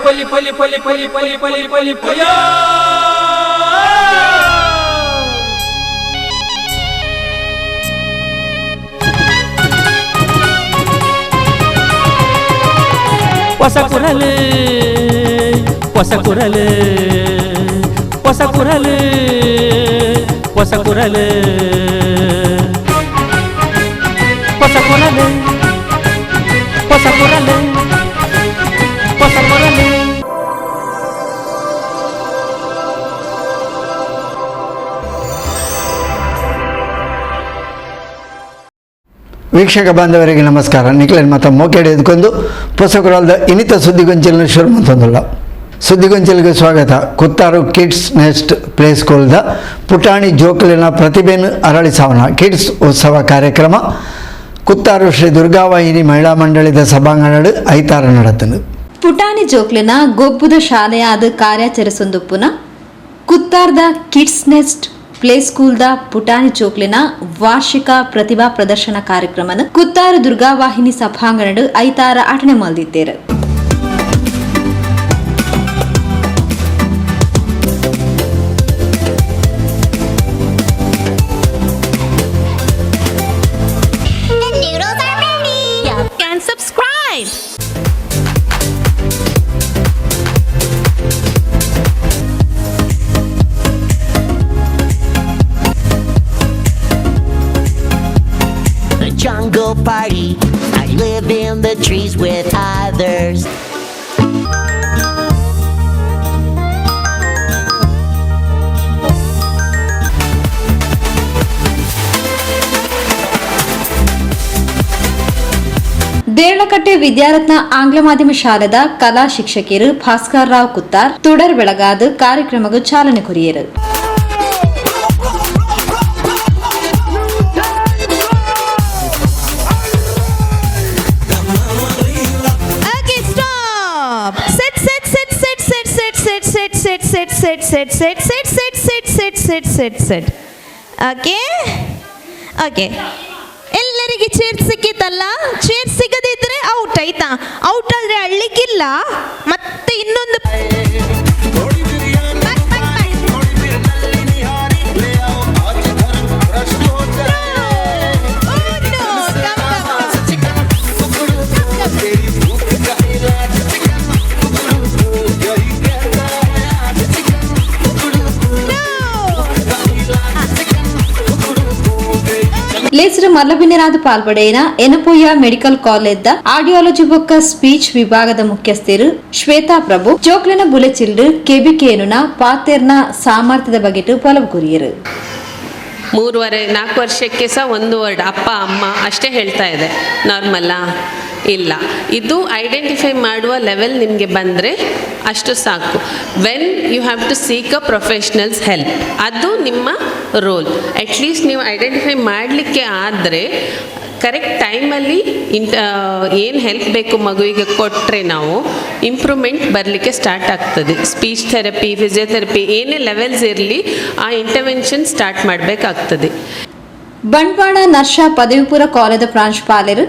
ಪಲಿ ಪಲಿ ಪಲಿ ಪಲಿ ಪಲಿ ಪಲಿ ಪಲಿ ಪಯ ಹೊಸ ಕುರಲು ಹೊಸ ಕುರಲು ಹೊಸ ಕುರಲು ಹೊಸ ಕುರಲು ಹೊಸ ಕುರಲು ಹೊಸ ಕುರಲು ಹೊಸ ಕುರಲು. ವೀಕ್ಷಕ ಬಾಂಧವರಿಗೆ ನಮಸ್ಕಾರ. ನಿಖಿಲನ್ ಮತ್ತು ಮೋಕೆಡೆ ಎದ್ಕೊಂಡು ಪೊಸಕುರಾಲ್ದ ಇನಿತ ಸುದ್ದಿಗೊಂಚಲಿನ ಶುರು ಮಂತೊಂದುಲ್ಲ. ಸುದ್ದಿಗೊಂಚಲಿಗೆ ಸ್ವಾಗತ. ಕುತ್ತಾರು ಕಿಡ್ಸ್ ನೆಸ್ಟ್ ಪ್ಲೇ ಸ್ಕೂಲ್ದ ಪುಟಾಣಿ ಜೋಕುಲಿನ ಪ್ರತಿಭೆಯನ್ನು ಅರಳಿಸಾವಣ ಕಿಡ್ಸ್ ಉತ್ಸವ ಕಾರ್ಯಕ್ರಮ ಕುತ್ತಾರು ಶ್ರೀ ದುರ್ಗಾವಾಹಿನಿ ಮಹಿಳಾ ಮಂಡಳಿದ ಸಭಾಂಗಣ ಐತಾರ ನಡತನು. ಪುಟಾಣಿ ಜೋಕ್ಲಿನ ಗೊಬ್ಬುದ ಶಾಲೆಯಾದ ಕಾರ್ಯಾಚರಿಸೊಂದುಪ್ಪುನ ಕುತ್ತಾರ್ದ ಕಿಡ್ಸ್ ನೆಸ್ಟ್ ಪ್ಲೇ ಸ್ಕೂಲ್ದ ಪುಟಾಣಿ ಜೋಕ್ಲಿನ ವಾರ್ಷಿಕ ಪ್ರತಿಭಾ ಪ್ರದರ್ಶನ ಕಾರ್ಯಕ್ರಮನ ಕುತ್ತಾರು ದುರ್ಗಾವಾಹಿನಿ ಸಭಾಂಗಣ ಐತಾರ ಆಟನೆ ಮಲ್ದಿದ್ದೇರು. Jungle party, I live in the trees with others. Deralakatte Vidyaratna ಆಂಗ್ಲ ಮಾಧ್ಯಮ ಶಾಲೆದ ಕಲಾ ಶಿಕ್ಷಕಿಯರು ಭಾಸ್ಕರ್ ರಾವ್ ಕುತ್ತಾರ್ ತುಡರ್ ಬೆಳಗಾದ ಕಾರ್ಯಕ್ರಮಕ್ಕೆ ಚಾಲನೆ ಕೊರಿಯರು. ಎಲ್ಲರಿಗೆ ಚೇರ್ ಸಿಕ್ಕಿತಲ್ಲ, ಚೇರ್ ಸಿಗದಿದ್ರೆ ಔಟ್ ಆಯ್ತಾ? ಔಟ್ ಆದ್ರೆ ಅಳ್ಳಿಕ್ಕಿಲ್ಲ, ಮತ್ತೆ ಇನ್ನೊಂದು ಲೇಸರ ಮಲ್ಲಬಿನ್ನೆರಾದ ಪಾಲ್ಪಡೆಯಿನ ಎನಪೋಯ ಮೆಡಿಕಲ್ ಕಾಲೇಜ್ದ ಆಡಿಯಾಲಜಿ ಬೊಕ್ಕ ಸ್ಪೀಚ್ ವಿಭಾಗದ ಮುಖ್ಯಸ್ಥರು ಶ್ವೇತಾ ಪ್ರಭು ಜೋಕ್ಲಿನ ಬುಲೆಚಿಲ್ಡು ಕೆಬಿಕೆನುನ ಪಾತೆರ್ನ ಸಾಮರ್ಥ್ಯದ ಬಗ್ಗೆ ಪಲವು ಕೊರಿಯರು. 4 ವರ್ಷಕ್ಕೆ ಸಹ ಒಂದು ವರ್ಡ್ ಅಪ್ಪ ಅಮ್ಮ ಅಷ್ಟೇ ಹೇಳ್ತಾ ಇದೆ. ನಾರ್ಮಲ್ಲಾ? ಇಲ್ಲ. ಇದು ಐಡೆಂಟಿಫೈ ಮಾಡುವ ಲೆವೆಲ್ ನಿಮಗೆ ಬಂದರೆ ಅಷ್ಟು ಸಾಕು. When you have to seek a professionals help, ಅದು ನಿಮ್ಮ ರೋಲ್. ಅಟ್ಲೀಸ್ಟ್ ನೀವು ಐಡೆಂಟಿಫೈ ಮಾಡಲಿಕ್ಕೆ ಆದರೆ ಕರೆಕ್ಟ್ ಟೈಮಲ್ಲಿ ಏನು ಹೆಲ್ಪ್ ಬೇಕು ಮಗುವಿಗೆ ಕೊಟ್ಟರೆ ನಾವು ಇಂಪ್ರೂವ್ಮೆಂಟ್ ಬರಲಿಕ್ಕೆ ಸ್ಟಾರ್ಟ್ ಆಗ್ತದೆ. ಸ್ಪೀಚ್ ಥೆರಪಿ, ಫಿಸಿಯೋಥೆರಪಿ ಏನೇ ಲೆವೆಲ್ಸ್ ಇರಲಿ ಆ ಇಂಟರ್ವೆನ್ಷನ್ ಸ್ಟಾರ್ಟ್ ಮಾಡಬೇಕಾಗ್ತದೆ. ಬಂಟ್ವಾಳ ನರ್ಷಾ ಪದವಿ ಪೂರ್ವ ಕಾಲೇಜ್ ಪ್ರಾಂಶುಪಾಲರು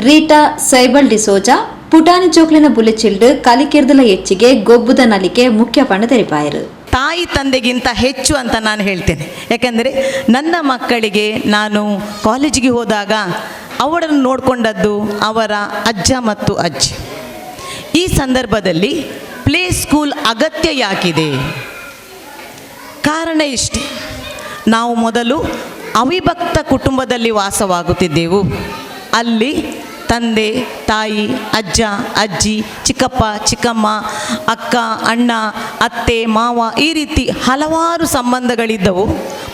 ರೀಟಾ ಸೈಬಲ್ ಡಿಸೋಜಾ ಪುಟಾಣಿ ಜೋಕ್ಲಿನ ಬುಲೆಚಿಲ್ಡು ಕಲಿಕೆರ್ದಲ ಹೆಚ್ಚಿಗೆ ಗೊಬ್ಬುದ ನಲಿಕೆ ಮುಖ್ಯ ಪಂಡ ತೆರಿಪಾಯರು. ತಾಯಿ ತಂದೆಗಿಂತ ಹೆಚ್ಚು ಅಂತ ನಾನು ಹೇಳ್ತೇನೆ. ಯಾಕೆಂದರೆ ನನ್ನ ಮಕ್ಕಳಿಗೆ ನಾನು ಕಾಲೇಜಿಗೆ ಹೋದಾಗ ಅವರನ್ನು ನೋಡಿಕೊಂಡದ್ದು ಅವರ ಅಜ್ಜ ಮತ್ತು ಅಜ್ಜಿ. ಈ ಸಂದರ್ಭದಲ್ಲಿ ಪ್ಲೇ ಸ್ಕೂಲ್ ಅಗತ್ಯ ಯಾಕಿದೆ? ಕಾರಣ ಇಷ್ಟೇ. ನಾವು ಮೊದಲು ಅವಿಭಕ್ತ ಕುಟುಂಬದಲ್ಲಿ ವಾಸವಾಗುತ್ತಿದ್ದೆವು. ಅಲ್ಲಿ ತಂದೆ, ತಾಯಿ, ಅಜ್ಜ, ಅಜ್ಜಿ, ಚಿಕ್ಕಪ್ಪ, ಚಿಕ್ಕಮ್ಮ, ಅಕ್ಕ, ಅಣ್ಣ, ಅತ್ತೆ, ಮಾವ ಈ ರೀತಿ ಹಲವಾರು ಸಂಬಂಧಗಳಿದ್ದವು.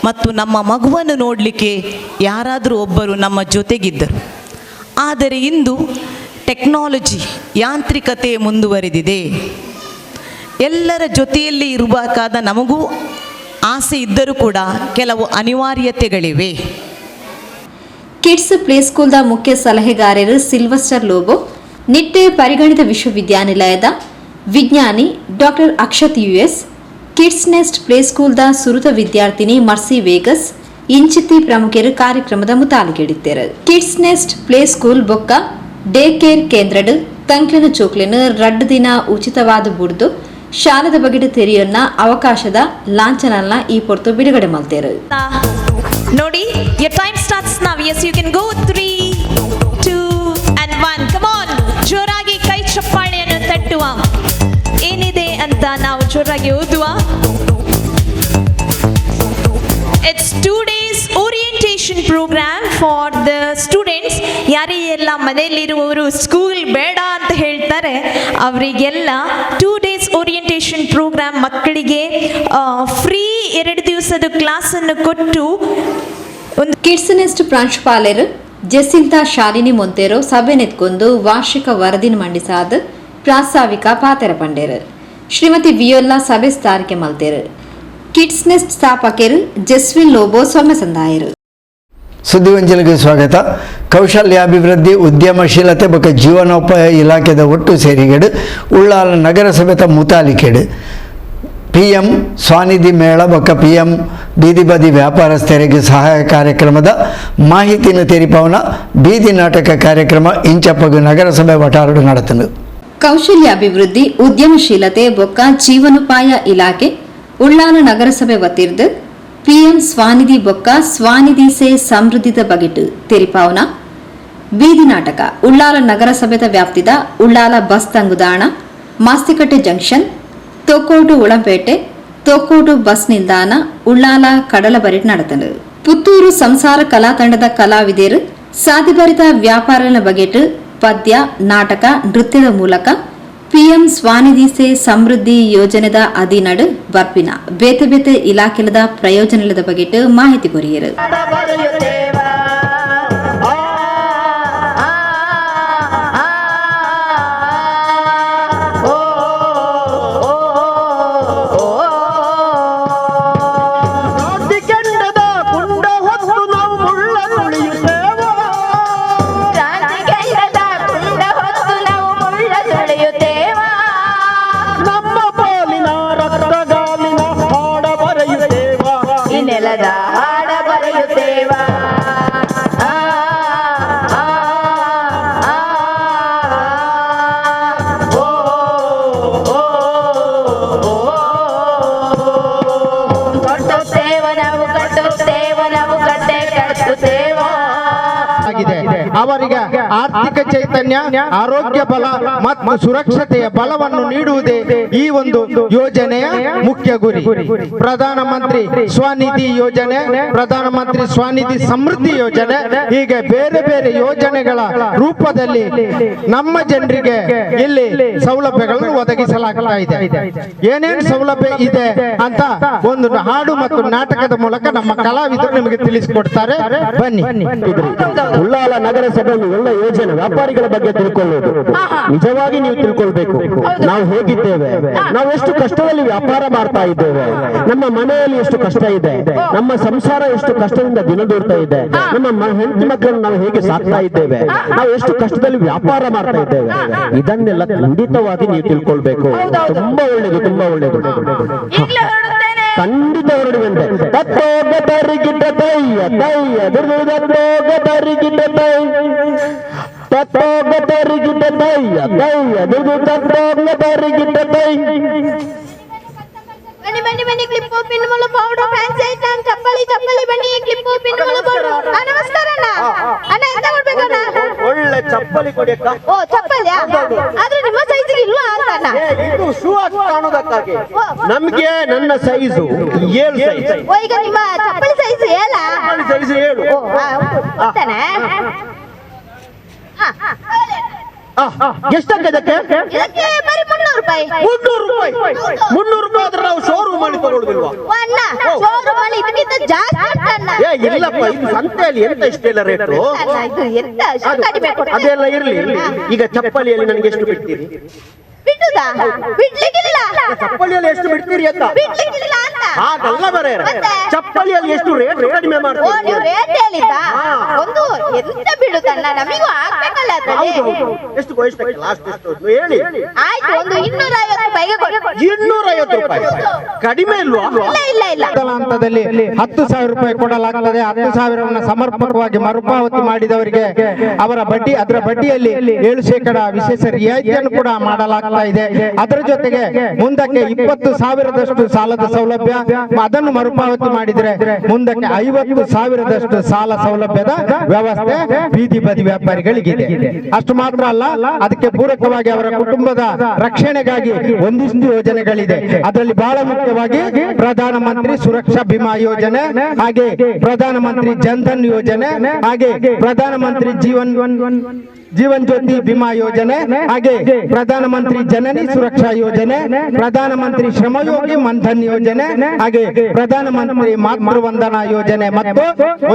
ಮತ್ತು ನಮ್ಮ ಮಗುವನ್ನು ನೋಡಲಿಕ್ಕೆ ಯಾರಾದರೂ ಒಬ್ಬರು ನಮ್ಮ ಜೊತೆಗಿದ್ದರು. ಆದರೆ ಇಂದು ಟೆಕ್ನಾಲಜಿ, ಯಾಂತ್ರಿಕತೆ ಮುಂದುವರೆದಿದೆ. ಎಲ್ಲರ ಜೊತೆಯಲ್ಲಿ ಇರಬೇಕಾದ ನಮಗೂ ಆಸೆ ಇದ್ದರೂ ಕೂಡ ಕೆಲವು ಅನಿವಾರ್ಯತೆಗಳಿವೆ. ಕಿಡ್ಸ್ ಪ್ಲೇ ಸ್ಕೂಲ್ದ ಮುಖ್ಯ ಸಲಹೆಗಾರರು ಸಿಲ್ವಸ್ಟರ್ ಲೋಬೋ, ನಿಟ್ಟೆ ಪರಿಗಣಿತ ವಿಶ್ವವಿದ್ಯಾನಿಲಯದ ವಿಜ್ಞಾನಿ doctor Akshat US, kids nest play ಸ್ಕೂಲ್ದ ಸುರುತ ವಿದ್ಯಾರ್ಥಿನಿ ಮರ್ಸಿ ವೇಗಸ್ ಇಂಚಿತಿ ಪ್ರಮುಖರು ಕಾರ್ಯಕ್ರಮದ ಮುತಾಲಿಗೆಡಿದ್ದಾರೆ. ಕಿಡ್ಸ್ ನೆಸ್ಟ್ ಪ್ಲೇ ಸ್ಕೂಲ್ ಬೊಕ್ಕ ಡೇ ಕೇರ್ ಕೇಂದ್ರಡು ತಂಕ್ಲಿನ ಚೋಕ್ಲಿನ 2 ದಿನ ಉಚಿತವಾದ ಬುಡ್ದು ಶಾಲೆದ ಬಗೆಟ್ ತೆರೆಯನ್ನ ಅವಕಾಶದ ಲಾಂಛನನ್ನ ಈ ಪೊರ್ತು ಬಿಡುಗಡೆ ಮಾಡ್ತೇರು. ನೋಡಿ, your time starts now. Yes, you can go. 3, 2 and 1. Come on, ಜೋರಾಗಿ ಕೈ ಚಪ್ಪಾಳೆಯನ್ನು ತಟ್ಟುವ. ಏನಿದೆ ಅಂತ ನಾವು ಜೋರಾಗಿ ಓದುವ. It's 2 days orientation program for the students. ಯಾರೆಲ್ಲ ಮನೆಯಲ್ಲಿರುವವರು ಸ್ಕೂಲ್ ಬೇಡ ಅಂತ ಹೇಳ್ತಾರೆ ಅವರಿಗೆಲ್ಲ 2 days orientation program ಮಕ್ಕಳಿಗೆ ಫ್ರೀ 2 ದಿವಸದ ಕ್ಲಾಸನ್ನು ಕೊಟ್ಟು ಒಂದು ಕಿಡ್ಸ್ ನೆಸ್ಟ್ ಪ್ರಾಂಶುಪಾಲರು ಜೆಸಿಂತಾ ಶಾಲಿನಿ ಮೊಂತೇರೋ ಸಭೆ ನೆತ್ಕೊಂಡು ವಾರ್ಷಿಕ ವರದಿನ ಮಂಡಿಸಾದ ಪ್ರಾಸ್ತಾವಿಕ ಪಾತೆರ ಪಂಡೇರು. ಶ್ರೀಮತಿ ವಿಯೋಲ್ಲಾ ಸಭೆ ಸ್ಥಾರಿಕೆ ಮಲ್ತೇರು. ಕಿಡ್ಸ್ ನೆಸ್ಟ್ ಸ್ಥಾಪಕರು ಜೆಸ್ವಿನ್ ಲೋಬೋ ಸೊಮ್ಮೆ ಸಂದಾಯರು. ಸುದ್ದಿಗೊಂಚಲಿಗೆ ಸ್ವಾಗತ. ಕೌಶಲ್ಯಾಭಿವೃದ್ಧಿ, ಉದ್ಯಮಶೀಲತೆ ಬೊಕ್ಕ ಜೀವನೋಪಾಯ ಇಲಾಖೆದ ಒಟ್ಟು ಸೇರಿಗೆಡು ಉಳ್ಳಾಲ ನಗರಸಭೆತ ಮುತಾಲಿಕೆಡು PM ಸ್ವಾನಿಧಿ ಮೇಳ ಬೊಕ್ಕ PM ಬೀದಿ ಬದಿ ವ್ಯಾಪಾರಸ್ಥರಿಗೆ ಸಹಾಯ ಕಾರ್ಯಕ್ರಮದ ಮಾಹಿತಿನ ತೆರಿಪವನ ಬೀದಿ ನಾಟಕ ಕಾರ್ಯಕ್ರಮ ಇಂಚಪ್ಪಗು ನಗರಸಭೆ ವಟಾರಡು ನಡೆತನು. ಕೌಶಲ್ಯಾಭಿವೃದ್ಧಿ, ಉದ್ಯಮಶೀಲತೆ ಬೊಕ್ಕ ಜೀವನೋಪಾಯ ಇಲಾಖೆ ಉಳ್ಳಾಲ ನಗರಸಭೆ ವತಿರ್ದು PM ಸ್ವಾನಿಧಿ ಬೊಕ್ಕ ಸ್ವಾನಿಧಿ ಸೇ ಸಮೃದ್ಧಿದ ಬಗೆಟ್ ತೆರಿಪಾವನ ಬೀದಿ ನಾಟಕ ಉಳ್ಳಾಲ ನಗರಸಭೆದ ವ್ಯಾಪ್ತಿದ ಉಳ್ಳಾಲ ಬಸ್ ತಂಗುದಾಣ, ಮಾಸ್ತಿಕಟ್ಟೆ ಜಂಕ್ಷನ್, ತೋಕೋಟು ಉಳಂಪೇಟೆ, ತೋಕೋಟು ಬಸ್ ನಿಲ್ದಾಣ, ಉಳ್ಳಾಲ ಕಡಲಬರಿಟ್ ನಡೆತನು. ಪುತ್ತೂರು ಸಂಸಾರ ಕಲಾ ತಂಡದ ಕಲಾವಿದರು ಸಾಧ್ಯಭರಿತ ವ್ಯಾಪಾರನ ಬಗೆಟ್ ಪದ್ಯ, ನಾಟಕ, ನೃತ್ಯದ ಮೂಲಕ PM ಸ್ವಾನಿಧಿ ಸೇ ಸಮೃದ್ಧಿ ಯೋಜನೆದ ಅಧೀನಡು ಬರ್ಪಿನ ಬೇತೆ ಬೇತೆ ಇಲಾಖೆಲದ ಪ್ರಯೋಜನದ ಬಗೆಟ್ ಮಾಹಿತಿ ಕೊರಿಯರು. ಅವರಿಗೆ ಆರ್ಥಿಕ ಚೈತನ್ಯ, ಆರೋಗ್ಯ ಬಲ ಮತ್ತು ಸುರಕ್ಷತೆಯ ಬಲವನ್ನು ನೀಡುವುದೇ ಈ ಒಂದು ಯೋಜನೆಯ ಮುಖ್ಯ ಗುರಿ. ಪ್ರಧಾನಮಂತ್ರಿ ಸ್ವನಿಧಿ ಯೋಜನೆ, ಪ್ರಧಾನಮಂತ್ರಿ ಸ್ವನಿಧಿ ಸಮೃದ್ಧಿ ಯೋಜನೆ, ಹೀಗೆ ಬೇರೆ ಬೇರೆ ಯೋಜನೆಗಳ ರೂಪದಲ್ಲಿ ನಮ್ಮ ಜನರಿಗೆ ಇಲ್ಲಿ ಸೌಲಭ್ಯಗಳನ್ನು ಒದಗಿಸಲಾಗ್ತಾ ಇದೆ. ಏನೇನು ಸೌಲಭ್ಯ ಇದೆ ಅಂತ ಒಂದು ಹಾಡು ಮತ್ತು ನಾಟಕದ ಮೂಲಕ ನಮ್ಮ ಕಲಾವಿದರು ನಿಮಗೆ ತಿಳಿಸಿಕೊಡ್ತಾರೆ. ಬನ್ನಿ. ಉಳ್ಳಾಲ ನಗರಸಭೆಯಲ್ಲಿ ಎಲ್ಲ ಯೋಜನೆ ವ್ಯಾಪಾರಿಗಳ ಬಗ್ಗೆ ತಿಳ್ಕೊಳ್ಳೋದು. ನಿಜವಾಗಿ ನೀವು ತಿಳ್ಕೊಳ್ಬೇಕು, ನಾವು ಹೇಗಿದ್ದೇವೆ, ನಾವು ಎಷ್ಟು ಕಷ್ಟದಲ್ಲಿ ವ್ಯಾಪಾರ ಮಾಡ್ತಾ ಇದ್ದೇವೆ, ನಮ್ಮ ಮನೆಯಲ್ಲಿ ಎಷ್ಟು ಕಷ್ಟ ಇದೆ, ನಮ್ಮ ಸಂಸಾರ ಎಷ್ಟು ಕಷ್ಟದಿಂದ ದಿನದೂಡ್ತಾ ಇದೆ, ನಮ್ಮ ಹೆಂಡತಿ ಮಕ್ಕಳನ್ನು ನಾವು ಹೇಗೆ ಸಾಕ್ತಾ ಇದ್ದೇವೆ, ನಾವು ಎಷ್ಟು ಕಷ್ಟದಲ್ಲಿ ವ್ಯಾಪಾರ ಮಾಡ್ತಾ ಇದ್ದೇವೆ, ಇದನ್ನೆಲ್ಲ ಖಂಡಿತವಾಗಿ ನೀವು ತಿಳ್ಕೊಳ್ಬೇಕು. ತುಂಬಾ ಒಳ್ಳೇದು, ತುಂಬಾ ಒಳ್ಳೇದು. ಖಂಡಿತ ಹೊರಡುವಂತೆ ತತ್ತೋಗತರಿಗಿಟ್ಟ ತಯ್ಯ ತಯ್ಯ ತತ್ತೋಗತರಿಗಿಟ್ಟ ತತ್ತೋಗತರಿಗಿಟ್ಟ ತಯ್ಯ ತಯ್ಯ ತತ್ತೋಗತರಿಗಿಟ್ಟ ತೈ. ಬನ್ನಿ ಬನ್ನಿ ಬನ್ನಿ, ಕ್ಲಿಪ್ಪು, ಪಿನ್ನುಗಳು, ಪೌಡರ್, ಫ್ಯಾನ್ಸಿ ಐಟಮ್, ಚಪ್ಪಲಿ ಚಪ್ಪಲಿ, ಬನ್ನಿ ಕ್ಲಿಪ್ಪು, ಪಿನ್ನುಗಳು, ಪೌಡರ್. ನಮಸ್ಕಾರ ಅಣ್ಣ. ಅಣ್ಣ ಎಂತ ಕೊಡ್ಬೇಕಣ್ಣ? ಒಳ್ಳೆ ಚಪ್ಪಲಿ ಕೊಡಿಯಕ್ಕ. ಓ ಚಪ್ಪಲಿಯಾ? ಆದ್ರೆ ನಿಮ್ಮ ಸೈಜಿಗೆ ಇಲ್ವಾ ಅಂತ ಅಣ್ಣ? ಇದು ಶೂ ಆಗಿ ಕಾಣೋದಕ್ಕಾಗಿ ನಮ್ಗೆ ನನ್ನ ಸೈಜು 7 ಸೈಜ್. ಓ ಈಗ ನಿಮ್ಮ ಚಪ್ಪಲಿ ಸೈಜ್ 7? ಸೈಜ್ 7. ಓ ಗೊತ್ತಾನೆ. ಎಷ್ಟಾಗದಕ್ಕೆ? ಇದಕ್ಕೆ ಬರೀ 300 ರೂಪಾಯಿ. 300 ರೂಪಾಯಿ? 300 ರೂಪಾಯಿ ಆದ್ರೆ ನಾವು ಶೋರೂಮ್ ಮಾಡಿ ತಗೊಳ್ಳೋದಿಲ್ವಾ? ಅಣ್ಣ ಶೋರೂಮ್ ಅಲ್ಲಿ ಇದಕ್ಕಿಂತ ಜಾಸ್ತಿ ಉಂಟಣ್ಣ. ಇಲ್ಲಪ್ಪ, ಇದು ಸಂತೆಯಲ್ಲಿ ಎಂತ ಇಷ್ಟೆಲ್ಲ ರೇಟು? ಇದು ಎಂತ ಕಡಿಮೆ ಕೊಡ್ತಾರೆ. ಅದೆಲ್ಲ ಇರ್ಲಿ, ಈಗ ಚಪ್ಪಲಿಯಲ್ಲಿ ನನಗೆ ಎಷ್ಟು ಬಿಡ್ತೀರಿ? ಬಿಡುದಾ? ಬಿಡ್ಲಿಕ್ಕಿಲ್ಲ. ಚಪ್ಪಲಿಯಲ್ಲಿ ಎಷ್ಟು ಬಿಡ್ತೀರಿ ಅಂತ? ಬಿಡ್ಲಿಕ್ಕಿಲ್ಲ ಅಂತ. ಹಾಗಲ್ಲ ಬರೇ, ಚಪ್ಪಲಿಯಲ್ಲಿ ಎಷ್ಟು ರೇಟ್ ಕಡಿಮೆ ಓ ನೀವು ಮಾಡ್ತೀರಿ? ರೇಟ್ ಹೇಳಿದ್ದ? ಒಂದು ಎಂತ ಬಿಡುದಣ್ಣ, ನಮಿಗೂ ಆಗ್ಬೇಕಲ್ಲ. ಅಲ್ಲ ಅದ್ರಲ್ಲಿ? ಎಷ್ಟು ವಯಸ್ಸಕ್ಕೆ ಲಾಸ್ಟ್ ಎಷ್ಟು ಹೇಳಿ? ಆಯ್ತು, ಒಂದು 250 ರೂಪಾಯಿಗೆ ಕೊಡಿ. 250 ರೂಪಾಯಿ ಕಡಿಮೆ ಇಲ್ವಾ? ಇಲ್ಲ ಇಲ್ಲ ಮೊದಲ ಹಂತದಲ್ಲಿ 10,000 ರೂಪಾಯಿ ಕೊಡಲಾಗುತ್ತದೆ. 10,000 ಸಮರ್ಪಕವಾಗಿ ಮರುಪಾವತಿ ಮಾಡಿದವರಿಗೆ ಅದರ ಬಡ್ಡಿಯಲ್ಲಿ 7% ವಿಶೇಷ ರಿಯಾಯಿತಿಯನ್ನು ಕೂಡ ಮಾಡಲಾಗ್ತಾ ಇದೆ. ಅದರ ಜೊತೆಗೆ ಮುಂದಕ್ಕೆ 20,000 ಸಾಲದ ಸೌಲಭ್ಯ, ಅದನ್ನು ಮರುಪಾವತಿ ಮಾಡಿದ್ರೆ ಮುಂದಕ್ಕೆ 50,000 ಸಾಲ ಸೌಲಭ್ಯದ ವ್ಯವಸ್ಥೆ ಬೀದಿ ಬದಿ ವ್ಯಾಪಾರಿಗಳಿಗಿದೆ. ಅಷ್ಟು ಮಾತ್ರ ಅಲ್ಲ, ಅದಕ್ಕೆ ಪೂರಕವಾಗಿ ಅವರ ಕುಟುಂಬದ ರಕ್ಷಣೆಗಾಗಿ ಒಂದಿಷ್ಟು ಯೋಜನೆಗಳಿದೆ. ಅದರಲ್ಲಿ ಬಹಳ ಮುಖ್ಯವಾಗಿ ಪ್ರಧಾನಮಂತ್ರಿ ಸುರಕ್ಷಾ ಬಿಮಾ ಯೋಜನೆ, ಹಾಗೆ ಪ್ರಧಾನಮಂತ್ರಿ ಜನ್ಧನ್ ಯೋಜನೆ, ಹಾಗೆ ಪ್ರಧಾನಮಂತ್ರಿ ಜೀವನ್ ಜ್ಯೋತಿ ಬಿಮಾ ಯೋಜನೆ, ಹಾಗೆ ಪ್ರಧಾನಮಂತ್ರಿ ಜನನಿ ಸುರಕ್ಷಾ ಯೋಜನೆ, ಪ್ರಧಾನಮಂತ್ರಿ ಶ್ರಮಯೋಗಿ ಮನ್ಧನ್ ಯೋಜನೆ, ಹಾಗೆ ಪ್ರಧಾನಮಂತ್ರಿ ಮಾತೃ ವಂದನಾ ಯೋಜನೆ ಮತ್ತು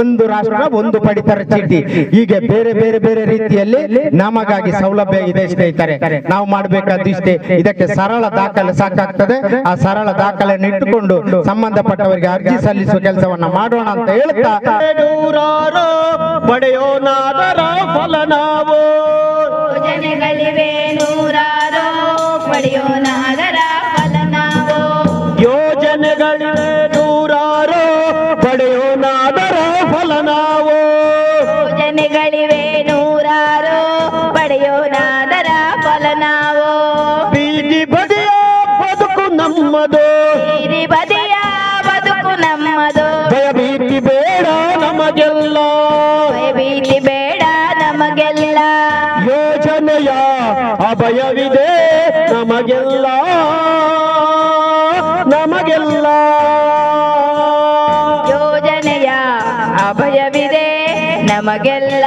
ಒಂದು ರಾಷ್ಟ್ರ ಒಂದು ಪಡಿತರ ಚೀಟಿ. ಹೀಗೆ ಬೇರೆ ಬೇರೆ ಬೇರೆ ರೀತಿಯಲ್ಲಿ ನಮಗಾಗಿ ಸೌಲಭ್ಯ ಇದೆ ಸ್ನೇಹಿತರೆ. ನಾವು ಮಾಡಬೇಕಾದಿಷ್ಟೇ, ಇದಕ್ಕೆ ಸರಳ ದಾಖಲೆ ಸಾಕಾಗ್ತದೆ. ಆ ಸರಳ ದಾಖಲೆಯನ್ನು ಇಟ್ಟುಕೊಂಡು ಸಂಬಂಧಪಟ್ಟವರಿಗೆ ಅರ್ಜಿ ಸಲ್ಲಿಸುವ ಕೆಲಸವನ್ನ ಮಾಡೋಣ ಅಂತ ಹೇಳ್ತಾ, ಪಡೆಯೋನಾದರ ಫಲ ನಾವು ಯೋಜನೆಗಳಿವೆ ನೂರಾರು, ಪಡೆಯೋನಾದರ ಫಲ ನಾವು. ಯೋಜನೆಗಳಿವೆ ನೂರಾರು, ಪಡೆಯೋನಾದರ ಫಲ ನಾವು. ಯೋಜನೆಗಳಿವೆ ನೂರಾರು, ಪಡೆಯೋನಾದರ ಫಲ ನಾವು. ಬೀದಿ ಬದಿಯ ಬದುಕು ನಮ್ಮದು, ಬೀದಿ ಬದಿಯ ಬದುಕು ನಮ್ಮದು. ಭಯಭೀತಿ ಬೇಡ ನಮಗೆಲ್ಲ, ಭಯಭೀತಿ ಬೇಡ ನಮಗೆಲ್ಲ. ಯೋಜನೆಯ ಅಭಯವಿದೆ ನಮಗೆಲ್ಲ, ನಮಗೆಲ್ಲ. ಯೋಜನೆಯ ಅಭಯವಿದೆ ನಮಗೆಲ್ಲ,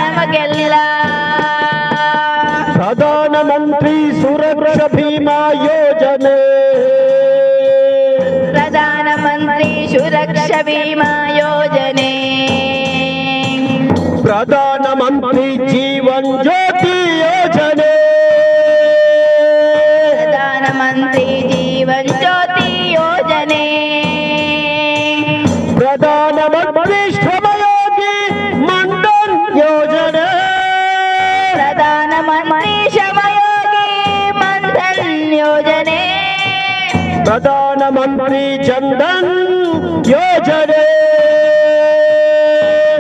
ನಮಗೆಲ್ಲ. ಪ್ರಧಾನಮಂತ್ರಿ ಸುರಕ್ಷಾ ಬಿಮಾ ಯೋಜನೆ, ಪ್ರಧಾನಮಂತ್ರಿ ಸುರಕ್ಷಾ ಬಿಮಾ ಯೋಜನೆ, ಪ್ರಧಾನಮಂತ್ರಿ ಜೀವನ್ ಜ್ಯೋತಿ ಯೋಜನೆ, ಪ್ರಧಾನಮಂತ್ರಿ ಜೀವನ್ ಜ್ಯೋತಿ ಯೋಜನೆ, ಪ್ರಧಾನಮಂತ್ರಿ ಶ್ರಮಯೋಗಿ ಮನ್ಧನ್ ಯೋಜನೆ, ಪ್ರಧಾನಮಂತ್ರಿ ಶ್ರಮಯೋಗಿ ಮನ್ಧನ್ ಯೋಜನೆ, ಪ್ರಧಾನಮಂತ್ರಿ ಜನ್ಧನ್ ಯೋಜನೆ,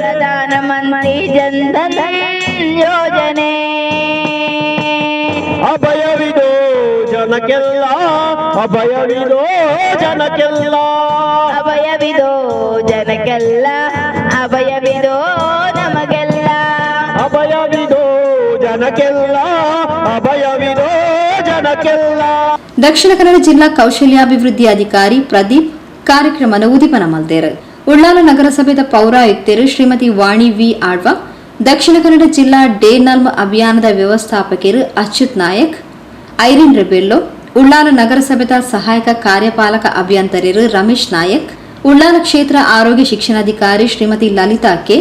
ಪ್ರಧಾನಮಂತ್ರಿ ಜನ್ಧನ್ ಯೋಜನೆ. ಅಭಯವಿದೋ ಜನಕ್ಕೆಲ್ಲ, ಅಭಯವಿದೋ ಜನಕ್ಕೆಲ್ಲ, ಅಭಯವಿದೋ ಜನಕ್ಕೆಲ್ಲ, ಅಭಯವಿದೋ ನಮಗೆಲ್ಲ. ಅಭಯವಿದೋ ಜನಕ್ಕೆಲ್ಲ, ಅಭಯವಿದೋ ಜನಕ್ಕೆಲ್ಲ. ದಕ್ಷಿಣ ಕನ್ನಡ ಜಿಲ್ಲಾ ಕೌಶಲ್ಯಾಭಿವೃದ್ಧಿ ಅಧಿಕಾರಿ ಪ್ರದೀಪ್ ಕಾರ್ಯಕ್ರಮನ ಉದ್ದೀಪನ ಮಲ್ದೇರು. ಉಳ್ಳಾಲ ನಗರಸಭೆದ ಪೌರಾಯುಕ್ತರು ಶ್ರೀಮತಿ ವಾಣಿ ವಿ ಆಳ್ವ, ದಕ್ಷಿಣ ಕನ್ನಡ ಜಿಲ್ಲಾ ಡೇ ನಲ್ಮ ಅಭಿಯಾನದ ವ್ಯವಸ್ಥಾಪಕರು ಅಚ್ಯುತ್ ನಾಯಕ್, ಐರಿನ್ ರೆಬೆಲ್ಲೋ, ಉಳ್ಳಾಲ ನಗರಸಭೆದ ಸಹಾಯಕ ಕಾರ್ಯಪಾಲಕ ಅಭಿಯಂತರರು ರಮೇಶ್ ನಾಯಕ್, ಉಳ್ಳಾಲ ಕ್ಷೇತ್ರ ಆರೋಗ್ಯ ಶಿಕ್ಷಣಾಧಿಕಾರಿ ಶ್ರೀಮತಿ ಲಲಿತಾ ಕೆ,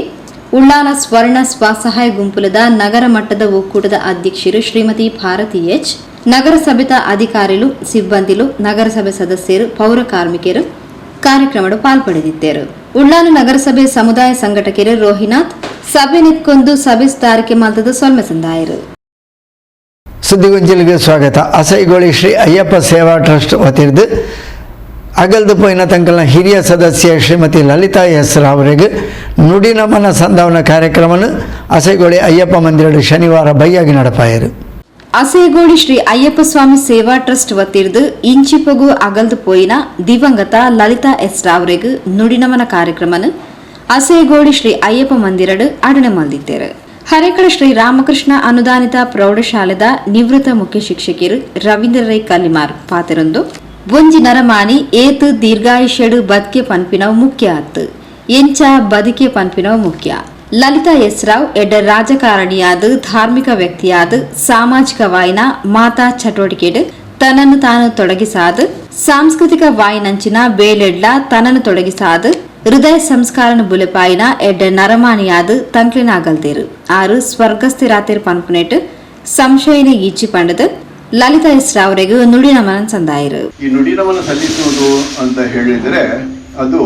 ಉಳ್ಳಾಲ ಸ್ವರ್ಣ ಸ್ವಸಹಾಯ ಗುಂಪುಲದ ನಗರ ಮಟ್ಟದ ಒಕ್ಕೂಟದ ಅಧ್ಯಕ್ಷರು ಶ್ರೀಮತಿ ಭಾರತಿ ಎಚ್, ನಗರಸಭೆದ ಅಧಿಕಾರಿಗಳು, ಸಿಬ್ಬಂದಿಲು, ನಗರಸಭೆ ಸದಸ್ಯರು, ಪೌರ ಕಾರ್ಮಿಕರು ಕಾರ್ಯಕ್ರಮದ ಪಾಲ್ಪಡೆದಿದ್ದರು. ಉಳ್ಳಾಲ ನಗರಸಭೆ ಸಮುದಾಯ ಸಂಘಟಕರು ರೋಹಿನಾಥ್ ಸಭೆ ನಿತ್ಕೊಂದು ಸಭೆ ಸುಧಾರಿಕೆ ಮಾತದ ಸೊಲ್ಮೆ ಸಂದಾಯರು. ಸುದ್ದಿಗೊಂಚಲಿಗೆ ಸ್ವಾಗತ. ಅಸೈಗೋಳಿ ಶ್ರೀ ಅಯ್ಯಪ್ಪ ಸೇವಾ ಟ್ರಸ್ಟ್ ವತಿರ್ದು ಅಗಲ್ದು ಪೋಯಿನ ತಂಕಲ್ನ ಹಿರಿಯ ಸದಸ್ಯ ಶ್ರೀಮತಿ ಲಲಿತಾ ಎಸ್ ಅವರಿಗೆ ನುಡಿ ನಮನ ಸಂಧಾವನ ಕಾರ್ಯಕ್ರಮವನ್ನು ಅಸೈಗೋಳಿ ಅಯ್ಯಪ್ಪ ಮಂದಿರ ಶನಿವಾರ ಬೈಯಾಗಿ ನಡಪಾಯರು. ಅಸೇಗೋಡಿ ಶ್ರೀ ಅಯ್ಯಪ್ಪ ಸ್ವಾಮಿ ಸೇವಾ ಟ್ರಸ್ಟ್ ವತಿರ್ದು ಇಂಚಿಪಗು ಅಗಲ್ದು ಪೋಯಿನ ದಿವಂಗತ ಲಲಿತಾ ಎಸ್ ಅವರಿಗೆ ನುಡಿ ನಮನ ಕಾರ್ಯಕ್ರಮವನ್ನು ಅಸೇಗೋಡಿ ಶ್ರೀ ಅಯ್ಯಪ್ಪ ಮಂದಿರಡು ಅಡನೆ ಮಲ್ದಿದ್ದೇರು. ಹರೇಕಳ ಶ್ರೀ ರಾಮಕೃಷ್ಣ ಅನುದಾನಿತ ಪ್ರೌಢಶಾಲೆದ ನಿವೃತ್ತ ಮುಖ್ಯ ಶಿಕ್ಷಕರು ರವೀಂದ್ರ ರೈ ಕಲಿಮಾರ್ ಪಾತೆರೊಂದು ಒಂಜಿ ನರಮಾನಿ ಏತು ದೀರ್ಘಾಯುಷ್ಯಡು ಬದುಕೆ ಪನ್ಪಿನವು ಮುಖ್ಯ ಅತ್ತು ಎಂಚ ಬದುಕೆ ಪನ್ಪಿನವು ಮುಖ್ಯ. ಲಲಿತಾ ಎಸ್ ರಾವ್ ಎಡ್ಡ ರಾಜಕಾರಣಿಯಾದ ಧಾರ್ಮಿಕ ವ್ಯಕ್ತಿಯಾದ ಸಾಮಾಜಿಕ ವಾಯಿನ ಮಾತಾ ಚಟುವಟಿಕೆಡು ತನ್ನನ್ನು ತಾನು ತೊಡಗಿಸಾದ ಸಾಂಸ್ಕೃತಿಕ ವಾಯಿನಂಚಿನ ಬೇಲೆಡ್ಲ ತನ್ನನ್ನು ತೊಡಗಿಸಾದ ಹೃದಯ ಸಂಸ್ಕಾರನ ಬುಲೆಪಾಯಿನ ಎಡ್ಡ ನರಮಾನಿಯಾದ ತಂಕ್ಲಿನಾಗಲ್ದೇರು ಆರು ಸ್ವರ್ಗಸ್ಥಿರಾತಿರ್ ಪನ್ಪುನೆಟ್ ಸಂಶಯನ ಈಚಿ ಪಂಡದು ಲಲಿತಾ ಎಸ್ ರಾವ್ರೆಗೂ ನುಡಿ ನಮನ ಸಂದಾಯರು. ಈ ನುಡಿ ನಮನ ಸಲ್ಲಿಸುವುದು ಅಂತ ಹೇಳಿದರೆ ಅದು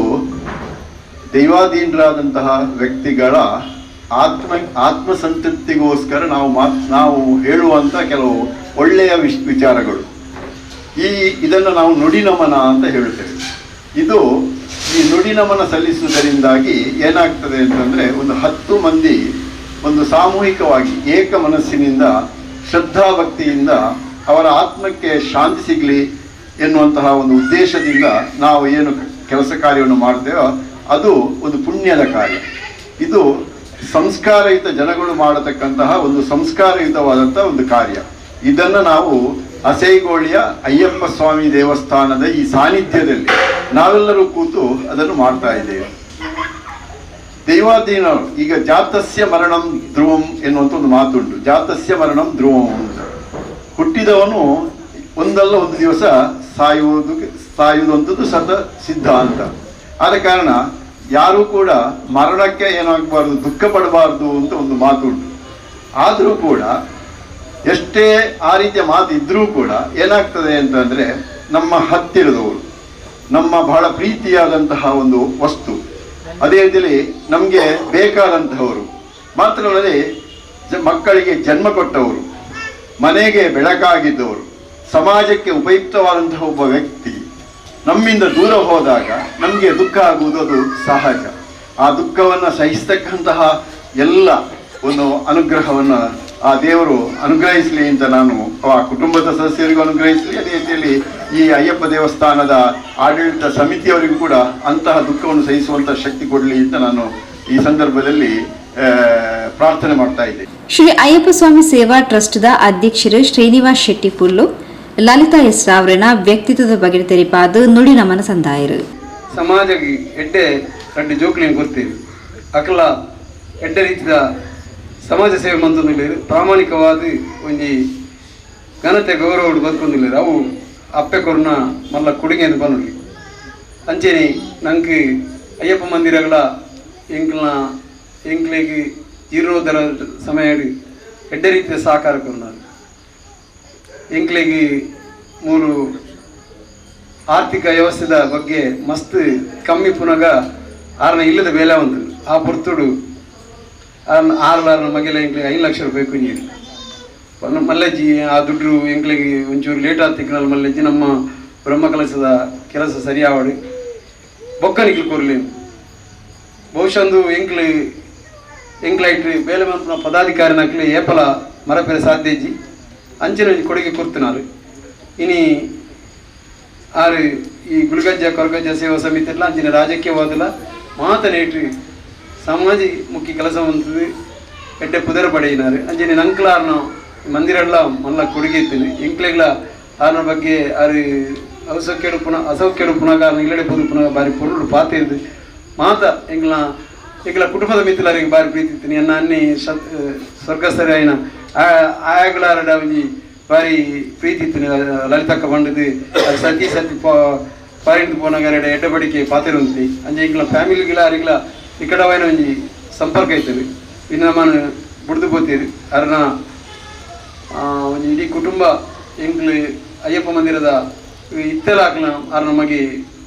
ದೈವಾಧೀನರಾದಂತಹ ವ್ಯಕ್ತಿಗಳ ಆತ್ಮಸಂತೃಪ್ತಿಗೋಸ್ಕರ ನಾವು ಹೇಳುವಂಥ ಕೆಲವು ಒಳ್ಳೆಯ ವಿಚಾರಗಳು. ಇದನ್ನು ನಾವು ನುಡಿನಮನ ಅಂತ ಹೇಳುತ್ತೇವೆ. ಇದು ಈ ನುಡಿನಮನ ಸಲ್ಲಿಸುವುದರಿಂದಾಗಿ ಏನಾಗ್ತದೆ ಅಂತಂದರೆ, ಒಂದು 10 ಮಂದಿ ಒಂದು ಸಾಮೂಹಿಕವಾಗಿ ಏಕ ಮನಸ್ಸಿನಿಂದ ಶ್ರದ್ಧಾಭಕ್ತಿಯಿಂದ ಅವರ ಆತ್ಮಕ್ಕೆ ಶಾಂತಿ ಸಿಗಲಿ ಎನ್ನುವಂತಹ ಒಂದು ಉದ್ದೇಶದಿಂದ ನಾವು ಏನು ಕೆಲಸ ಕಾರ್ಯವನ್ನು ಮಾಡ್ತೇವೋ ಅದು ಒಂದು ಪುಣ್ಯದ ಕಾರ್ಯ. ಇದು ಸಂಸ್ಕಾರಯುತ ಜನಗಳು ಮಾಡತಕ್ಕಂತಹ ಒಂದು ಸಂಸ್ಕಾರಯುತವಾದಂಥ ಒಂದು ಕಾರ್ಯ. ಇದನ್ನು ನಾವು ಅಸೈಗೋಳಿಯ ಅಯ್ಯಪ್ಪ ಸ್ವಾಮಿ ದೇವಸ್ಥಾನದ ಈ ಸಾನ್ನಿಧ್ಯದಲ್ಲಿ ನಾವೆಲ್ಲರೂ ಕೂತು ಅದನ್ನು ಮಾಡ್ತಾ ಇದ್ದೇವೆ. ದೈವಾಧೀನರು ಈಗ ಜಾತಸ್ಯ ಮರಣಂ ಧ್ರುವಂ ಎನ್ನುವಂಥ ಒಂದು ಮಾತುಂಟು. ಜಾತಸ್ಯ ಮರಣಂ ಧ್ರುವಂ ಅಂತ, ಹುಟ್ಟಿದವನು ಒಂದಲ್ಲ ಒಂದು ದಿವಸ ಸಾಯುವುದಂಥದ್ದು ಸಿದ್ಧ ಅಂತ. ಆದ ಕಾರಣ ಯಾರೂ ಕೂಡ ಮರಣಕ್ಕೆ ಏನಾಗಬಾರ್ದು, ದುಃಖ ಪಡಬಾರ್ದು ಅಂತ ಒಂದು ಮಾತುಂಟು. ಆದರೂ ಕೂಡ ಎಷ್ಟೇ ಆ ರೀತಿಯ ಮಾತು ಇದ್ರೂ ಕೂಡ ಏನಾಗ್ತದೆ ಅಂತಂದರೆ, ನಮ್ಮ ಹತ್ತಿರದವರು, ನಮ್ಮ ಬಹಳ ಪ್ರೀತಿಯಾದಂತಹ ಒಂದು ವಸ್ತು, ಅದೇ ರೀತಿಯಲ್ಲಿ ನಮಗೆ ಬೇಕಾದಂತಹವರು, ಮಾತ್ರವಲ್ಲದೆ ಮಕ್ಕಳಿಗೆ ಜನ್ಮ ಕೊಟ್ಟವರು, ಮನೆಗೆ ಬೆಳಕಾಗಿದ್ದವರು, ಸಮಾಜಕ್ಕೆ ಉಪಯುಕ್ತವಾದಂತಹ ಒಬ್ಬ ವ್ಯಕ್ತಿ ನಮ್ಮಿಂದ ದೂರ ಹೋದಾಗ ನಮಗೆ ದುಃಖ ಆಗುವುದು ಅದು ಸಹಜ. ಆ ದುಃಖವನ್ನು ಸಹಿಸ್ತಕ್ಕಂತಹ ಎಲ್ಲ ಒಂದು ಅನುಗ್ರಹವನ್ನು ಆ ದೇವರು ಅನುಗ್ರಹಿಸಲಿ ಅಂತ ನಾನು ಆ ಕುಟುಂಬದ ಸದಸ್ಯರಿಗೂ ಅನುಗ್ರಹಿಸಲಿ, ಅದೇ ರೀತಿಯಲ್ಲಿ ಈ ಅಯ್ಯಪ್ಪ ದೇವಸ್ಥಾನದ ಆಡಳಿತ ಸಮಿತಿಯವರಿಗೂ ಕೂಡ ಅಂತಹ ದುಃಖವನ್ನು ಸಹಿಸುವಂಥ ಶಕ್ತಿ ಕೊಡಲಿ ಅಂತ ನಾನು ಈ ಸಂದರ್ಭದಲ್ಲಿ ಪ್ರಾರ್ಥನೆ ಮಾಡ್ತಾ ಇದ್ದೆ. ಶ್ರೀ ಅಯ್ಯಪ್ಪ ಸ್ವಾಮಿ ಸೇವಾ ಟ್ರಸ್ಟ್ದ ಅಧ್ಯಕ್ಷರು ಶ್ರೀನಿವಾಸ್ ಶೆಟ್ಟಿ ಪುಲ್ಲು ಲಲಿತಾ ಎಸ್ ರಾವ್ರನ ವ್ಯಕ್ತಿತ್ವದ ಬಗ್ಗೆ ತೆರಿಪಾದು ನುಡಿ ನಮನ ಸಂದಾಯರು. ಸಮಾಜಕ್ಕೆ ಎಡ್ಡೆ ರಡ್ಡು ಜೋಕ್ಲಿಯನ್ನು ಕೊಡ್ತೀವಿ. ಅಕಲ ಎಡ್ಡೆ ರೀತಿಯ ಸಮಾಜ ಸೇವೆ ಮಂತೊಂದಿಲ್ಲ, ಪ್ರಾಮಾಣಿಕವಾದ ಒಂಜಿ ಘನತೆ ಗೌರವ ಬದುಕೊಂದಿಲ್ಲ. ಅವು ಅಪ್ಪೆ ಕೊರ್ನ ಮಲ್ಲ ಕೊಡುಗೆ ಅಂತ ಬಂದ್ಲಿ ಅಂಚೆನೆ ನಂಗೆ ಅಯ್ಯಪ್ಪ ಮಂದಿರಗಳ ಎಂಕ್ಲಿಗೆ ಜೀರ್ಣೋದ್ಧಾರ ಸಮಯ ಎಡ್ಡೆ ರೀತಿಯ ಸಹಕಾರ ಕೊಡ್ತಾರೆ. ಎಂಕ್ಲಿಗೆ 3 ಆರ್ಥಿಕ ವ್ಯವಸ್ಥೆದ ಬಗ್ಗೆ ಮಸ್ತ್ ಕಮ್ಮಿ ಪುನಗ 6ನೇ ಇಲ್ಲದ ಬೆಲೆ ಒಂದು ಆ ಪುರ್ತುಡು 6 ಮಗೆಲ ಎಂಕ್ಲಿಗೆ 5 ಲಕ್ಷ ರೂಪಾಯಿ ಕುಂಜಿ ಮಲ್ಲಜ್ಜಿ ಆ ದುಡ್ಡು ಎಂಕ್ಲಿಗೆ ಒಂಚೂರು ಲೇಟ್ ಆಗ್ತಿಕ್ಕನಲ್ಲಿ ಮಲ್ಲಜ್ಜಿ ನಮ್ಮ ಬ್ರಹ್ಮ ಕೆಲಸ ಸರಿಯಾವಡು ಬೊಕ್ಕನಿಕ್ಲು ಕೊರ್ಲೇನು ಬಹುಶಃ ಒಂದು ಎಂಕ್ಲೈಟ್ ಬೇಲೆ ಮಲ್ಪನ ಪದಾಧಿಕಾರಿನಕ್ಲೆ ಏಪಲ ಮರಪೆರೆ ಸಾಧ್ಯಜ್ಜಿ ಅಂಚಿನ ಕೊಡುಗೆ ಕೊಡ್ತಿನಾರು. ಇನಿ ಆರು ಈ ಗುಲ್ಗಜ್ಜ ಕೊರಗಜ್ಜ ಸೇವಾ ಸಮಿತಿ ಎಲ್ಲ ಅಂಚಿನ ರಾಜಕೀಯವಾದಲ್ಲ ಮಾತನೇಟ್ರಿ ಸಮಾಜಿ ಮುಖ್ಯ ಕೆಲಸ ಹೊಂದಿದ್ದು ಎಡ್ಡೆ ಪುದರ ಪಡೆಯಿನಾರು. ಅಂಚಿನ ನಂಕ್ಲಾರ್ನ ಮಂದಿರಲ್ಲ ಮಲ್ಲ ಕೊಡುಗೆ ಇದ್ದೀನಿ ಎಂಕ್ಲೆಗಳ ಆರ್ನ ಬಗ್ಗೆ ಆರು ಅಸೌಖ್ಯಡು ಪುನಃ ಇಲ್ಲಡೆ ಪುದು ಪುನಃ ಬಾರಿ ಪೊರುಳು ಪಾತೆ ಇದ್ದು ಮಾತ ಎಂಗ್ಲ ಕುಟುಂಬದ ಮಿತ್ರರಿಗೆ ಬಾರಿ ಪ್ರೀತಿ ಇತ್ತೀನಿ. ಅನ್ನ ಅನ್ನಿ ಸ್ವರ್ಗಸ್ಥರಿ ಆಯ್ನ ಆಯಗಳಾರಡ ಒಂಜಿ ಬಾರಿ ಪ್ರೀತಿ ಇತ್ತೀನಿ. ಲಲಿತಕ್ಕ ಬಂಡದು ಸತಿ ಪಾರಿಂದು ಪೋನಾಗರಡೆ ಎಡ್ಡಬಡಿಕೆ ಪಾತೆರುಂತಿ ಅಂಜೆ ಇಂಗ್ಲ ಫ್ಯಾಮಿಲಿಗಿಲ ಅರಿಗ್ಲ ಇಕಡವೈನ ಒಂಜಿ ಸಂಪರ್ಕ ಇತ್ತು. ಇನ್ನು ನಮ್ಮನ್ನು ಬುಡ್ದು పోతೇರಿ ಅರ್ನ ಒಂಜಿ ಇಡೀ ಕುಟುಂಬ ಎಂಗ್ಲು ಅಯ್ಯಪ್ಪ ಮಂದಿರದ ಇತ್ತಲಾಕ್ಲ ಅರ್ ನಮಗೆ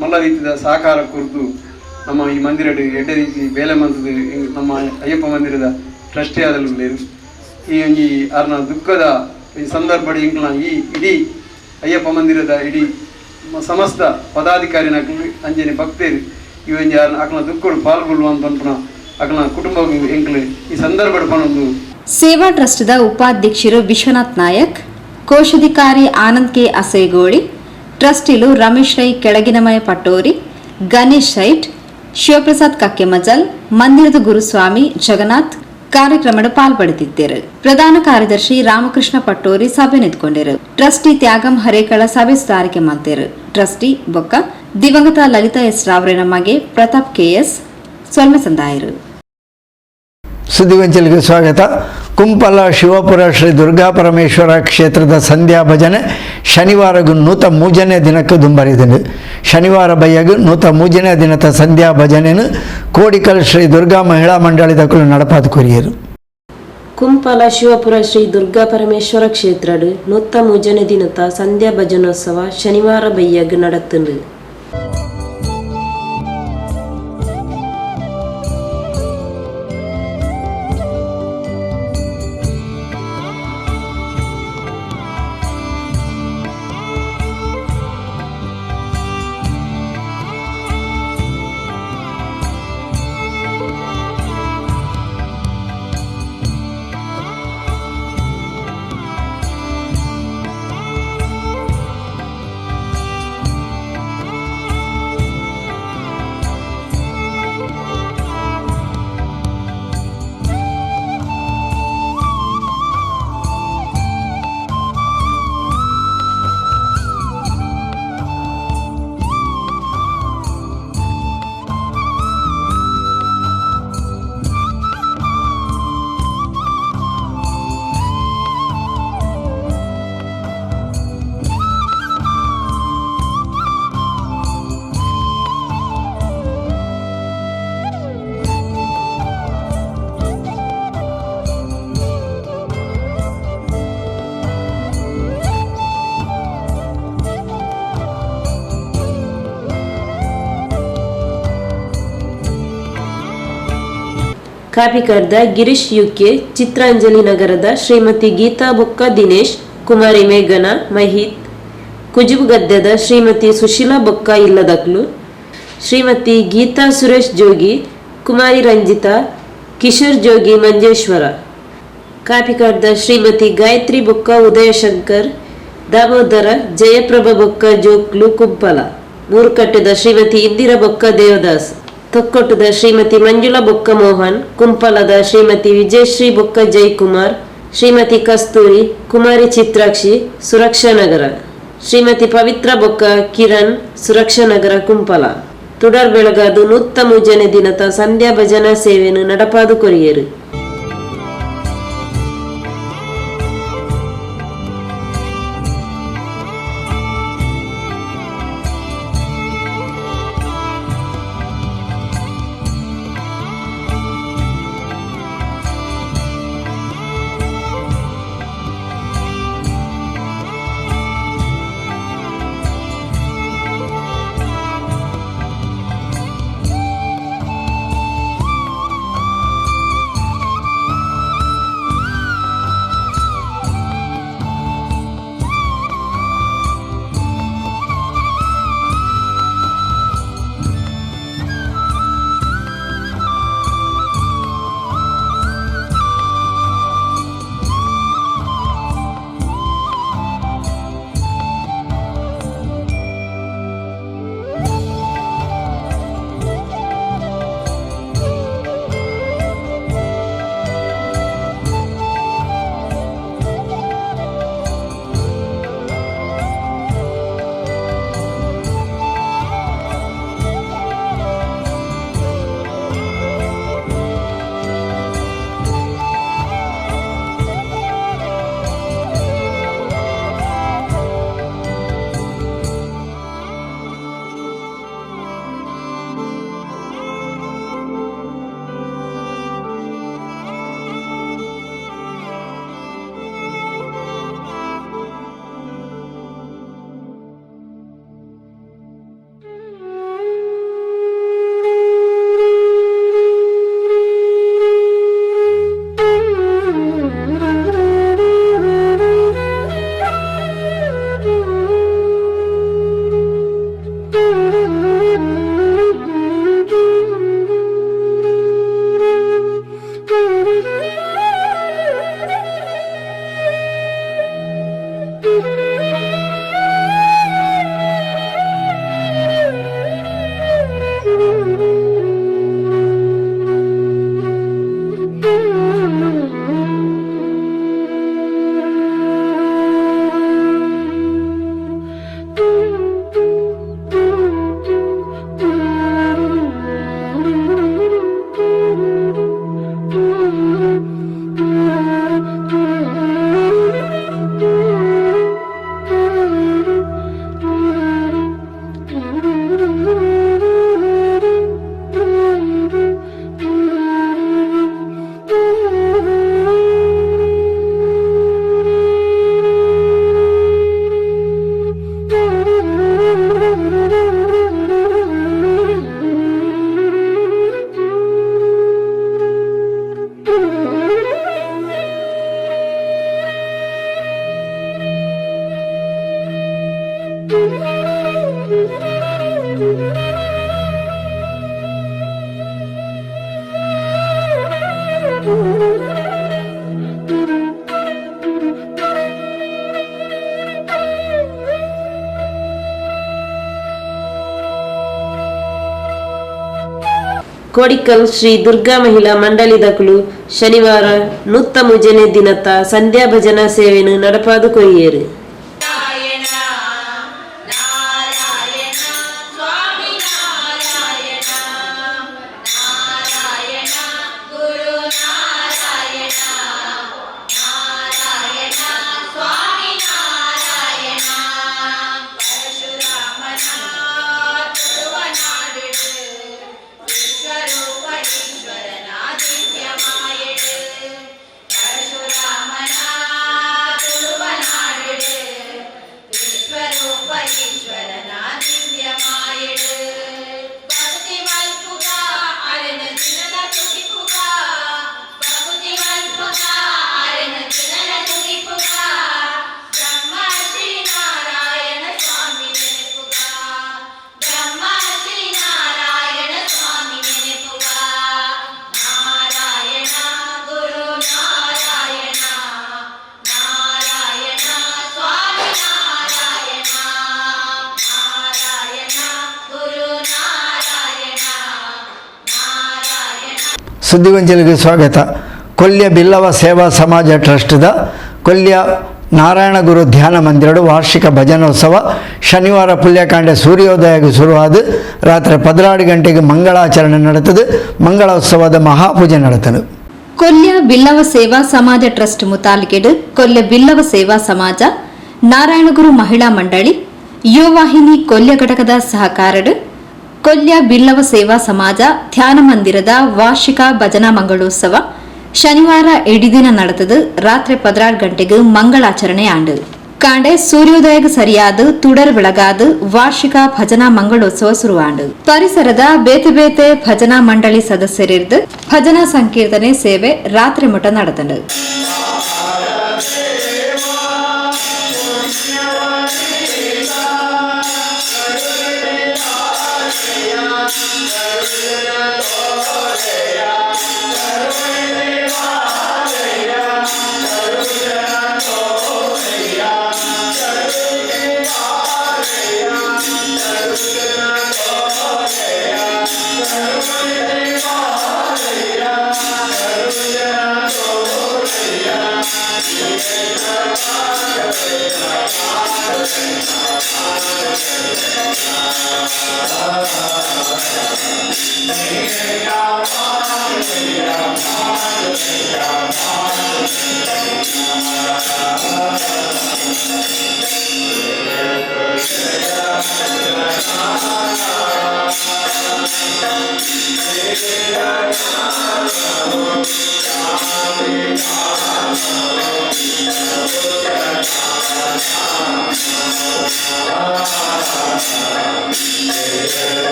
ಮಲ್ಲ ರೀತಿಯ ಸಹಕಾರ ಕುರಿತು ನಮ್ಮ ಈ ಮಂದಿರಡು ಎಡ್ಡೆ ರೀತಿ ಬೇಲೆ ಮಂತದ ನಮ್ಮ ಅಯ್ಯಪ್ಪ ಮಂದಿರದ ಟ್ರಸ್ಟಿ ಆದಲು ಈ ಒಂಜಿ ಅರ್ನ ದುಃಖದ ಈ ಸಂದರ್ಭ ಇಂಕ್ಲ ಈ ಇಡೀ ಅಯ್ಯಪ್ಪ ಮಂದಿರದ ಇಡೀ ಸಮಸ್ತ ಪದಾಧಿಕಾರಿನಕ್ಲು ಅಂಜನೆ ಭಕ್ತರು ಈ ಒಂಜಿ ಅಕ್ಲ ದುಃಖಡು ಪಾಲ್ಗೊಳ್ಳುವ ಅಂತ ಅನ್ಪಣ ಅಕ್ಲ ಕುಟುಂಬ ಎಂಕ್ಲು ಈ ಸಂದರ್ಭ ಪಣೊಂದು ಸೇವಾ ಟ್ರಸ್ಟ್ದ ಉಪಾಧ್ಯಕ್ಷರು ವಿಶ್ವನಾಥ್ ನಾಯಕ್, ಕೋಶಾಧಿಕಾರಿ ಆನಂದ್ ಕೆ ಅಸೈಗೋಳಿ, ಟ್ರಸ್ಟಿಲು ರಮೇಶ್ ರೈ ಕೆಳಗಿನಮಯ ಪಟ್ಟೋರಿ, ಗಣೇಶ್ ಶೈಟ್, ಶಿವಪ್ರಸಾದ್ ಕಕ್ಕೆಮಜಲ್, ಮಂದಿರದ ಗುರುಸ್ವಾಮಿ ಜಗನ್ನಾಥ್ ಕಾರ್ಯಕ್ರಮದ ಪಾಲ್ಪಡುತ್ತಿದ್ದರು. ಪ್ರಧಾನ ಕಾರ್ಯದರ್ಶಿ ರಾಮಕೃಷ್ಣ ಪಟ್ಟೋರಿ ಸಭೆ ನಿಂತ್ಕೊಂಡರು. ಟ್ರಸ್ಟಿ ತ್ಯಾಗಂ ಹರೇಕಳ ಸಭೆ ಸುಧಾರಿಕೆ ಮಾಡ್ತಾರೆ. ಟ್ರಸ್ಟಿ ಬೊಕ್ಕ ದಿವಂಗತ ಲಲಿತಾ ಎಸ್ ರಾವ್ರೆ ಮಗೆ ಪ್ರತಾಪ್ ಕೆಎಸ್ ಸೊಲ್ಮೆ ಸಂದಾಯರು. ಸುದ್ದಿಗೊಂಚಲಿಗೆ ಸ್ವಾಗತ. ಕುಂಪಲ ಶಿವಪುರ ಶ್ರೀ ದುರ್ಗಾ ಪರಮೇಶ್ವರ ಕ್ಷೇತ್ರದ ಸಂಧ್ಯಾ ಭಜನೆ ಶನಿವಾರಗೂ ನೂತ 3ನೇ ದಿನಕ್ಕೆ ದುಂಬರಿದನು. ಶನಿವಾರ ಬಯ್ಯಗೂ ನೂತ 3ನೇ ದಿನದ ಸಂಧ್ಯಾ ಭಜನೆಯನ್ನು ಕೋಡಿಕಲ್ ಶ್ರೀ ದುರ್ಗಾ ಮಹಿಳಾ ಮಂಡಳಿದಕ್ಕೂ ನಡಪಾದು ಕೊರಿಯರು. ಕುಂಪಲ ಶಿವಪುರ ಶ್ರೀ ದುರ್ಗಾ ಪರಮೇಶ್ವರ ಕ್ಷೇತ್ರಡು ನೂತ 3ನೇ ದಿನದ ಸಂಧ್ಯಾ ಭಜನೋತ್ಸವ ಶನಿವಾರ ಬಯ್ಯಗೂ நடத்துண்டு. ಕಾಪಿಕಾಡ್ದ ಗಿರೀಶ್ ಯುಕೆ, ಚಿತ್ರಾಂಜಲಿ ನಗರದ ಶ್ರೀಮತಿ ಗೀತಾ ಬೊಕ್ಕ ದಿನೇಶ್, ಕುಮಾರಿ ಮೇಘನಾ ಮಹಿತ್, ಕುಜುಬುಗದ್ದೆದ ಶ್ರೀಮತಿ ಸುಶೀಲಾ ಬೊಕ್ಕ ಇಲ್ಲದಕ್ಲು, ಶ್ರೀಮತಿ ಗೀತಾ ಸುರೇಶ್ ಜೋಗಿ, ಕುಮಾರಿ ರಂಜಿತಾ, ಕಿಶೋರ್ ಜೋಗಿ ಮಂಜೇಶ್ವರ. ಕಾಪಿಕಾಡ್ದ ಶ್ರೀಮತಿ ಗಾಯತ್ರಿ ಬೊಕ್ಕ ಉದಯಶಂಕರ್, ದಾಮೋದರ ಜಯಪ್ರಭಾ ಬೊಕ್ಕ ಜೋಕ್ಲು ಕುಂಪಲ. ಮೂರುಕಟ್ಟೆದ ಶ್ರೀಮತಿ ಇಂದಿರಾ ಬೊಕ್ಕ ದೇವದಾಸ್, ತೊಕ್ಕೊಟ್ಟದ ಶ್ರೀಮತಿ ಮಂಜುಳಾ ಬೊಕ್ಕ ಮೋಹನ್, ಕುಂಪಲದ ಶ್ರೀಮತಿ ವಿಜಯಶ್ರೀ ಬೊಕ್ಕ ಜಯಕುಮಾರ್, ಶ್ರೀಮತಿ ಕಸ್ತೂರಿ, ಕುಮಾರಿ ಚಿತ್ರಾಕ್ಷಿ, ಸುರಕ್ಷಾನಗರ. ಶ್ರೀಮತಿ ಪವಿತ್ರ ಬೊಕ್ಕ ಕಿರಣ್, ಸುರಕ್ಷಾನಗರ ಕುಂಪಲ. ತುಡರ್ ಬೆಳಗಾದು ನೂತ್ತ ಮೂಜನೆ ದಿನದ ಸಂಧ್ಯಾ ಭಜನಾ ಸೇವೆಯನ್ನು ನಡಪಾದು ಕೊರಿಯರು. ಕೋಡಿಕಲ್ ಶ್ರೀ ದುರ್ಗಾ ಮಹಿಳಾ ಮಂಡಳಿದಕಲು ಶನಿವಾರ ನೂತ್ತ ಮುಜನೆ ದಿನದ ಸಂಧ್ಯಾ ಭಜನಾ ಸೇವೆಯನ್ನು ನಡಪಾದು ಕೊರಿಯರು. ಪರಶುರಾಮನ ತುಳುವನಾಡಿಡು ಸುದ್ದಿಗೊಂಚಲಿಗೆ ಸ್ವಾಗತ. ಕೊಲ್ಯ ಬಿಲ್ಲವ ಸೇವಾ ಸಮಾಜ ಟ್ರಸ್ಟ್ದ ಕೊಲ್ಯ ನಾರಾಯಣಗುರು ಧ್ಯಾನ ಮಂದಿರಡು ವಾರ್ಷಿಕ ಭಜನೋತ್ಸವ ಶನಿವಾರ ಪುಲ್ಯಕಾಂಡೆ ಸೂರ್ಯೋದಯಕ್ಕೆ ಶುರುವಾದ ರಾತ್ರಿ 12 ಗಂಟೆಗೆ ಮಂಗಳಾಚರಣೆ ನಡೆತದೆ. ಮಂಗಳೋತ್ಸವದ ಮಹಾಪೂಜೆ ನಡೆತದೆ. ಕೊಲ್ಯ ಬಿಲ್ಲವ ಸೇವಾ ಸಮಾಜ ಟ್ರಸ್ಟ್ ಮುತಾಲಿಕೆಡು ಕೊಲ್ಯ ಬಿಲ್ಲವ ಸೇವಾ ಸಮಾಜ ನಾರಾಯಣಗುರು ಮಹಿಳಾ ಮಂಡಳಿ ಯುವವಾಹಿನಿ ಕೊಲ್ಯ ಘಟಕದ ಸಹಕಾರಡು ಕೊಲ್ಯ ಬಿಲ್ಲವ ಸೇವಾ ಸಮಾಜ ಧ್ಯಾನ ಮಂದಿರದ ವಾರ್ಷಿಕ ಭಜನಾ ಮಂಗಳೋತ್ಸವ ಶನಿವಾರ ಇಡೀ ದಿನ ನಡೆತದು. ರಾತ್ರಿ 16 ಗಂಟೆಗೆ ಮಂಗಳಾಚರಣೆ ಆಂಡು ಕಾಂಡೆ ಸೂರ್ಯೋದಯಕ್ಕೆ ಸರಿಯಾದ ತುಡರ್ ಬೆಳಗಾದ ವಾರ್ಷಿಕ ಭಜನಾ ಮಂಗಳೋತ್ಸವ ಶುರುವಾಂಡು. ಪರಿಸರದ ಬೇತೆ ಬೇತೆ ಭಜನಾ ಮಂಡಳಿ ಸದಸ್ಯರಿರ್ದು ಭಜನಾ ಸಂಕೀರ್ತನೆ ಸೇವೆ ರಾತ್ರಿ ಮಠ ನಡೆತಂಡು.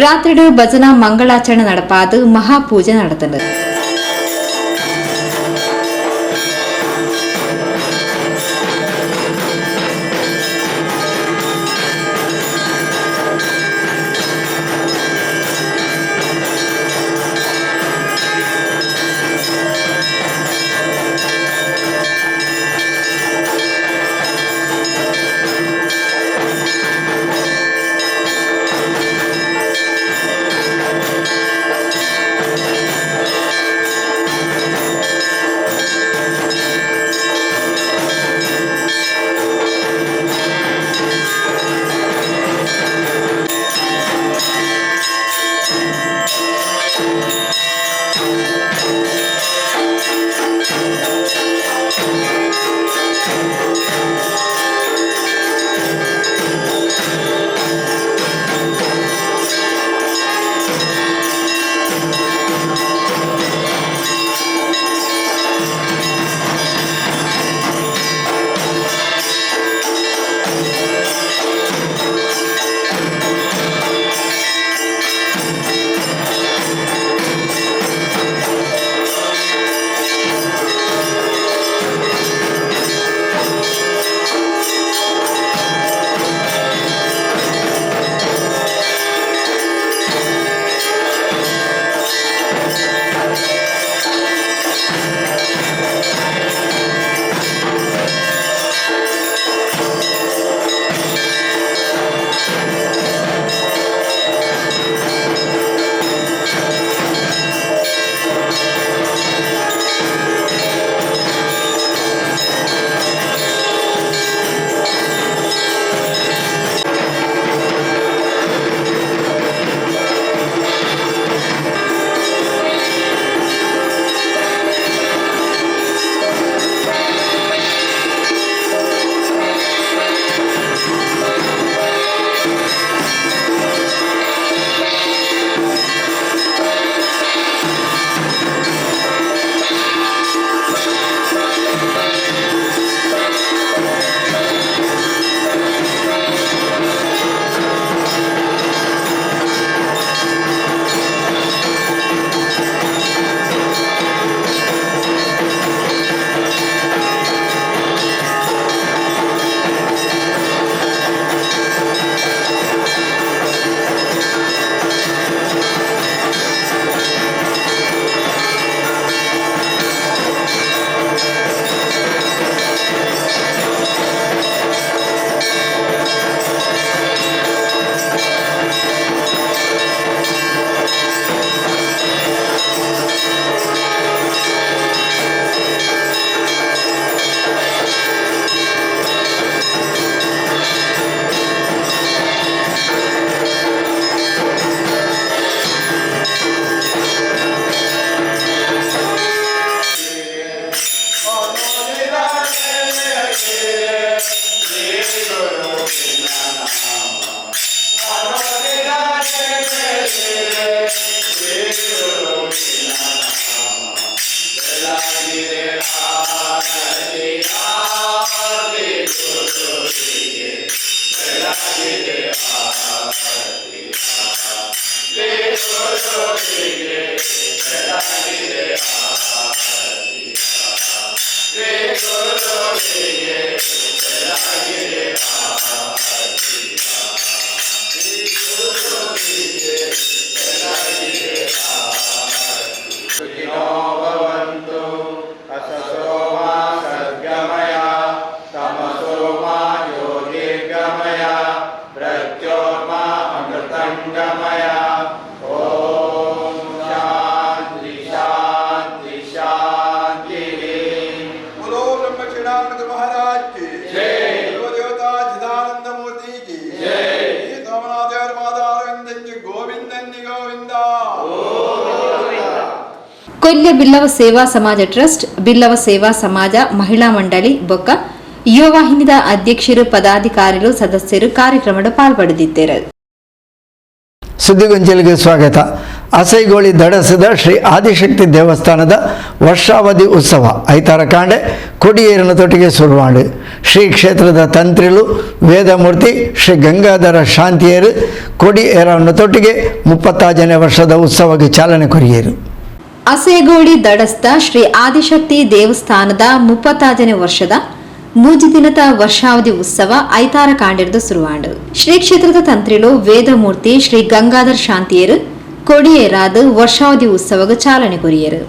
ರಾತ್ರಿಡು ಭಜನಾ ಮಂಗಳಾಚರಣೆ ನಡಪಾದು ಮಹಾಪೂಜೆ ನಡೆತದೆ. ಕೊಲ್ಯ ಬಿಲ್ಲವ ಸೇವಾ ಸಮಾಜ ಟ್ರಸ್ಟ್, ಬಿಲ್ಲವ ಸೇವಾ ಸಮಾಜ ಮಹಿಳಾ ಮಂಡಳಿ ಬೊಕ್ಕ ಯುವವಾಹಿನಿದ ಅಧ್ಯಕ್ಷರು, ಪದಾಧಿಕಾರಿಗಳು, ಸದಸ್ಯರು ಕಾರ್ಯಕ್ರಮದ ಪಾಲ್ಪಡೆದಿದ್ದರು. ಸುದ್ದಿಗೊಂಚಲಿಗೆ ಸ್ವಾಗತ. ಅಸೈಗೋಳಿ ದಡಸದ ಶ್ರೀ ಆದಿಶಕ್ತಿ ದೇವಸ್ಥಾನದ ವರ್ಷಾವಧಿ ಉತ್ಸವ ಐತಾರ ಕಾಂಡೆ ಕೊಡಿಯೇರಿನ ತೊಟ್ಟಿಗೆ ಶುರುವಾಂಡು. ಶ್ರೀ ಕ್ಷೇತ್ರದ ತಂತ್ರಿಲು ವೇದಮೂರ್ತಿ ಶ್ರೀ ಗಂಗಾಧರ ಶಾಂತಿಯರು ಕೊಡಿಯೇರನ ತೊಟ್ಟಿಗೆ 35ನೇ ವರ್ಷದ ಉತ್ಸವಕ್ಕೆ ಚಾಲನೆ ಕೊರಿಯರು. ಅಸೇಗೋಳಿ ದಡಸ್ಥ ಶ್ರೀ ಆದಿಶಕ್ತಿ ದೇವಸ್ಥಾನದ 35ನೇ ವರ್ಷದ ಮೂಜಿ ದಿನದ ವರ್ಷಾವಧಿ ಉತ್ಸವ ಐತಾರ ಕಾಂಡಿರ್ದು ಶುರುವಾಂಡು. ಶ್ರೀ ಕ್ಷೇತ್ರದ ತಂತ್ರಿಲು ವೇದಮೂರ್ತಿ ಶ್ರೀ ಗಂಗಾಧರ ಶಾಂತಿಯರು ಕೊಡಿಯೇರಾದ ವರ್ಷಾವಧಿ ಉತ್ಸವಕ್ಕೆ ಚಾಲನೆ ಕೊರಿಯರು.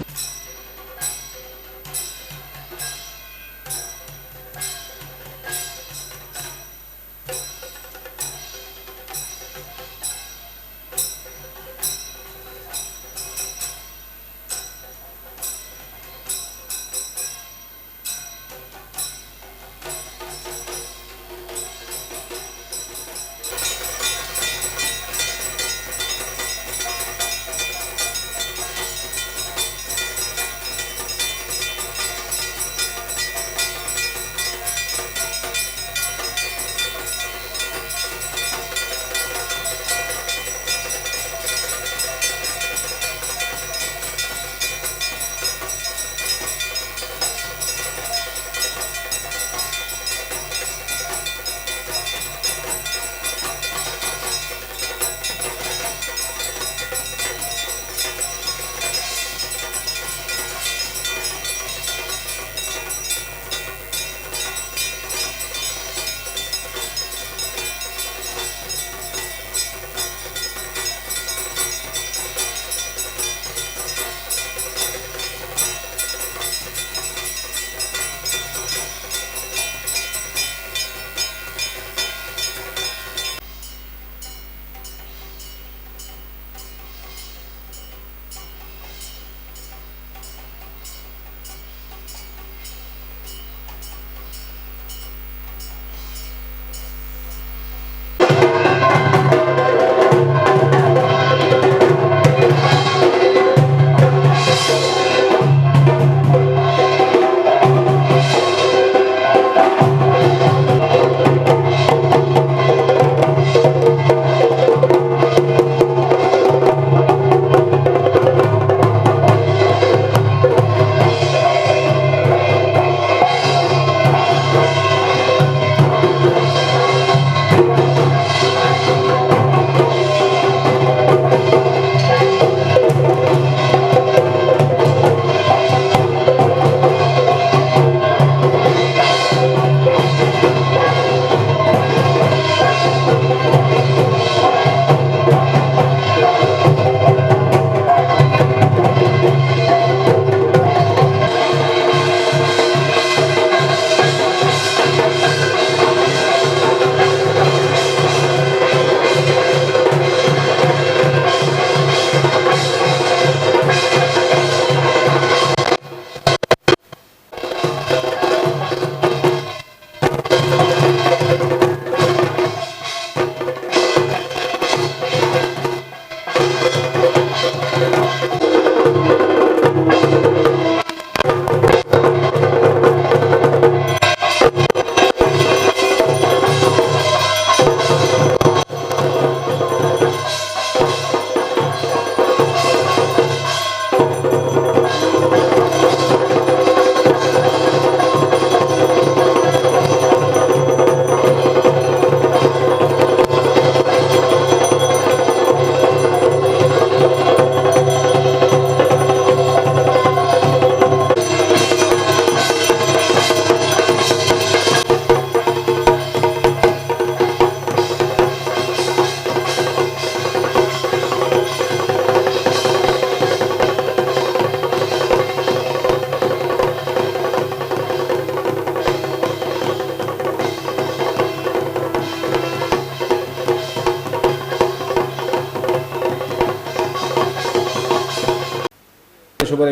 ಶುಭ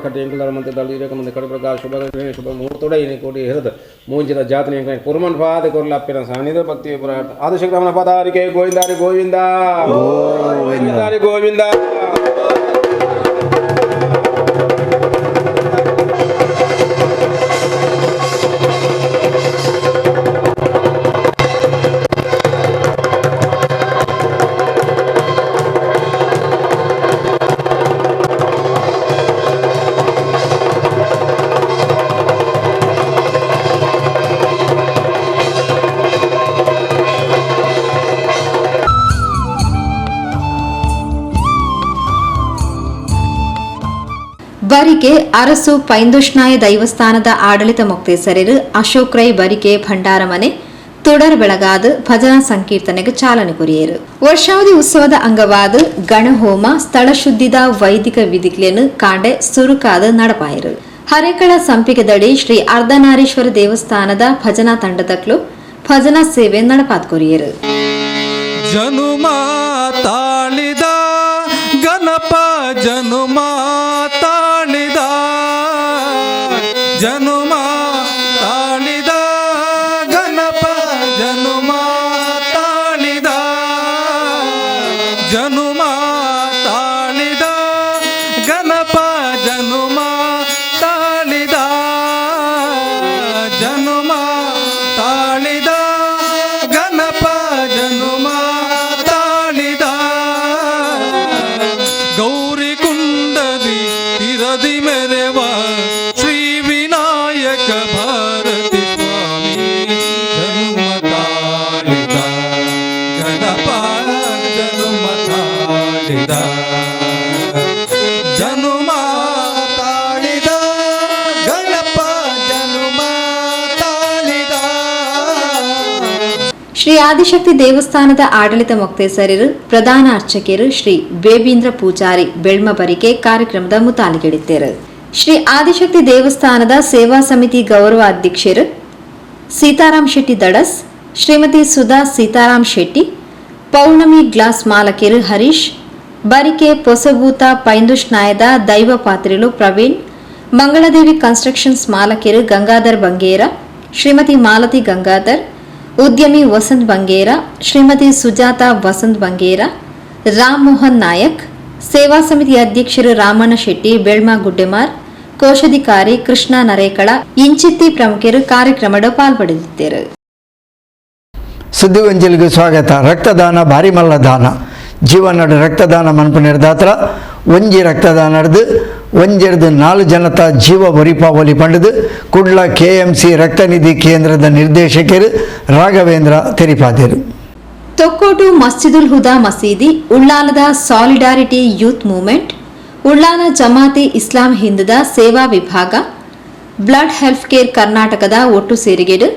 ಕಟ್ಟಿ ಎಂಕುಲರ ಮಂತೆ ದಳ ಇರಕ ಮಂದೆ ಕಡು ಪ್ರಕಾರ ಶುಭ ಮುಹೂರ್ತೋಡ ಇನಿ ಕೋಟಿ ಹಿರಿದ ಮೂಂಜಿದ ಜಾತನೆ ಕುರ್ಮನ್ ಪಾದ ಕೊರ್ಲಪ್ಪಿನ ಸಾನಿದ ಭಕ್ತಿ ಪುರಾಟ ಆದಿಶಕ್ತಮನ ಪದಾರಿಕೆ ಗೋವಿಂದಾರಿ ಗೋವಿಂದ ಗೋವಿಂದಾರಿ ಗೋವಿಂದ ಬರಿಕೆ ಅರಸು ಪೈಂದುಷ್ಣಾಯ ದೈವಸ್ಥಾನದ ಆಡಳಿತ ಮೊಕ್ತೇಸರರು ಅಶೋಕ್ ರೈ ಬರಿಕೆ ಭಂಡಾರ ಮನೆ തുടർ ಬೆಳಗಾದ ಭಜನಾ ಸಂಕೀರ್ತನೆಗೆ ಚಾಲನೆ ಕೊರಿಯರು. ವರ್ಷಾವಧಿ ಉತ್ಸವದ ಅಂಗವಾದ ಗಣಹೋಮ ಸ್ಥಳ ಶುದ್ಧಿದ ವೈದಿಕ ವಿಧಿಗಳನ್ನು ಕಾಂಡೆ ಸುರುಕಾದ ನಡಪಾಯರು. ಹರೇಕಳ ಸಂಪಿಗೆದಡಿ ಶ್ರೀ ಅರ್ಧನಾರೀಶ್ವರ ದೇವಸ್ಥಾನದ ಭಜನಾ ತಂಡದಕ್ಲು ಭಜನಾ ಸೇವೆ ನಡಪಾತ್ ಕೊರಿಯರು. ಜನುಮ ತಾಳಿದ ಗಣಪ ಜನುಮ ತಾಳಿದ ಜನುಮ ತಾಳಿದ ಗಣಪ ಜನುಮ ತಾಳಿದ ಜನುಮ ತಾಳಿದ ಗಣಪ ಜನುಮ ತಾಳಿದ ಜನುಮ ತಾಳಿದ ಗಣಪ ಜನುಮ ತಾಳಿದ ಗೌರಿ ಕುಂಡದಿ ತಿರದಿ ಮೆರೆವ ಶ್ರೀ ವಿನಾಯಕ ಭಾರತಿ ಸ್ವಾಮಿ ಜನುಮ ತಾಳಿದ ಗಣಪ ಜನುಮ ತಾಳಿದ ಜನುಮ ತಾಳಿದ ಗಣಪ ಜನುಮ ತಾಳಿದ. ಶ್ರೀ ಆದಿಶಕ್ತಿ ದೇವಸ್ಥಾನದ ಆಡಳಿತ ಮೊಕ್ತೇಸರರು ಪ್ರಧಾನ ಅರ್ಚಕರು ಶ್ರೀ ಬೇಬೀಂದ್ರ ಪೂಜಾರಿ ಬೆಳ್ಮಬರಿಕೆ ಕಾರ್ಯಕ್ರಮದ ಮುತಾಲಿಗೆಡಿದ್ದರು. ಶ್ರೀ ಆದಿಶಕ್ತಿ ದೇವಸ್ಥಾನದ ಸೇವಾ ಸಮಿತಿ ಗೌರವ ಅಧ್ಯಕ್ಷರು ಸೀತಾರಾಮ್ ಶೆಟ್ಟಿ ದಡಸ್, ಶ್ರೀಮತಿ ಸುಧಾ ಸೀತಾರಾಮ್ ಶೆಟ್ಟಿ, ಪೌರ್ಣಮಿ ಗ್ಲಾಸ್ ಮಾಲಕರು ಹರೀಶ್, ಬರಿಕೆ ಪೊಸಭೂತ ಪೈಂದುಷ್ನಾಯದ ದೈವ ಪಾತ್ರಿಲು ಪ್ರವೀಣ್, ಮಂಗಳದೇವಿ ಕನ್ಸ್ಟ್ರಕ್ಷನ್ಸ್ ಮಾಲಕರು ಗಂಗಾಧರ್ ಬಂಗೇರ, ಶ್ರೀಮತಿ ಮಾಲತಿ ಗಂಗಾಧರ್, ಉದ್ಯಮಿ ವಸಂತ್ ಬಂಗೇರ, ಶ್ರೀಮತಿ ಸುಜಾತಾ ವಸಂತ್ ಬಂಗೇರ, ರಾಮ್ ಮೋಹನ್ ನಾಯಕ್, ಸೇವಾ ಸಮಿತಿ ಅಧ್ಯಕ್ಷರು ರಾಮಣ್ಣ ಶೆಟ್ಟಿ ಬೆಳ್ಮಾ ಗುಡ್ಡೆಮಾರ್, ಕೋಶಾಧಿಕಾರಿ ಕೃಷ್ಣ ನರೇಕಳ ಇಂಚಿತ್ತಿ ಪ್ರಮುಖರು ಕಾರ್ಯಕ್ರಮದ ಪಾಲ್ಪಡಲಿದ್ದರು. ಸುದ್ದಿಗೊಂಜಲಿಗೆ ಸ್ವಾಗತ. ರಕ್ತದಾನ ಭಾರಿ ಮಲ್ಲ ದಾನ ಜೀವನಡ ರಕ್ತದಾನ ಮನ್ಪು ನಿರ್ದಾತ್ರ ಒಂಜಿ ರಕ್ತದಾನ ನಡೆದು ಒಂಜೆರ್ದು 4 ಜನತ ಜೀವ ಒರಿಪಾವಲಿ ಪಂಡದು ಕುಡ್ಲ KMC ರಕ್ತನಿಧಿ ಕೇಂದ್ರದ ನಿರ್ದೇಶಕರು ರಾಘವೇಂದ್ರ ತೆರಿಪಾದರು. ತೊಕ್ಕೋಟು ಮಸ್ಜಿದುಲ್ ಹುದಾ ಮಸೀದಿ, ಉಳ್ಳಾಲದ ಸಾಲಿಡಾರಿಟಿ ಯೂತ್ ಮೂವ್ಮೆಂಟ್, ಉಳ್ಳಾಲ ಜಮಾತೆ ಇಸ್ಲಾಂ ಹಿಂದದ ಸೇವಾ ವಿಭಾಗ, ಬ್ಲಡ್ ಹೆಲ್ತ್ ಕೇರ್ ಕರ್ನಾಟಕದ ಒಟ್ಟು ಸೇರಿಗೆಡು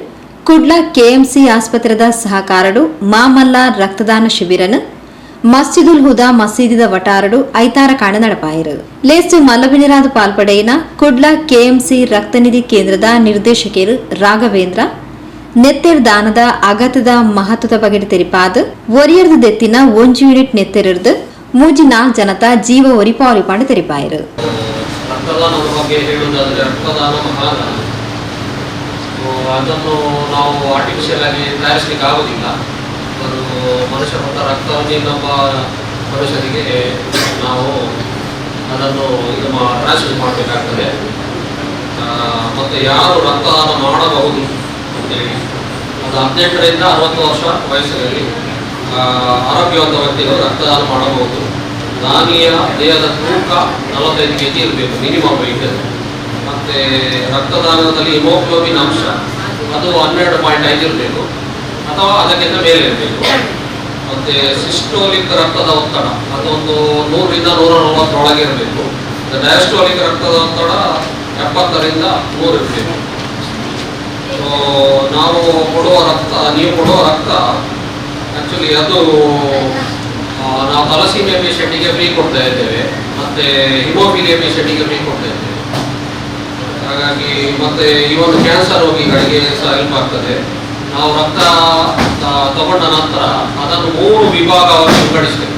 ಕುಡ್ಲ KMC ಆಸ್ಪತ್ರೆದ ಸಹಕಾರಡು ಮಾಮಲ್ಲ ರಕ್ತದಾನ ಶಿಬಿರನು ಮಸ್ಜಿದುಲ್ ಹುದಾ ಮಸೀದಿದ ವಟಾರಡು ಐತಾರ ಕಾಣ ನಡಪಾಯಿರು. ಲೇಸ್ಟು ಮಲ್ಲಬಿನಿರಾದ ಪಾಲ್ಪಡೆಯಿನ ಕುಡ್ಲ KMC ರಕ್ತನಿಧಿ ಕೇಂದ್ರದ ನಿರ್ದೇಶಕರು ರಾಘವೇಂದ್ರ ನೆತ್ತೆರ್ ದಾನದ ಅಗತ್ಯದ ಮಹತ್ವದ ಬಗ್ಗೆ ತೆರಿಪಾದ ಒರಿಯರ್ದು ದೆತ್ತಿನ 1 ಯೂನಿಟ್ ನೆತ್ತೆರದು 4 ಜನತ ಜೀವ ಒರಿಪಾವಲಿ ಪಾಂಡು ತೆರಿಪಾಯಿರು. ರಕ್ತದಾನದ ಬಗ್ಗೆ ಹೇಳುವುದಾದರೆ ರಕ್ತದಾನ ಮಹಾದಾನ. ಅದನ್ನು ನಾವು ಆರ್ಟಿಫಿಷಿಯಲ್ ಆಗಿ ತಯಾರಿಸಲಿಕ್ಕೆ ಆಗೋದಿಲ್ಲ. ಅದು ಮನುಷ್ಯ ಕೊಟ್ಟ ರಕ್ತವನ್ನು ಇನ್ನೊಬ್ಬ ಮನುಷ್ಯನಿಗೆ ನಾವು ಅದನ್ನು ಇದು ಟ್ರಾನ್ಸ್ಫರ್ ಮಾಡಬೇಕಾಗ್ತದೆ. ಮತ್ತು ಯಾರು ರಕ್ತದಾನ ಮಾಡಬಹುದು ಅಂತೇಳಿ ಅದು 18ರಿಂದ 60 ವರ್ಷ ವಯಸ್ಸಿನಲ್ಲಿ ಆರೋಗ್ಯವಂತ ವ್ಯಕ್ತಿಗಳು ರಕ್ತದಾನ ಮಾಡಬಹುದು. ದಾನಿಯ ದೇಹದ ತೂಕ 45 kg ಇರಬೇಕು ಮಿನಿಮಮ್ ವೆಯ್ಟ್. ಮತ್ತು ರಕ್ತದಾನದಲ್ಲಿ ಹಿಮೋಗ್ಲೋಬಿನ್ ಅಂಶ ಅದು 12.5 ಇರಬೇಕು ಅಥವಾ ಅದಕ್ಕಿಂತ ಮೇಲೆ ಇರಬೇಕು. ಮತ್ತು ಸಿಸ್ಟೋಲಿಕ್ ರಕ್ತದ ಒತ್ತಡ ಅದು ಒಂದು 100ರಿಂದ 140 ಒಳಗೆ ಇರಬೇಕು. ಡಯಾಸ್ಟೋಲಿಕ್ ರಕ್ತದ ಒತ್ತಡ 70ರಿಂದ 100 ಇರಬೇಕು. ಸೊ ನಾವು ಕೊಡುವ ರಕ್ತ, ನೀವು ಕೊಡುವ ರಕ್ತ ಆ್ಯಕ್ಚುಲಿ ಅದು ನಾವು ಥಲಸೀಮಿಯಾ ಪೇಷಂಟಿಗೆ ಫ್ರೀ ಕೊಡ್ತಾ ಇದ್ದೇವೆ, ಮತ್ತು ಹಿಮೋಫಿಲಿಯಾ ಪೇಷಂಟಿಗೆ ಫ್ರೀ ಕೊಡ್ತಾ ಇದ್ದೇವೆ. ಹಾಗಾಗಿ ಮತ್ತು ಈ ಒಂದು ಕ್ಯಾನ್ಸರ್ ರೋಗಿಗಳಿಗೆ ಸಹ ಹೆಲ್ಪ್ ಆಗ್ತದೆ. ನಾವು ರಕ್ತ ತಗೊಂಡ ನಂತರ ಅದನ್ನು 3 ವಿಭಾಗವಾಗಿ ವಿಂಗಡಿಸ್ತೇವೆ.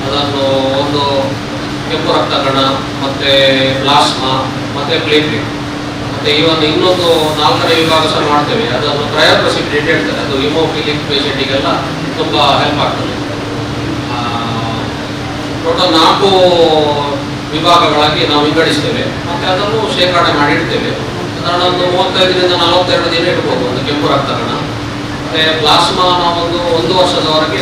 ಅದನ್ನು ಒಂದು ಕೆಂಪು ರಕ್ತಕಣ, ಮತ್ತು ಪ್ಲಾಸ್ಮಾ, ಮತ್ತು ಪ್ಲೇಟ್ಲೆಟ್, ಮತ್ತು ಇನ್ನೊಂದು 4ನೇ ವಿಭಾಗ ಸಹ ಮಾಡ್ತೇವೆ. ಅದನ್ನು ಕ್ರಯೋಪ್ರೆಸಿಪಿಟೇಟ್ ಹೇಳ್ತಾರೆ. ಅದು ಹಿಮೋಫಿಲಿಕ್ ಪೇಷಂಟಿಗೆಲ್ಲ ತುಂಬ ಹೆಲ್ಪ್ ಆಗ್ತದೆ. ಟೋಟಲ್ 4 ವಿಭಾಗಗಳಾಗಿ ನಾವು ವಿಂಗಡಿಸ್ತೇವೆ ಮತ್ತು ಅದನ್ನು ಶೇಖರಣೆ ಮಾಡಿಡ್ತೇವೆ. ಸಾಧಾರಣ ಒಂದು 35ರಿಂದ 42 ದಿನ ಇಡ್ಬೋದು ಒಂದು ಕೆಂಪು ರಕ್ತಕಣ. ಮತ್ತು ಪ್ಲಾಸ್ಮಾ ನಾವೊಂದು 1 ವರ್ಷದವರೆಗೆ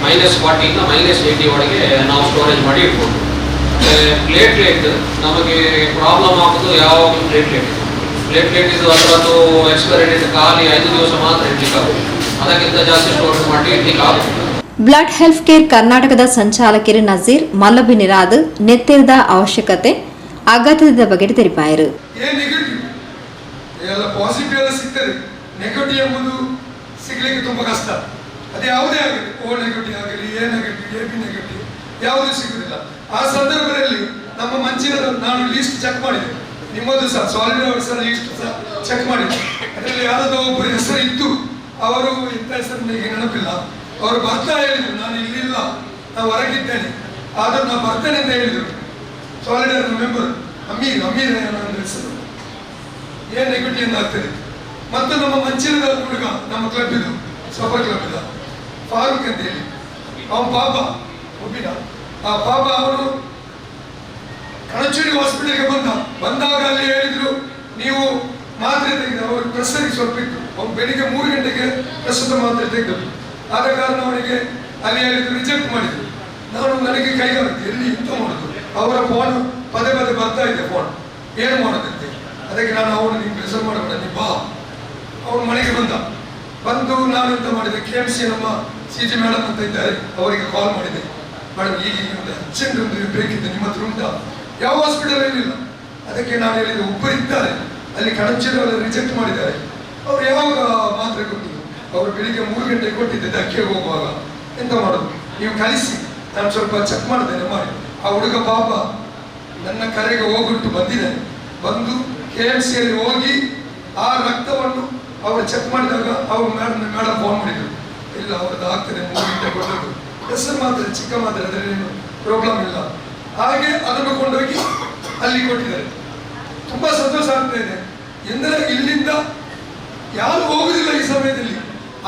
-40 ಇಂದ -80 ಒಳಗೆ ನಾವು ಸ್ಟೋರೇಜ್ ಮಾಡಿ ಇಡ್ಬೋದು. ಮತ್ತು ಪ್ಲೇಟ್ಲೆಟ್ ನಮಗೆ ಪ್ರಾಬ್ಲಮ್ ಆಗೋದು ಯಾವಾಗಲೂ ಪ್ಲೇಟ್ಲೆಟ್ ಇದು ಅದರದ್ದು ಎಕ್ಸ್ಪೈರಿ ಡೇಟ್ ಖಾಲಿ 5 ದಿವಸ ಮಾತ್ರ ಇಡ್ಲಿಕ್ಕಾಗುತ್ತೆ. ಅದಕ್ಕಿಂತ ಜಾಸ್ತಿ ಸ್ಟೋರೇಜ್ ಮಾಡಿ ಇಡ್ಲಿಕ್ಕೆ ಆಗುತ್ತೆ. ಬ್ಲಡ್ ಹೆಲ್ತ್ ಕೇರ್ ಕರ್ನಾಟಕದ ಸಂಚಾಲಕರು ನಜೀರ್ ಮಲ್ಲಬಿನಿರಾದ್ ನೆತ್ತೆರದ ಅವಶ್ಯಕತೆ ಆಘಾತದ ಬಗ್ಗೆ ತೆರಿಪಾಯರು. ಎಲ್ಲ ಪಾಸಿಟಿವ್ ಎಲ್ಲ ಸಿಗ್ತದೆ, ನೆಗೆಟಿವ್ ಎಂಬುದು ಸಿಗ್ಲಿಕ್ಕೆ ತುಂಬಾ ಕಷ್ಟ. ಅದು ಯಾವುದೇ ಆಗಲಿ, ಓ ನೆಗೆಟಿವ್ ಆಗಲಿ, A negative, A B negative, ಯಾವುದೂ ಸಿಗುದಿಲ್ಲ. ಆ ಸಂದರ್ಭದಲ್ಲಿ ನಮ್ಮ ಮಂಚಿನ ನಾನು ಲೀಸ್ಟ್ ಚೆಕ್ ಮಾಡಿದೆ, ನಿಮ್ಮದು ಸಹ ಸಾಲಿಡ್ ಅವರ್ಸರ ಲೀಸ್ಟ್ ಸಹ ಚೆಕ್ ಮಾಡಿದೆ. ಅದರಲ್ಲಿ ಯಾವುದೋ ಒಬ್ಬರ ಹೆಸರು ಇತ್ತು, ಅವರು ಇಂಥ ಹೆಸರು ನನಗೆ ನೆನಪಿಲ್ಲ. ಅವರು ಬರ್ತಾ ಹೇಳಿದ್ರು, ನಾನು ಇಲ್ಲಿಲ್ಲ, ನಾನು ಹೊರಗಿದ್ದೇನೆ, ಆದರೂ ನಾನು ಬರ್ತೇನೆ ಅಂತ ಹೇಳಿದರು. ಸಾಲಿಡ್ ಮೆಂಬರ್ ಅಮೀರ್ ನನ್ನ ಹೆಸರು, ಏನ್ ನೆಗೆಟಿವ್ ಅಂತ ಆಗ್ತದೆ. ಮತ್ತು ನಮ್ಮ ಮಂಚಿರದ ಹುಡುಗ, ನಮ್ಮ ಕ್ಲಬ್ ಇದು, ಸಫರ್ ಕ್ಲಬ್ ಇದ ಫಾರೂಕ್ ಅಂತ ಹೇಳಿ, ಅವನ ಪಾಪ ಒಬ್ಬಿನ, ಆ ಪಾಪ ಅವನು ಕಣಚೂರಿ ಹಾಸ್ಪಿಟಲ್ಗೆ ಬಂದಾಗ ಅಲ್ಲಿ ಹೇಳಿದ್ರು, ನೀವು ಮಾತ್ರೆ ತೆಗೆದು, ಅವರು ಪ್ರೆಷರ್ಗೆ ಸ್ವಲ್ಪ ಇತ್ತು, ಅವ್ನು ಬೆಳಿಗ್ಗೆ 3 ಗಂಟೆಗೆ ಪ್ರೆಷರ್ ಮಾತ್ರೆ ತೆಗೆದು, ಆದ ಕಾರಣ ಅವನಿಗೆ ಅಲ್ಲಿ ಹೇಳಿದ್ರು, ರಿಜೆಕ್ಟ್ ಮಾಡಿದ್ರು. ನನಗೆ ಕೈಗಾಗುತ್ತೆ, ಎಲ್ಲಿ ಇಂತ ಮಾಡುದು, ಅವರ ಫೋನ್ ಪದೇ ಬರ್ತಾ ಇದೆ, ಫೋನ್ ಏನು ಮಾಡೋದಂತೆ. ಅದಕ್ಕೆ ನಾನು ಅವನು ನಿಮ್ಗೆ ಪ್ರೆಷರ್ ಮಾಡಬೇಡ, ನೀ ಬಾ. ಅವನು ಮನೆಗೆ ಬಂದು ನಾನು ಎಂತ ಮಾಡಿದೆ, KMC ನಮ್ಮ CG ಮೇಡಮ್ ಅಂತ ಇದ್ದಾರೆ, ಅವರಿಗೆ ಕಾಲ್ ಮಾಡಿದೆ. ಮೇಡಮ್ ಈಗ ಒಂದು ಅರ್ಜೆಂಟ್ ಒಂದು ಬೇಕಿದೆ, ನಿಮ್ಮ ಹತ್ರ ಉಂಟಾ? ಯಾವ ಹಾಸ್ಪಿಟಲ್ ಏನಿಲ್ಲ. ಅದಕ್ಕೆ ನಾನು ಹೇಳಿದೆ, ಒಬ್ಬರು ಇದ್ದಾರೆ ಅಲ್ಲಿ ಕಣಚಿರವರು ರಿಜೆಕ್ಟ್ ಮಾಡಿದ್ದಾರೆ, ಅವ್ರು ಯಾವಾಗ ಮಾತ್ರೆ ಕೊಟ್ಟಿದ್ದು, ಅವರು ಬೆಳಿಗ್ಗೆ 3 ಗಂಟೆಗೆ ಕೊಟ್ಟಿದ್ದೆ ಧಕ್ಕೆ ಹೋಗುವಾಗ. ಎಂತ ಮಾಡೋದು, ನೀವು ಕಲಿಸಿ, ನಾನು ಸ್ವಲ್ಪ ಚೆಕ್ ಮಾಡ್ತೇನೆ ಮಾಡಿ. ಆ ಹುಡುಗ ಪಾಪ ನನ್ನ ಕರೆಗೆ ಹೋಗ್ಬಿಟ್ಟು ಬಂದಿದ್ದೇನೆ. ಬಂದು KMCಯಲ್ಲಿ ಹೋಗಿ ಆ ರಕ್ತವನ್ನು ಅವರು ಚೆಕ್ ಮಾಡಿದಾಗ ಅವರು ಮೇಡಮ್ ಫೋನ್ ಮಾಡಿದ್ರು, ಇಲ್ಲ ಅವ್ರದ್ದು ಆಗ್ತದೆ, 3 ಗಂಟೆ ಕೊಟ್ಟದ್ದು, ಹೆಸರು ಮಾತ್ರ ಚಿಕ್ಕ ಮಾತ್ರ, ಅದರಲ್ಲಿ ಪ್ರಾಬ್ಲಮ್ ಇಲ್ಲ. ಹಾಗೆ ಅದನ್ನು ಕೊಂಡೋಗಿ ಅಲ್ಲಿ ಕೊಟ್ಟಿದ್ದಾರೆ. ತುಂಬಾ ಸಂತೋಷ ಆಗ್ತಾ ಇದೆ. ಎಂದರೆ ಇಲ್ಲಿಂದ ಯಾರು ಹೋಗುದಿಲ್ಲ ಈ ಸಮಯದಲ್ಲಿ.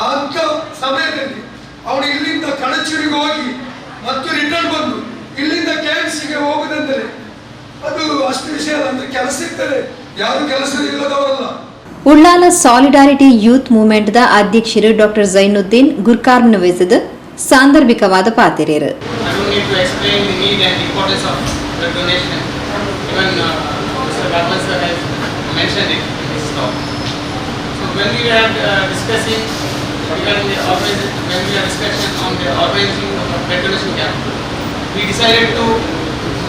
ಅಂತ ಸಮಯದಲ್ಲಿ ಅವನು ಇಲ್ಲಿಂದ ಕಣಚೂರಿಗೆ ಹೋಗಿ ಮತ್ತು ರಿಟರ್ನ್ ಬಂದು ಇಲ್ಲಿಂದ KMCಗೆ ಹೋಗುದಂದರೆ ಅದು ಅಷ್ಟು ವಿಷಯ ಅಲ್ಲ. ಅಂದ್ರೆ ಕೆಲಸ ಸಿಗ್ತದೆ, ಯಾರು ಕೆಲಸ ಇಲ್ಲದವರಲ್ಲ. ಉಳ್ಳಾಲ ಸಾಲಿಡಾರಿಟಿ ಯೂತ್ ಮೂವ್ಮೆಂಟ್ದ ಅಧ್ಯಕ್ಷರು ಡಾಕ್ಟರ್ ಝೈನುದ್ದೀನ್ ಗುರ್ಕಾರ್ನ ವಹಿಸಿದ ಸಾಂದರ್ಭಿಕವಾದ ಪಾತಿರೇರು.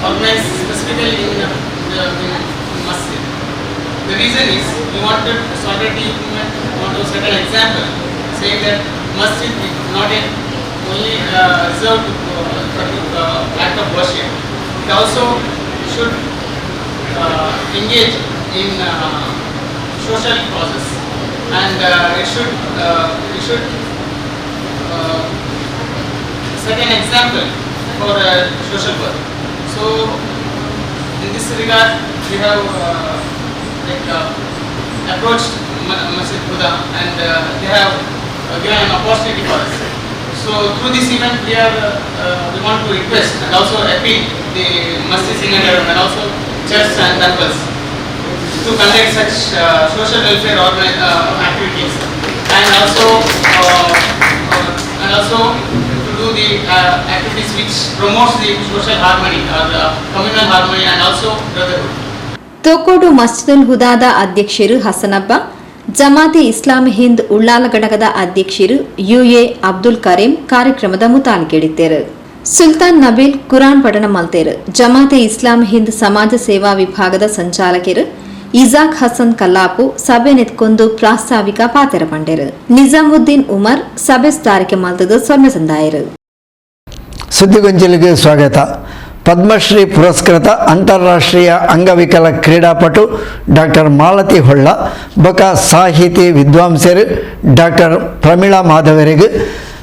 organize specifically in the masjid. The reason is we wanted solidarity movement, we want to set an example, saying that masjid is not only reserved for the act of worship. It also should engage in social causes, and it should set an example for social work. So in this regard, we have approached Masjid Huda, and they have given an opportunity for us. So through this event, we want to request and also appeal the Masjid Singapore and also church and temples to conduct such social welfare activities, and also to do the activities which promotes the social harmony or the communal harmony and also brotherhood. ತೋಕೋಡು Masjidul ಹುದಾದ ಅಧ್ಯಕ್ಷರು ಹಸನಬ್ಬ, ಜಮಾತೆ ಇಸ್ಲಾಮಿ ಹಿಂದ್ ಉಳ್ಳಾಲ ಘಟಕದ ಅಧ್ಯಕ್ಷರು UA Abdul Karim ಕಾರ್ಯಕ್ರಮದ ಮುತಾಲಿಕೆಡಿದ್ದೇರು. ಸುಲ್ತಾನ್ ನಬೀಲ್ ಕುರಾನ್ ಪಠಣ ಮಲ್ತೇರು. ಜಮಾತೆ ಇಸ್ಲಾಮಿ ಹಿಂದ್ ಸಮಾಜ ಸೇವಾ ವಿಭಾಗದ ಸಂಚಾಲಕರು ಇಜಾಕ್ ಹಸನ್ ಕಲ್ಲಾಪು ಸಭೆ ನೆತ್ಕೊಂದು ಪ್ರಾಸ್ತಾವಿಕ ಪಾತೆರ ಪಂಡೇರು. ನಿಜಾಮುದ್ದೀನ್ ಉಮರ್ ಸಭೆ ಸ್ಥಾರಿಕೆ ಮಲ್ತದ ಸೊನ್ನೆ ಸಂದಾಯರು. ಸುದ್ದಿಗೊಂಚಲಿಗೆ ಸ್ವಾಗತ. ಪದ್ಮಶ್ರೀ ಪುರಸ್ಕೃತ ಅಂತಾರಾಷ್ಟ್ರೀಯ ಅಂಗವಿಕಲ ಕ್ರೀಡಾಪಟು ಡಾಕ್ಟರ್ ಮಾಲತಿ ಹೊಳ್ಳ ಬಕ ಸಾಹಿತಿ ವಿದ್ವಾಂಸರು ಡಾಕ್ಟರ್ ಪ್ರಮೀಳಾ ಮಾಧವರಿಗೆ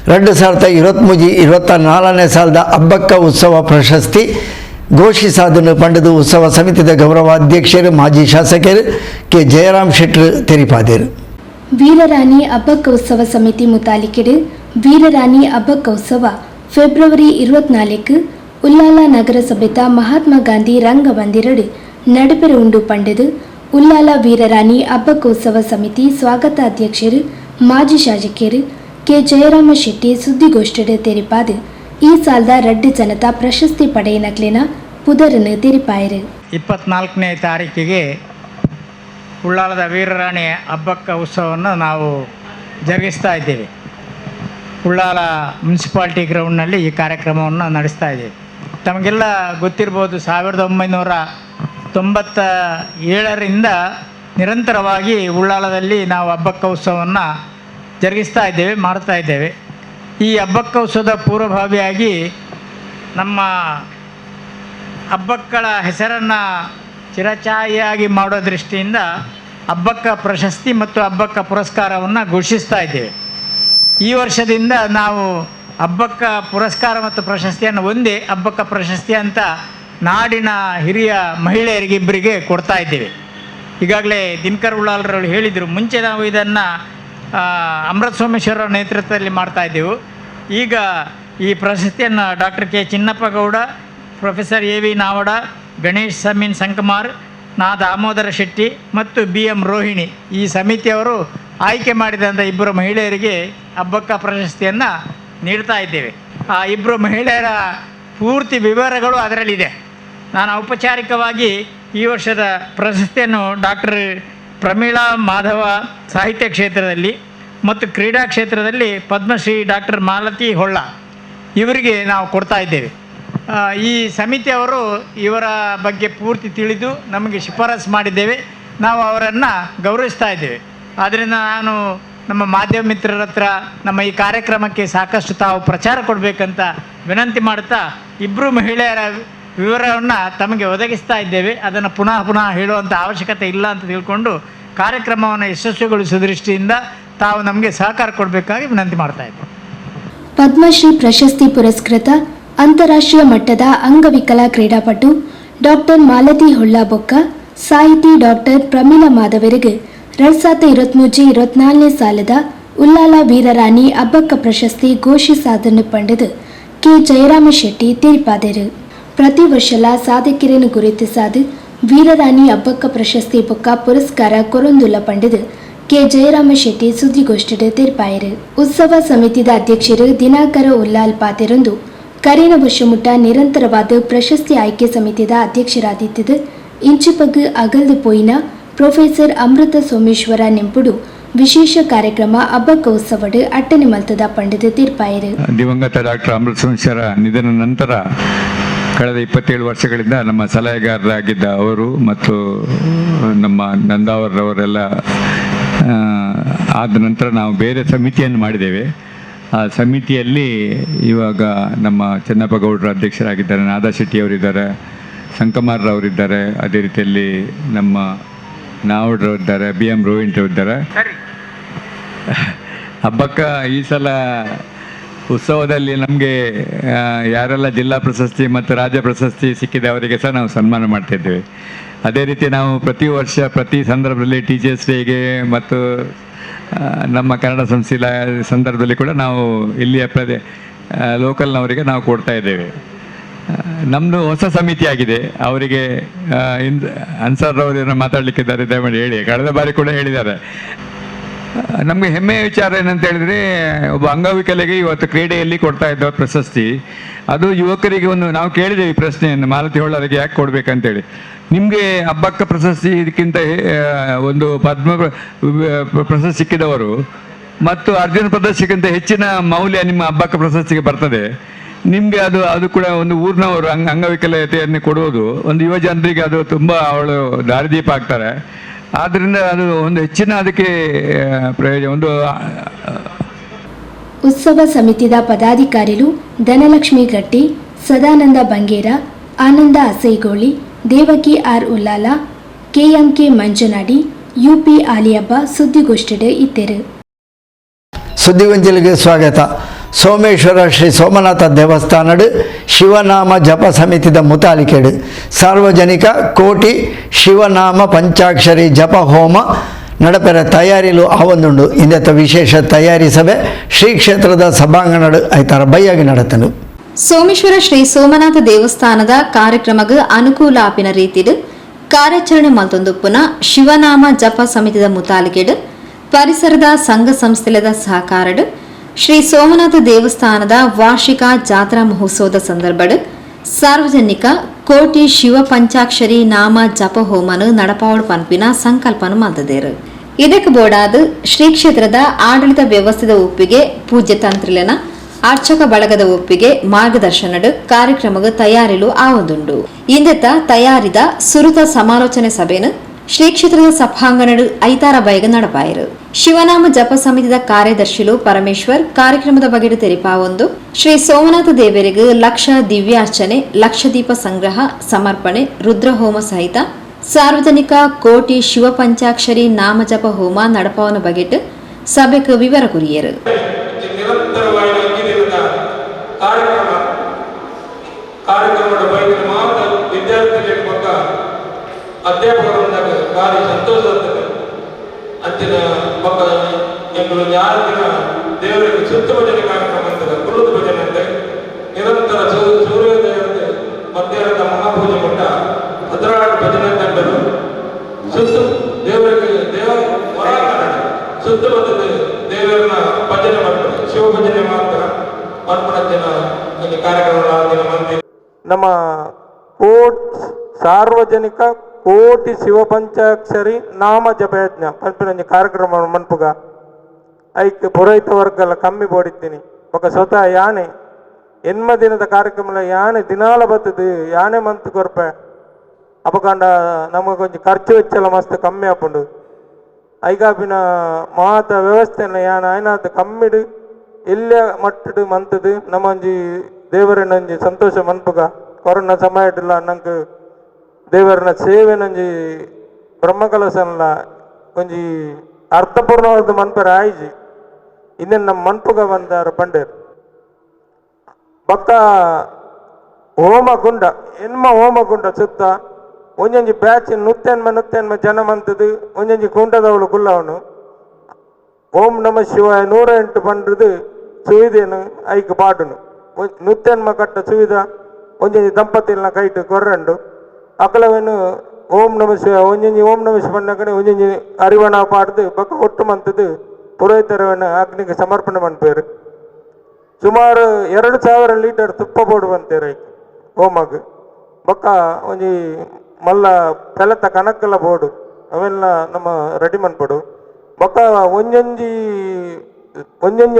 2023-24 ಸಾಲದ ಅಬ್ಬಕ್ಕ ಉತ್ಸವ ಪ್ರಶಸ್ತಿ ಘೋಷಿಸಾದನ್ನು ಪಂಡದು ಉತ್ಸವ ಸಮಿತಿಯ ಗೌರವಾಧ್ಯಕ್ಷರು ಮಾಜಿ ಶಾಸಕರು ಕೆ ಜಯರಾಮ್ ಶೆಟ್ಟರ್ ತೆರಿಪಾದರು. ವೀರರಾಣಿ ಅಬ್ಬಕ್ಕ ಉತ್ಸವ ಸಮಿತಿ ಮುತಾಲಿಕೆಡು ವೀರರಾಣಿ ಅಬ್ಬಕ್ಕ ಉತ್ಸವ ಫೆಬ್ರವರಿ 24 ಉಲ್ಲಾಲ ನಗರಸಭೆತ ಮಹಾತ್ಮ ಗಾಂಧಿ ರಂಗಮಂದಿರಡು ನಡುಪೆರು ಉಂಡು ಪಂಡದು ಉಲ್ಲಾಲ ವೀರರಾಣಿ ಅಬ್ಬಕ್ಕ ಉತ್ಸವ ಸಮಿತಿ ಸ್ವಾಗತ ಅಧ್ಯಕ್ಷರು ಮಾಜಿ ಶಾಸಕರು ಕೆ ಜಯರಾಮ ಶೆಟ್ಟಿ ಸುದ್ದಿಗೋಷ್ಠಿಡು ತೆರಿಪಾದು ಈ ಸಾಲದ 2 ಜನತಾ ಪ್ರಶಸ್ತಿ ಪಡೆಯನಕ್ಲಿನ ಪುದರನ್ನು ತೆರಿಪಾಯರು. 24ನೇ ತಾರೀಕಿಗೆ ಉಳ್ಳಾಲದ ವೀರರಾಣಿ ಅಬ್ಬಕ್ಕ ಉತ್ಸವವನ್ನು ನಾವು ಜರುಗಿಸ್ತಾ ಇದ್ದೇವೆ. ಉಳ್ಳಾಲ ಮುನ್ಸಿಪಾಲ್ಟಿ ಗ್ರೌಂಡ್ನಲ್ಲಿ ಈ ಕಾರ್ಯಕ್ರಮವನ್ನು ನಡೆಸ್ತಾ ಇದ್ದೇವೆ. ತಮಗೆಲ್ಲ ಗೊತ್ತಿರ್ಬೋದು, 1900 97ರಿಂದ ನಿರಂತರವಾಗಿ ಉಳ್ಳಾಲದಲ್ಲಿ ನಾವು ಹಬ್ಬಕ್ಕ ಉತ್ಸವವನ್ನು ಜರುಗಿಸ್ತಾ ಇದ್ದೇವೆ, ಮಾಡ್ತಾ ಇದ್ದೇವೆ. ಈ ಹಬ್ಬಕ್ಕ ಉತ್ಸವದ ಪೂರ್ವಭಾವಿಯಾಗಿ ನಮ್ಮ ಹಬ್ಬಕ್ಕಳ ಹೆಸರನ್ನು ಚಿರಚಾಯಿಯಾಗಿ ಮಾಡೋ ದೃಷ್ಟಿಯಿಂದ ಹಬ್ಬಕ್ಕ ಪ್ರಶಸ್ತಿ ಮತ್ತು ಹಬ್ಬಕ್ಕ ಪುರಸ್ಕಾರವನ್ನು ಘೋಷಿಸ್ತಾ ಇದ್ದೇವೆ. ಈ ವರ್ಷದಿಂದ ನಾವು ಹಬ್ಬಕ್ಕ ಪುರಸ್ಕಾರ ಮತ್ತು ಪ್ರಶಸ್ತಿಯನ್ನು ಒಂದೇ ಹಬ್ಬಕ್ಕ ಪ್ರಶಸ್ತಿ ಅಂತ ನಾಡಿನ ಹಿರಿಯ ಮಹಿಳೆಯರಿಗೆ ಇಬ್ಬರಿಗೆ ಕೊಡ್ತಾ ಇದ್ದೇವೆ. ಈಗಾಗಲೇ ದಿನಕರ್ ಉಳ್ಳಾಲರವರು ಹೇಳಿದರು, ಮುಂಚೆ ನಾವು ಇದನ್ನು ಅಮೃತ ಸೋಮೇಶ್ವರ ನೇತೃತ್ವದಲ್ಲಿ ಮಾಡ್ತಾಯಿದ್ದೆವು. ಈಗ ಈ ಪ್ರಶಸ್ತಿಯನ್ನು doctor K Chinnappa Gowda, professor A V Navada, Ganesh ಸಮೀನ್ ಸಂಕಮಾರ್, ನಾ ದಾಮೋದರ ಶೆಟ್ಟಿ ಮತ್ತು BM ರೋಹಿಣಿ ಈ ಸಮಿತಿಯವರು ಆಯ್ಕೆ ಮಾಡಿದಂಥ ಇಬ್ಬರು ಮಹಿಳೆಯರಿಗೆ ಹಬ್ಬಕ್ಕ ಪ್ರಶಸ್ತಿಯನ್ನು ನೀಡ್ತಾ ಇದ್ದೇವೆ. ಆ ಇಬ್ಬರು ಮಹಿಳೆಯರ ಪೂರ್ತಿ ವಿವರಗಳು ಅದರಲ್ಲಿದೆ. ನಾನು ಔಪಚಾರಿಕವಾಗಿ ಈ ವರ್ಷದ ಪ್ರಶಸ್ತಿಯನ್ನು ಡಾಕ್ಟರ್ ಪ್ರಮೀಳಾ ಮಾಧವ ಸಾಹಿತ್ಯ ಕ್ಷೇತ್ರದಲ್ಲಿ ಮತ್ತು ಕ್ರೀಡಾ ಕ್ಷೇತ್ರದಲ್ಲಿ ಪದ್ಮಶ್ರೀ ಡಾಕ್ಟರ್ ಮಾಲತಿ ಹೊಳ್ಳ ಇವರಿಗೆ ನಾವು ಕೊಡ್ತಾ ಇದ್ದೇವೆ. ಈ ಸಮಿತಿಯವರು ಇವರ ಬಗ್ಗೆ ಪೂರ್ತಿ ತಿಳಿದು ನಮಗೆ ಶಿಫಾರಸು ಮಾಡಿದ್ದೇವೆ. ನಾವು ಅವರನ್ನು ಗೌರವಿಸ್ತಾ ಇದ್ದೇವೆ. ಆದ್ದರಿಂದ ನಾನು ನಮ್ಮ ಮಾಧ್ಯಮ ಮಿತ್ರರ ಹತ್ರ ನಮ್ಮ ಈ ಕಾರ್ಯಕ್ರಮಕ್ಕೆ ಸಾಕಷ್ಟು ತಾವು ಪ್ರಚಾರ ಕೊಡಬೇಕಂತ ವಿನಂತಿ ಮಾಡ್ತಾ ಇಬ್ಬರು ಮಹಿಳೆಯರ ವಿವರವನ್ನು ತಮಗೆ ಒದಗಿಸ್ತಾ ಇದ್ದೇವೆ. ಅದನ್ನು ಪುನಃ ಹೇಳುವಂಥ ಅವಶ್ಯಕತೆ ಇಲ್ಲ ಅಂತ ತಿಳ್ಕೊಂಡು ಕಾರ್ಯಕ್ರಮವನ್ನು ಯಶಸ್ವಿಗೊಳಿಸುವ ದೃಷ್ಟಿಯಿಂದ ತಾವು ನಮಗೆ ಸಹಕಾರ ಕೊಡಬೇಕಾಗಿ ವಿನಂತಿ ಮಾಡ್ತಾ ಇದ್ದೇವೆ. ಪದ್ಮಶ್ರೀ ಪ್ರಶಸ್ತಿ ಪುರಸ್ಕೃತ ಅಂತಾರಾಷ್ಟ್ರೀಯ ಮಟ್ಟದ ಅಂಗವಿಕಲ ಕ್ರೀಡಾಪಟು ಡಾಕ್ಟರ್ ಮಾಲತಿ ಹೊಳ್ಳಬೊಕ್ಕ, ಸಾಹಿತಿ ಡಾಕ್ಟರ್ ಪ್ರಮೀಳಾ ಮಾಧವರಿಗೆ 2023-24 ಸಾಲದ ಉಲ್ಲಾಲ ವೀರರಾಣಿ ಹಬ್ಬಕ್ಕ ಪ್ರಶಸ್ತಿ ಘೋಷಿಸಾದನ್ನು ಪಂಡದು ಕೆ ಜಯರಾಮ ಶೆಟ್ಟಿ ತೀರ್ಪಾದರು. ಪ್ರತಿ ವರ್ಷಲ ಸಾಧಕಿರನ್ನು ಗುರುತಿಸಾದು ವೀರರಾಣಿ ಹಬ್ಬಕ್ಕ ಪ್ರಶಸ್ತಿ ಬೊಕ್ಕ ಪುರಸ್ಕಾರ ಕೊರೊಂದುಲ್ಲ ಪಂಡದು ಕೆ ಜಯರಾಮ ಶೆಟ್ಟಿ ಸುದ್ದಿಗೋಷ್ಠಿಯ ತೀರ್ಪಾಯರು. ಉತ್ಸವ ಸಮಿತಿದ ಅಧ್ಯಕ್ಷರು ದಿನಾಕರ ಉಲ್ಲಾಲ್ ಪಾತೆರೊಂದು ಕರೀನ ವರ್ಷಮುಟ್ಟ ನಿರಂತರವಾದ ಪ್ರಶಸ್ತಿ ಆಯ್ಕೆ ಸಮಿತಿದ ಅಧ್ಯಕ್ಷರಾದಿದ್ದದು ಇಂಚಿಪಗ್ಗು ಅಗಲ್ದು ಪೋಯಿನ ಪ್ರೊಫೆಸರ್ ಅಮೃತ ಸೋಮೇಶ್ವರ ನೆಂಪುಡು ವಿಶೇಷ ಕಾರ್ಯಕ್ರಮ ಹಬ್ಬಕ್ಕ ಉತ್ಸವಡು ಅಟ್ಟನೆ ಮಲ್ತದ ಪಂಡಿತ ತೀರ್ಪಾಯರು. ದಿವಂಗತ ಡಾಕ್ಟರ್ ಅಮೃತ ಸೋಮೇಶ್ವರ ನಿಧನ ನಂತರ ಕಳೆದ 27 ವರ್ಷಗಳಿಂದ ನಮ್ಮ ಸಲಹೆಗಾರರಾಗಿದ್ದ ಅವರು ಮತ್ತು ನಮ್ಮ ನಂದಾವರವರೆಲ್ಲ ಆದ ನಂತರ ನಾವು ಬೇರೆ ಸಮಿತಿಯನ್ನು ಮಾಡಿದ್ದೇವೆ. ಆ ಸಮಿತಿಯಲ್ಲಿ ಇವಾಗ ನಮ್ಮ ಚೆನ್ನಪ್ಪ ಗೌಡರು ಅಧ್ಯಕ್ಷರಾಗಿದ್ದಾರೆ, ನಾದಾ ಶೆಟ್ಟಿಯವರಿದ್ದಾರೆ, ಸಂಕಮಾರ್ರವರಿದ್ದಾರೆ, ಅದೇ ರೀತಿಯಲ್ಲಿ ನಮ್ಮ ನಾವಡ್ರವರಿದ್ದಾರೆ, BM ರೋಹಿಣಿಯವರಿದ್ದಾರೆ. ಹಬ್ಬಕ್ಕ ಈ ಸಲ ಉತ್ಸವದಲ್ಲಿ ನಮಗೆ ಯಾರೆಲ್ಲ ಜಿಲ್ಲಾ ಪ್ರಶಸ್ತಿ ಮತ್ತು ರಾಜ್ಯ ಪ್ರಶಸ್ತಿ ಸಿಕ್ಕಿದೆ ಅವರಿಗೆ ಸಹ ನಾವು ಸನ್ಮಾನ ಮಾಡ್ತಾಯಿದ್ದೇವೆ. ಅದೇ ರೀತಿ ನಾವು ಪ್ರತಿ ವರ್ಷ ಪ್ರತಿ ಸಂದರ್ಭದಲ್ಲಿ ಟೀಚರ್ಸ್ ಡೇಗೆ ಮತ್ತು ನಮ್ಮ ಕನ್ನಡ ಸಂಸ್ಥೆಯ ಸಂದರ್ಭದಲ್ಲಿ ಕೂಡ ನಾವು ಇಲ್ಲಿಯ ಲೋಕಲ್ನವರಿಗೆ ನಾವು ಕೊಡ್ತಾ ಇದ್ದೇವೆ. ನಮ್ಮದು ಹೊಸ ಸಮಿತಿ ಆಗಿದೆ. ಅವರಿಗೆ ಅನ್ಸರ್ರವರು ಮಾತಾಡಲಿಕ್ಕಿದ್ದಾರೆ, ದಯಮಾಡಿ ಹೇಳಿ. ಕಳೆದ ಬಾರಿ ಕೂಡ ಹೇಳಿದ್ದಾರೆ. ನಮಗೆ ಹೆಮ್ಮೆಯ ವಿಚಾರ ಏನಂತ ಹೇಳಿದರೆ, ಒಬ್ಬ ಅಂಗವಿಕಲೆಗೆ ಇವತ್ತು ಕ್ರೀಡೆಯಲ್ಲಿ ಕೊಡ್ತಾ ಇದ್ದ ಪ್ರಶಸ್ತಿ, ಅದು ಯುವಕರಿಗೆ ಒಂದು ನಾವು ಕೇಳಿದ್ದೇವೆ ಪ್ರಶ್ನೆಯನ್ನು, ಮಾಲತಿ ಹೊಳ್ಳರಿಗೆ ಯಾಕೆ ಕೊಡಬೇಕಂತೇಳಿ. ನಿಮಗೆ ಹಬ್ಬಕ್ಕ ಪ್ರಶಸ್ತಿ ಇದಕ್ಕಿಂತ ಒಂದು ಪದ್ಮ ಪ್ರಶಸ್ತಿ ಸಿಕ್ಕಿದವರು ಮತ್ತು ಅರ್ಜುನ ಪ್ರಶಸ್ತಿಗಿಂತ ಹೆಚ್ಚಿನ ಮೌಲ್ಯ ನಿಮ್ಮ ಹಬ್ಬಕ್ಕ ಪ್ರಶಸ್ತಿಗೆ ಬರ್ತದೆ. ನಿಮಗೆ ಅದು ಕೂಡ ಒಂದು ಊರಿನವರು ಅಂಗವಿಕಲತೆಯನ್ನು ಕೊಡುವುದು ಒಂದು ಯುವ ಜನರಿಗೆ ಅದು ತುಂಬ ಅವಳು ದಾರಿದೀಪ ಆಗ್ತಾರೆ. ಆದ್ದರಿಂದ ಅದು ಒಂದು ಹೆಚ್ಚಿನ ಅದಕ್ಕೆ ಪ್ರಯೋಜನ. ಒಂದು ಉತ್ಸವ ಸಮಿತಿದ ಪದಾಧಿಕಾರಿಗಳು Dhanalakshmi Gatti, Sadananda Bangera, Ananda Asaigoli, Devaki R Ullala, KMK Manjanadi, UP Aliyabba ಸುದ್ದಿಗೋಷ್ಠಿಡೆ ಇದ್ದರು. ಸುದ್ದಿಗೊಂಜಲಿಗೆ ಸ್ವಾಗತ. ಸೋಮೇಶ್ವರ ಶ್ರೀ ಸೋಮನಾಥ ದೇವಸ್ಥಾನಡು ಶಿವನಾಮ ಜಪ ಸಮಿತಿದ ಮುತಾಲಿಕೆಡು ಸಾರ್ವಜನಿಕ ಕೋಟಿ ಶಿವನಾಮ ಪಂಚಾಕ್ಷರಿ ಜಪ ಹೋಮ ನಡಪೆರ ತಯಾರಿಲು ಆವೊಂದುಂಡು. ಇಂದತ್ತ ವಿಶೇಷ ತಯಾರಿ ಸಭೆ ಶ್ರೀ ಕ್ಷೇತ್ರದ ಸಭಾಂಗಣಡು ಐತಾರ ಬೈಯಾಗಿ ನಡೆತನು. ಸೋಮೇಶ್ವರ ಶ್ರೀ ಸೋಮನಾಥ ದೇವಸ್ಥಾನದ ಕಾರ್ಯಕ್ರಮಗ ಅನುಕೂಲ ಆಪಿನ ರೀತಿಡು ಕಾರ್ಯಾಚರಣೆ ಮಲ್ತೊಂದುಪ್ಪುನ ಶಿವನಾಮ ಜಪ ಸಮಿತಿದ ಮುತಾಲಿಕೆಡು ಪರಿಸರದ ಸಂಘ ಸಂಸ್ಥೆಲದ ಸಹಕಾರಡು ಶ್ರೀ ಸೋಮನಾಥ ದೇವಸ್ಥಾನದ ವಾರ್ಷಿಕ ಜಾತ್ರಾ ಮಹೋತ್ಸವದ ಸಂದರ್ಭಡು ಸಾರ್ವಜನಿಕ ಕೋಟಿ ಶಿವ ಪಂಚಾಕ್ಷರಿ ನಾಮ ಜಪ ಹೋಮನು ನಡಪಾವಳು ಪನ್ಪಿನ ಸಂಕಲ್ಪನು ಮಲ್ತದೇರು. ಇದಕ್ಕೆ ಬೋಡಾದು ಶ್ರೀ ಕ್ಷೇತ್ರದ ಆಡಳಿತ ವ್ಯವಸ್ಥೆದ ಒಪ್ಪಿಗೆ ಪೂಜ್ಯ ತಂತ್ರಿಲನ ಅರ್ಚಕ ಬಳಗದ ಒಪ್ಪಿಗೆ ಮಾರ್ಗದರ್ಶನಡು ಕಾರ್ಯಕ್ರಮಗ ತಯಾರಿಲು ಆವೊಂದುಂಡು. ಇಂದೆತ್ತ ತಯಾರಿದ ಸುರುತ ಸಮಾಲೋಚನೆ ಸಭೆನು ಶ್ರೀ ಕ್ಷೇತ್ರದ ಸಭಾಂಗಣಡು ಐತಾರ ಬಯಗ ನಡಪಾಯರು. ಶಿವನಾಮ ಜಪ ಸಮಿತಿದ ಕಾರ್ಯದರ್ಶಿಲು ಪರಮೇಶ್ವರ್ ಕಾರ್ಯಕ್ರಮದ ಬಗೆಡು ತೆರಿಪಾವೊಂದು. ಶ್ರೀ ಸೋಮನಾಥ ದೇವರಿಗೆ ಲಕ್ಷ ದಿವ್ಯಾರ್ಚನೆ, ಲಕ್ಷದೀಪ ಸಂಗ್ರಹ, ಸಮರ್ಪಣೆ, ರುದ್ರಹೋಮ ಸಹಿತ ಸಾರ್ವಜನಿಕ ಕೋಟಿ ಶಿವ ಪಂಚಾಕ್ಷರಿ ನಾಮಜಪ ಹೋಮ ನಡಪಾವನ ಬಗೆಟ್ ಸಭೆಗೆ ವಿವರ ಕುರಿಯರು. ಕಾರ್ಯಕ್ರಮದ ಬಗ್ಗೆ ಮಾತ್ರ ವಿದ್ಯಾರ್ಥಿಗಳ ಪಕ್ಕ ಅಧ್ಯಾಪಕರೊಂದಾಗ ಭಾರಿ ಸಂತೋಷ ಆಗ್ತದೆ. ಅಂಚಿನ ಪಕ್ಕದ ಎಂಬುದು ಯಾರ ದಿನ ದೇವರಿಗೆ ಸುತ್ತ ಭಜನೆ ಕಾರ್ಯಕ್ರಮ ಅಂತದೆ, ಕುಲ್ಲದ ಭಜನೆ ಅಂತ ನಿರಂತರ ಸೂರ್ಯೋದಯದ ಮಧ್ಯಾಹ್ನದ ಮಹಾಪೂಜೆ ಮಟ್ಟ 16 ಭಜನೆ ತಂಡರು ಸುತ್ತ ದೇವರಿಗೆ ಸುತ್ತ ಬಂದದ್ದು ದೇವರನ್ನ ಭಜನೆ ಮಾಡ್ತಾರೆ. ಶಿವ ಭಜನೆ ಮಾತ್ರ ಅರ್ಪಣ ಜನ ಕಾರ್ಯಕ್ರಮ. ನಮ್ಮ ಸಾರ್ವಜನಿಕ ಕೋಟಿ ಶಿವ ಪಂಚಾಕ್ಷರಿ ನಾಮ ಜಪಯಜ್ಞ ಪಂಪಿನ ಕಾರ್ಯಕ್ರಮ ಮನ್ಪುಗ ಐಕ್ ಪುರೋಹಿತ ವರ್ಗಲ್ಲ ಕಮ್ಮಿ ಬೋಡಿದ್ದೀನಿ. ఒక ಸ್ವತಃ ಯಾನೆ ಎನ್ಮ ದಿನದ ಕಾರ್ಯಕ್ರಮ ಯಾನೆ ದಿನಾಲ ಬರ್ತದೆ, ಯಾನೆ ಮಂತ್ ಕೊರ್ಪೆ ಅಪಕಂಡ ನಮಗೆ ಕೊಂಚ ಖರ್ಚು ವೆಚ್ಚಲ್ಲ ಮಸ್ತ್ ಕಮ್ಮಿ ಆಪುಂಡು. ಐಗಾಪಿನ ಮಾತ ವ್ಯವಸ್ಥೆನ ಯಾನ ಆಯ್ನಾದ ಕಮ್ಮಿಡು ಎಲ್ಲ ಮಟ್ಟಡು ಮಂತದು ನಮ್ಮಂಜಿ ದೇವರನಂಜಿ ಸಂತೋಷ ಮನ್ಪುಗ. ಕೊರೋನಾ ಸಮಯಡಿಲ್ಲ ನಂಗೆ ದೇವರನ ಸೇವೆ ನಂಜಿ ಬ್ರಹ್ಮಕಲಸಲ್ಲ ಕೊಂಚಿ ಅರ್ಥಪೂರ್ಣವಾದ ಮನ್ಪರ ಆಯ್ಜಿ ಇನ್ನೇನು ನಮ್ಮ ಮನ್ಪುಗ ಬಂದಾರ ಬಂಡೇರು ಬಕ್ಕ ಹೋಮಗುಂಡ ಎನ್ಮ ಹೋಮಗುಂಡ ಸುತ್ತ ಒಂಜೊಂಜಿ ಬ್ಯಾಚ್ ನುತ್ತೆನ್ಮ ಜನ ಮಂತದು ಒಂಜೊಂಜಿ ಕುಂಡದವಳು ಕುಲ್ಲವನು ಓಂ ನಮ ಶಿವಾಯ 108 ಪಂಡ್ರದು ಸುವಿದೇನು ಐಕ್ ಪಾಡುನು ನುತ್ತೆನ್ಮ ಕಟ್ಟ ಸುವಿದ ಒಂಜೊಂಜಿ ದಂಪತಿಲ್ನ ಕೈಟ್ ಕೊರ್ರಂಡು ಅಕಲವೇನು ಓಂ ನಮ ಶಿವ ಒಂಜೊಂಜಿ ಓಂ ನಮ ಶಿವ ಕಡೆ ಒಂಜೊಂಜಿ ಅರಿವಣ ಪಾಡ್ದು ಬಕ್ಕ ಒಟ್ಟು ಮಂತದು ಪುರೋಹಿತರವನ್ನ ಅಗ್ನಿಗೆ ಸಮರ್ಪಣೆ ಮಾಡ್ಪೇರು. ಸುಮಾರು 2000 ಲೀಟರ್ ತುಪ್ಪ ಬೋಡು ಬಂತೇರು ಹೋಮಗ್ ಬೊಕ್ಕ ಒಂಜಿ ಮಲ್ಲ ಪೆಲತ ಕಣಕ್ಕೆಲ್ಲ ಬೋಡು ಅವೆಲ್ಲ ನಮ್ಮ ರೆಡಿ ಮನ್ಪಡು. ಬೊಕ್ಕ ಒಂಜೊಂಜಿ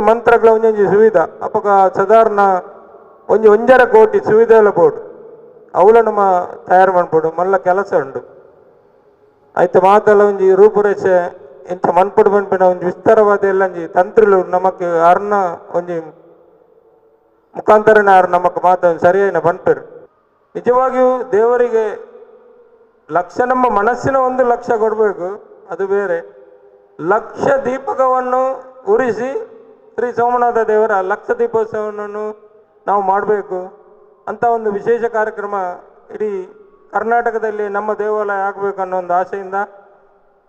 ಮಂತ್ರಗಳ ಒಂಜೊಂಜಿ ಸುವಿಧ ಅಪಕ ಸಾಧಾರಣ ಒಂಜರ ಕೋಟಿ ಸುವಿಧೆ ಎಲ್ಲ ಬೋಡು ಅವಳ ನಮ್ಮ ತಯಾರು ಮಾಡ್ಬೋದು. ಮಲ್ಲ ಕೆಲಸ ಉಂಡು ಆಯ್ತು ಮಾತೆಲ್ಲ ಒಂಜಿ ರೂಪುರೇಷೆ ಇಂಥ ಮನ್ಪಡು ಬಂದ್ಬಿನ ಒಂಜಿ ವಿಸ್ತಾರವಾದ ಎಲ್ಲ ಒಂಜಿ ತಂತ್ರಗಳು ನಮಕ್ ಅರ್ನ ಒಂಜಿ ಮುಖಾಂತರನೇ ಆರು ನಮಕ್ ಮಾತ ಸರಿಯಾಗಿ ಬಂದ್ಪೇರು. ನಿಜವಾಗಿಯೂ ದೇವರಿಗೆ ಲಕ್ಷ ನಮ್ಮ ಮನಸ್ಸಿನ 1 ಲಕ್ಷ ಕೊಡಬೇಕು, ಅದು ಬೇರೆ. ಲಕ್ಷ ದೀಪಕವನ್ನು ಉರಿಸಿ ಶ್ರೀ ಸೋಮನಾಥ ದೇವರ ಲಕ್ಷ ದೀಪೋತ್ಸವವನ್ನು ನಾವು ಮಾಡಬೇಕು ಅಂತ ಒಂದು ವಿಶೇಷ ಕಾರ್ಯಕ್ರಮ ಇಡೀ ಕರ್ನಾಟಕದಲ್ಲಿ ನಮ್ಮ ದೇವಾಲಯ ಆಗಬೇಕು ಅನ್ನೋ ಒಂದು ಆಸೆಯಿಂದ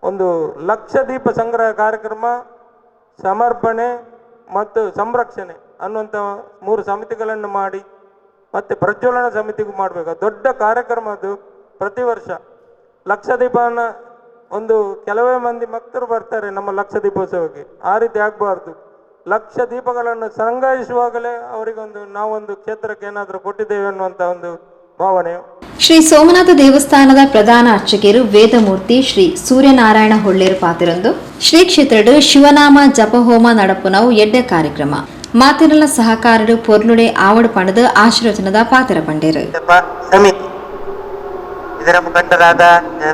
ಒಂದು ಲಕ್ಷ ದೀಪ ಸಂಗ್ರಹ ಕಾರ್ಯಕ್ರಮ, ಸಮರ್ಪಣೆ ಮತ್ತು ಸಂರಕ್ಷಣೆ ಅನ್ನುವಂಥ 3 ಸಮಿತಿಗಳನ್ನು ಮಾಡಿ ಮತ್ತು ಪ್ರಜ್ವಲನ ಸಮಿತಿಗೂ ಮಾಡಬೇಕು. ದೊಡ್ಡ ಕಾರ್ಯಕ್ರಮ ಅದು. ಪ್ರತಿ ವರ್ಷ ಲಕ್ಷ ದೀಪನ ಒಂದು ಕೆಲವೇ ಮಂದಿ ಭಕ್ತರು ಬರ್ತಾರೆ ನಮ್ಮ ಲಕ್ಷ ದೀಪೋತ್ಸವಕ್ಕೆ. ಆ ರೀತಿ ಆಗಬಾರ್ದು. ಲಕ್ಷ ದೀಪಗಳನ್ನು ಸಂಗ್ರಹಿಸುವಾಗಲೇ ಅವರಿಗೊಂದು ನಾವೊಂದು ಕ್ಷೇತ್ರಕ್ಕೆ ಏನಾದರೂ ಕೊಟ್ಟಿದ್ದೇವೆ ಅನ್ನುವಂಥ ಒಂದು ಭಾವನೆ. ಶ್ರೀ ಸೋಮನಾಥ ದೇವಸ್ಥಾನದ ಪ್ರಧಾನ ಅರ್ಚಕರು ವೇದಮೂರ್ತಿ ಶ್ರೀ ಸೂರ್ಯನಾರಾಯಣ ಹೊಳ್ಳೇರು ಪಾತಿರಂದು ಶ್ರೀ ಕ್ಷೇತ್ರಡು ಶಿವನಾಮ ಜಪಹೋಮ ನಡಪುನವು ಎಡ್ಡೆ ಕಾರ್ಯಕ್ರಮ ಮಾತಿರಲ ಸಹಕಾರಡು ಪೊರ್ಲುಡೆ ಆವಡು ಪಣದ ಆಶೀರ್ವಚನದ ಪಾತ್ರ ಪಂಡೇರು. ಸಮಿತಿ ಇದರ ಮುಖಂಡರಾದ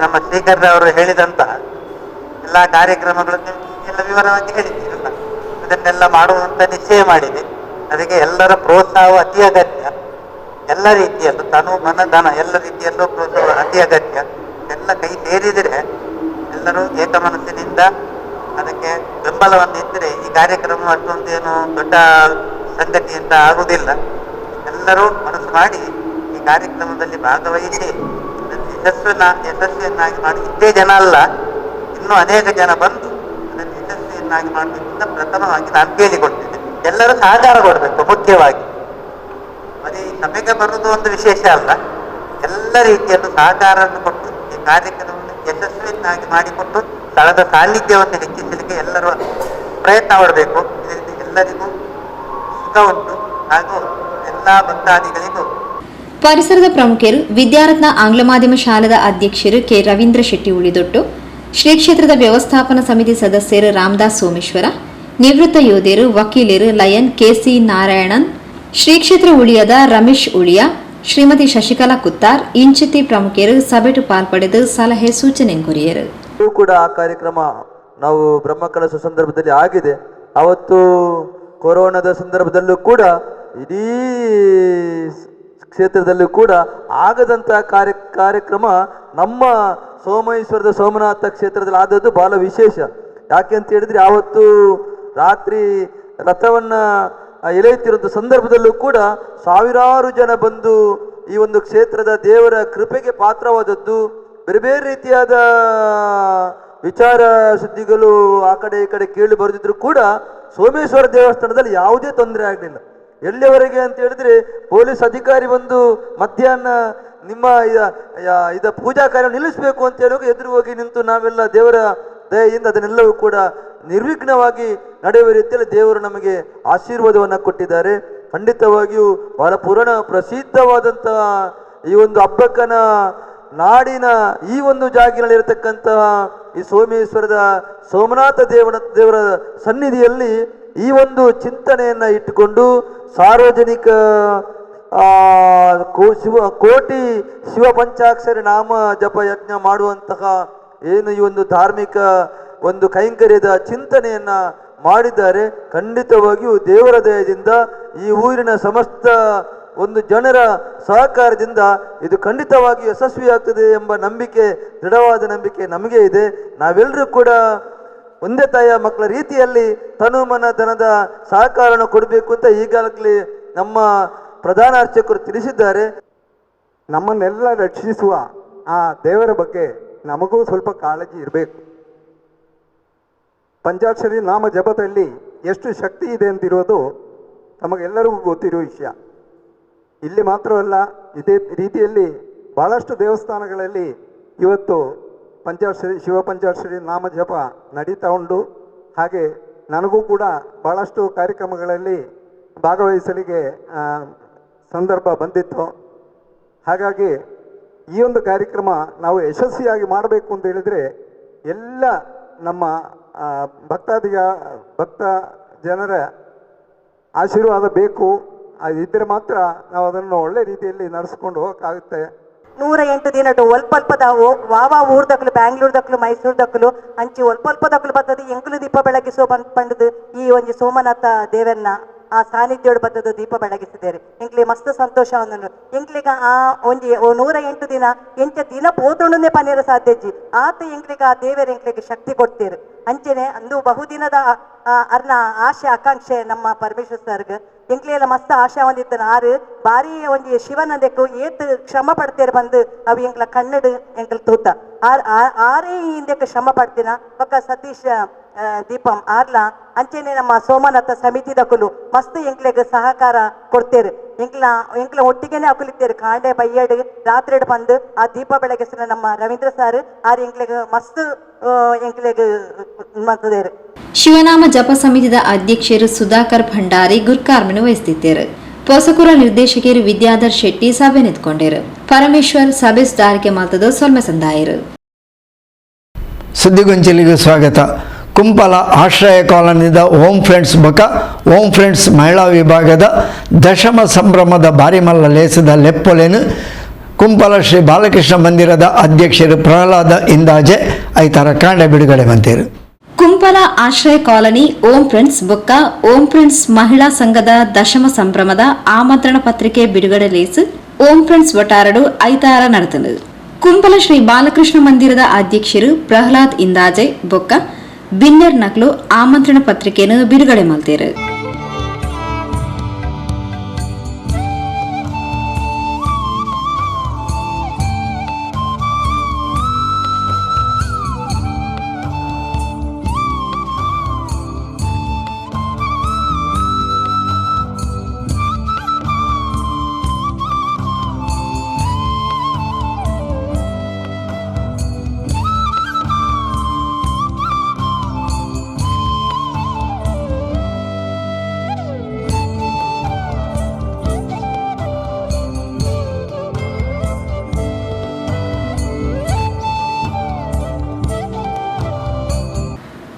ನಮ್ಮ ಶ್ರೀಕರ್ ಅವರು ಹೇಳಿದಂತ ಎಲ್ಲ ಕಾರ್ಯಕ್ರಮಗಳನ್ನು ಎಲ್ಲ ವಿವರವಾಗಿ ಹೇಳಿದ್ದೀರಲ್ಲ, ಇದನ್ನೆಲ್ಲ ಮಾಡುವಂತ ನಿಶ್ಚಯ ಮಾಡಿದೆ. ಅದಕ್ಕೆ ಎಲ್ಲರ ಪ್ರೋತ್ಸಾಹ ಅತಿ ಅಗತ್ಯ. ಎಲ್ಲ ರೀತಿಯಲ್ಲೂ ತನು ಮನ ಧನ ಎಲ್ಲ ರೀತಿಯಲ್ಲೂ ಪ್ರೋತ್ಸಾಹ ಅತಿ ಅಗತ್ಯ. ಎಲ್ಲ ಕೈ ಸೇರಿದರೆ ಎಲ್ಲರೂ ಏಕಮನಸ್ಸಿನಿಂದ ಅದಕ್ಕೆ ಬೆಂಬಲವನ್ನು ಇದ್ದರೆ ಈ ಕಾರ್ಯಕ್ರಮ ಅಷ್ಟೊಂದೇನು ದೊಡ್ಡ ಸಂಗತಿ ಅಂತ ಆಗುವುದಿಲ್ಲ. ಎಲ್ಲರೂ ಮನಸ್ಸು ಮಾಡಿ ಈ ಕಾರ್ಯಕ್ರಮದಲ್ಲಿ ಭಾಗವಹಿಸಿ ಯಶಸ್ವಿಯನ್ನಾಗಿ ಮಾಡಿ ಇದ್ದೇ ಜನ ಅಲ್ಲ, ಇನ್ನೂ ಅನೇಕ ಜನ ಬಂದು ಅದನ್ನು ಯಶಸ್ವಿಯನ್ನಾಗಿ ಮಾಡಬೇಕಿಂತ ಪ್ರಥಮವಾಗಿ ನಾನು ಕೇಳಿಕೊಡ್ತೇನೆ. ಎಲ್ಲರೂ ಸಹಕಾರ ಕೊಡಬೇಕು. ಮುಖ್ಯವಾಗಿ ಅದೇ ಸಭೆಗೆ ಬರುವುದು ಒಂದು ವಿಶೇಷ ಅಲ್ಲ, ಎಲ್ಲ ರೀತಿಯಲ್ಲೂ ಸಹಕಾರವನ್ನು ಕೊಟ್ಟು ಈ ಕಾರ್ಯಕ್ರಮವನ್ನು ಯಶಸ್ವಿಯನ್ನಾಗಿ ಮಾಡಿಕೊಟ್ಟು ಸ್ಥಳದ ಸಾನ್ನಿಧ್ಯವನ್ನು ಹೆಚ್ಚಿಸಲಿಕ್ಕೆ ಎಲ್ಲರೂ ಪ್ರಯತ್ನ ಮಾಡಬೇಕು. ಇದರಿಂದ ಎಲ್ಲರಿಗೂ ಸುಖ ಉಂಟು ಹಾಗೂ ಎಲ್ಲ ಭಕ್ತಾದಿಗಳಿಗೂ. ಪರಿಸರದ ಪ್ರಮುಖರು ವಿದ್ಯಾರತ್ನ ಆಂಗ್ಲ ಮಾಧ್ಯಮ ಶಾಲೆದ ಅಧ್ಯಕ್ಷರು ಕೆ ರವೀಂದ್ರ ಶೆಟ್ಟಿ ಉಳಿದೊಟ್ಟು, ಶ್ರೀ ಕ್ಷೇತ್ರದ ವ್ಯವಸ್ಥಾಪನಾ ಸಮಿತಿ ಸದಸ್ಯರು ರಾಮದಾಸ್ ಸೋಮೇಶ್ವರ, ನಿವೃತ್ತ ಯೋಧರು ವಕೀಲರು ಲಯನ್ ಕೆಸಿ ನಾರಾಯಣನ್, ಶ್ರೀ ಕ್ಷೇತ್ರ ಉಳಿಯದ ರಮೇಶ್ ಉಳಿಯ, ಶ್ರೀಮತಿ ಶಶಿಕಲಾ ಕುತ್ತಾರ್ ಇಂಚಿತಿ ಪ್ರಮುಖರು ಸಭೆಟು ಪಾಲ್ಪಡೆದು ಸಲಹೆ ಸೂಚನೆ ಕೊರಿಯರು. ಕೂಡ ಆ ಕಾರ್ಯಕ್ರಮ ನಾವು ಬ್ರಹ್ಮಕಲಶ ಸಂದರ್ಭದಲ್ಲಿ ಆಗಿದೆ. ಅವತ್ತು ಕೊರೋನಾದ ಸಂದರ್ಭದಲ್ಲೂ ಕೂಡ ಇಡೀ ಕ್ಷೇತ್ರದಲ್ಲೂ ಕೂಡ ಆಗದಂತಹ ಕಾರ್ಯಕ್ರಮ ನಮ್ಮ ಸೋಮೇಶ್ವರದ ಸೋಮನಾಥ ಕ್ಷೇತ್ರದಲ್ಲಿ ಆದದ್ದು ಬಹಳ ವಿಶೇಷ. ಯಾಕೆ ಅಂತ ಹೇಳಿದ್ರೆ ಆವತ್ತು ರಾತ್ರಿ ರಥವನ್ನ ಎಳೆಯುತ್ತಿರುವಂಥ ಸಂದರ್ಭದಲ್ಲೂ ಕೂಡ ಸಾವಿರಾರು ಜನ ಬಂದು ಈ ಒಂದು ಕ್ಷೇತ್ರದ ದೇವರ ಕೃಪೆಗೆ ಪಾತ್ರವಾದದ್ದು. ಬೇರೆ ಬೇರೆ ರೀತಿಯಾದ ವಿಚಾರ ಸುದ್ದಿಗಳು ಆ ಕಡೆ ಈ ಕಡೆ ಕೇಳಿ ಬರೆದಿದ್ರು ಕೂಡ ಸೋಮೇಶ್ವರ ದೇವಸ್ಥಾನದಲ್ಲಿ ಯಾವುದೇ ತೊಂದರೆ ಆಗಲಿಲ್ಲ. ಎಲ್ಲಿಯವರೆಗೆ ಅಂತ ಹೇಳಿದ್ರೆ ಪೊಲೀಸ್ ಅಧಿಕಾರಿ ಬಂದು ಮಧ್ಯಾಹ್ನ ನಿಮ್ಮ ಇದ ಪೂಜಾ ಕಾರ್ಯ ನಿಲ್ಲಿಸಬೇಕು ಅಂತ ಹೇಳುವಾಗ ಎದುರು ಹೋಗಿ ನಿಂತು ನಾವೆಲ್ಲ ದೇವರ ದಯೆಯಿಂದ ಅದನ್ನೆಲ್ಲವೂ ಕೂಡ ನಿರ್ವಿಘ್ನವಾಗಿ ನಡೆಯುವ ರೀತಿಯಲ್ಲಿ ದೇವರು ನಮಗೆ ಆಶೀರ್ವಾದವನ್ನು ಕೊಟ್ಟಿದ್ದಾರೆ. ಖಂಡಿತವಾಗಿಯೂ ಬಹಳ ಪ್ರಸಿದ್ಧವಾದಂತಹ ಈ ಒಂದು ಹಬ್ಬಕ್ಕನ ನಾಡಿನ ಈ ಒಂದು ಜಾಗಿನಲ್ಲಿರತಕ್ಕಂತಹ ಈ ಸೋಮೇಶ್ವರದ ಸೋಮನಾಥ ದೇವರ ಸನ್ನಿಧಿಯಲ್ಲಿ ಈ ಒಂದು ಚಿಂತನೆಯನ್ನ ಇಟ್ಟುಕೊಂಡು ಸಾರ್ವಜನಿಕ ಕೋಟಿ ಶಿವ ಪಂಚಾಕ್ಷರಿ ನಾಮ ಜಪ ಯಜ್ಞ ಮಾಡುವಂತಹ ಏನು ಈ ಒಂದು ಧಾರ್ಮಿಕ ಒಂದು ಕೈಂಕರ್ಯದ ಚಿಂತನೆಯನ್ನ ಮಾಡಿದ್ದಾರೆ. ಖಂಡಿತವಾಗಿಯೂ ದೇವರ ದಯದಿಂದ ಈ ಊರಿನ ಸಮಸ್ತ ಒಂದು ಜನರ ಸಹಕಾರದಿಂದ ಇದು ಖಂಡಿತವಾಗಿ ಯಶಸ್ವಿಯಾಗ್ತದೆ ಎಂಬ ನಂಬಿಕೆ, ದೃಢವಾದ ನಂಬಿಕೆ ನಮಗೆ ಇದೆ. ನಾವೆಲ್ಲರೂ ಕೂಡ ಒಂದೇ ತಾಯಿಯ ಮಕ್ಕಳ ರೀತಿಯಲ್ಲಿ ತನುಮನ ಧನದ ಸಹಕಾರವನ್ನು ಕೊಡಬೇಕು ಅಂತ ಈಗಾಗಲೇ ನಮ್ಮ ಪ್ರಧಾನ ಅರ್ಚಕರು ತಿಳಿಸಿದ್ದಾರೆ. ನಮ್ಮನ್ನೆಲ್ಲ ರಕ್ಷಿಸುವ ಆ ದೇವರ ಬಗ್ಗೆ ನಮಗೂ ಸ್ವಲ್ಪ ಕಾಳಜಿ ಇರಬೇಕು. ಪಂಚಾಕ್ಷರಿ ನಾಮ ಜಪದಲ್ಲಿ ಎಷ್ಟು ಶಕ್ತಿ ಇದೆ ಅಂತಿರೋದು ನಮಗೆಲ್ಲರಿಗೂ ಗೊತ್ತಿರೋ ವಿಷಯ. ಇಲ್ಲಿ ಮಾತ್ರವಲ್ಲ, ಇದೇ ರೀತಿಯಲ್ಲಿ ಬಹಳಷ್ಟು ದೇವಸ್ಥಾನಗಳಲ್ಲಿ ಇವತ್ತು ಶಿವ ಪಂಚಾಕ್ಷರಿ ನಾಮ ಜಪ ನಡೀತಾ ಉಂಟು. ಹಾಗೆ ನನಗೂ ಕೂಡ ಬಹಳಷ್ಟು ಕಾರ್ಯಕ್ರಮಗಳಲ್ಲಿ ಭಾಗವಹಿಸಲಿಕ್ಕೆ ಸಂದರ್ಭ ಬಂದಿತ್ತು. ಹಾಗಾಗಿ ಈ ಒಂದು ಕಾರ್ಯಕ್ರಮ ನಾವು ಯಶಸ್ವಿಯಾಗಿ ಮಾಡಬೇಕು ಅಂತ ಹೇಳಿದರೆ ಎಲ್ಲ ನಮ್ಮ ಭಕ್ತ ಜನರ ಆಶೀರ್ವಾದ ಬೇಕು. ಇದ್ದರೆ ಮಾತ್ರ ನಾವು ಅದನ್ನು ಒಳ್ಳೆ ರೀತಿಯಲ್ಲಿ ನಡೆಸ್ಕೊಂಡು ಹೋಗೋಕ್ಕಾಗುತ್ತೆ. 108 ದಿನ ಒಲ್ಪಲ್ಪದ ವಾವ ಊರ್ದಕ್ಲು ಬ್ಯಾಂಗ್ಳೂರ್ದಕ್ಲು ಮೈಸೂರ್ದಕ್ಲು ಅಂಚಿ ಒಲ್ಪಲ್ಪದಕ್ಲು ಬರ್ತದೆ ಎಂಕ್ಲು ದೀಪ ಬೆಳಗಿಸೋ ಪಂಡದು ಈ ಒಂಜಿ ಸೋಮನಾಥ ದೇವರನ್ನ ಆ ಸಾನ್ನಿಧ್ಯೋಡು ಬದ್ದದು ದೀಪ ಬೆಳಗಿಸಿದ್ದೇವೆ. ಎಂಕ್ಲಿ ಮಸ್ತ್ ಸಂತೋಷ ಒಂದು ಎಂಕ್ಲಿಗ ಆ ಒಂಜಿ 108 ದಿನ ಎಂಚ ದಿನ ಪೋತುಂಡೇ ಪನ್ನೀರ ಸಾಧ್ಯಜಿ ಆತ ಎಂಕ್ಲಿಗ ಆ ದೇವರು ಎಂಕ್ಲಿಗೆ ಶಕ್ತಿ ಕೊಡ್ತೀರು. ಅಂಚೆನೆ ಅಂದು ಬಹುದಿನದ ಅರ್ನ ಆಶೆ ಆಕಾಂಕ್ಷೆ ನಮ್ಮ ಪರಮೇಶ್ವರ್ ಸರ್ಗೆ ಎಂಕ್ಲಿ ಎಲ್ಲ ಮಸ್ತ್ ಆಶಾ ಹೊಂದಿತ್ತನ ಆರು ಬಾರಿ ಒಂಜಿ ಶಿವನದಕ್ಕೂ ಏತ್ ಶ್ರಮ ಪಡ್ತೇರು ಬಂದು ಅವು ಎಂಕ್ಲ ಕನ್ನಡ ಎಂಕ್ಲ ತೂತ ಆರೇ ಹಿಂದಕ್ಕೆ ಶ್ರಮ ಪಡ್ತೀನ ಪಕ್ಕ ಸತೀಶ್ ದೀಪಂ ಆರ್ಲ ಅಂಚೆನೆ ನಮ್ಮ ಸೋಮನಾಥ ಸಮಿತಿದಕ್ಕಲು ಮಸ್ತ್ ಎಂಕ್ಲೆಗೆ ಸಹಕಾರ ಕೊಡ್ತೇರು. ಎಂಕ್ಲ ಒಟ್ಟಿಗೆನೆ ಅಕುಲಿತ್ತೇರು ಕಾಂಡೆ ಬಯ್ಯಡ್ ರಾತ್ರಿ ಬಂದು ಆ ದೀಪ ಬೆಳಗಿಸಿದ ನಮ್ಮ ರವೀಂದ್ರ ಸರ್ ಆರು ಎಂಕ್ಲೆಗೆ ಮಸ್ತ್ ಎಂಕ್ಲೆಗೆ ಮಾಡ್ತದೇರು. ಶಿವನಾಮ ಜಪ ಸಮಿತಿದ ಅಧ್ಯಕ್ಷರು ಸುಧಾಕರ್ ಭಂಡಾರಿ ಗುರ್ಕಾರ್ಮೆನು ವಹಿಸುತ್ತಿದ್ದರು. ಪೋಸಕುರ ನಿರ್ದೇಶಕರು ವಿದ್ಯಾಧರ್ ಶೆಟ್ಟಿ ಸಭೆ ನಿಂತ್ಕೊಂಡರು. ಪರಮೇಶ್ವರ್ ಸಭೆ ಸುಧಾರಿಕೆ ಮಾತದು ಸೊಲ್ಮೆ ಸಂದಾಯರು. ಸುದ್ದಿಗೊಂಚಲಿಗೆ ಸ್ವಾಗತ. ಕುಂಪಲ ಆಶ್ರಯ ಕಾಲೋನಿದ ಓಂ ಫ್ರೆಂಡ್ಸ್ ಓಂ ಫ್ರೆಂಡ್ಸ್ ಮಹಿಳಾ ವಿಭಾಗದ ದಶಮ ಸಂಭ್ರಮದ ಬಾರಿಮಲ್ಲ ಲೇಸದ ಲೆಪ್ಪೊಲೆನು ಕುಂಪಲ ಶ್ರೀ ಬಾಲಕೃಷ್ಣ ಮಂದಿರದ ಅಧ್ಯಕ್ಷರು ಪ್ರಹ್ಲಾದ ಇಂದಾಜೆ ಐತರ ಕಾಂಡ ಬಿಡುಗಡೆ ಮಂತೇರು. ಕುಂಪಲ ಆಶ್ರಯ ಕಾಲನಿ ಓಂ ಫ್ರೆಂಡ್ಸ್ ಓಂ ಫ್ರೆಂಡ್ಸ್ ಮಹಿಳಾ ಸಂಘದ ದಶಮ ಸಂಭ್ರಮದ ಆಮಂತ್ರಣ ಪತ್ರಿಕೆ ಬಿಡುಗಡೆ ಲೇಸು ಓಂ ಫ್ರೆಂಡ್ಸ್ ಒಟಾರಡು ಐತಾರ ನಡೆತನು. ಕುಂಪಲ ಶ್ರೀ ಬಾಲಕೃಷ್ಣ ಮಂದಿರದ ಅಧ್ಯಕ್ಷರು ಪ್ರಹ್ಲಾದ್ ಇಂದಾಜೆ ಬಿನ್ನರ್ ನಕ್ಲು ಆಮಂತ್ರಣ ಪತ್ರಿಕೆಯನ್ನು ಬಿಡುಗಡೆ ಮಾಡ್ತಾರೆ.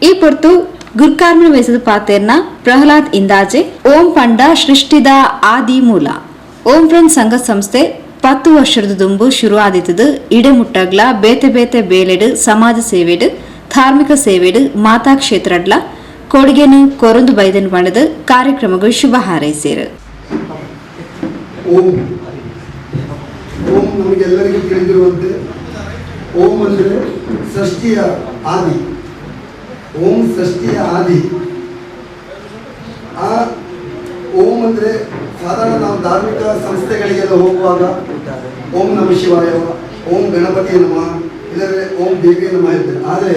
ಈ ಹೊರತು ಗುರ್ಕಾರ್ಮಿನ ವಯಸ್ಸದ ಪಾತೆರ್ನ ಪ್ರಹ್ಲಾದ್ ಇಂದಾಜೆ ಓಂ ಪಂಡ ಸೃಷ್ಟಿದ ಆದಿ ಮೂಲ ಓಂ ಫ್ರೆಂಡ್ಸ್ ಸಂಘ ಸಂಸ್ಥೆ 10 ವರ್ಷದ ದುಂಬು ಶುರು ಆದಿತ್ತದು ಇಡೆಮುಟ್ಟಗ್ಲ ಬೇತೆ ಬೇತೆ ಬೇಲೆಡು ಸಮಾಜ ಸೇವೆಡು ಧಾರ್ಮಿಕ ಸೇವೆಡು ಮಾತಾ ಕ್ಷೇತ್ರಡ್ಲ ಕೊಡುಗೆನು ಕೊರೊಂದು ಬೈದನು ಪಂಡದ ಕಾರ್ಯಕ್ರಮಗಳು ಶುಭ ಹಾರೈಸಿರು. ಓಂ ಓಂ ನಮಗೆಲ್ಲರಿಗೂ ತಿಳಿದಿರುವಂತೆ ಓಂ ಅಂದರೆ ಸೃಷ್ಟಿಯ ಆದಿ. ಓಂ ಸೃಷ್ಟಿಯ ಆದಿ. ಆ ಓಂ ಅಂದರೆ ಸಾಧಾರಣ ನಾವು ಧಾರ್ಮಿಕ ಸಂಸ್ಥೆಗಳಿಗೆಲ್ಲ ಹೋಗುವಾಗ ಓಂ ನಮ ಶಿವಾಯ, ಓಂ ಗಣಪತಿ ನಮಃ, ಇಲ್ಲದ್ರೆ ಓಂ ದೇವಿಯ ನಮಃ ಇರ್ತದೆ. ಆದರೆ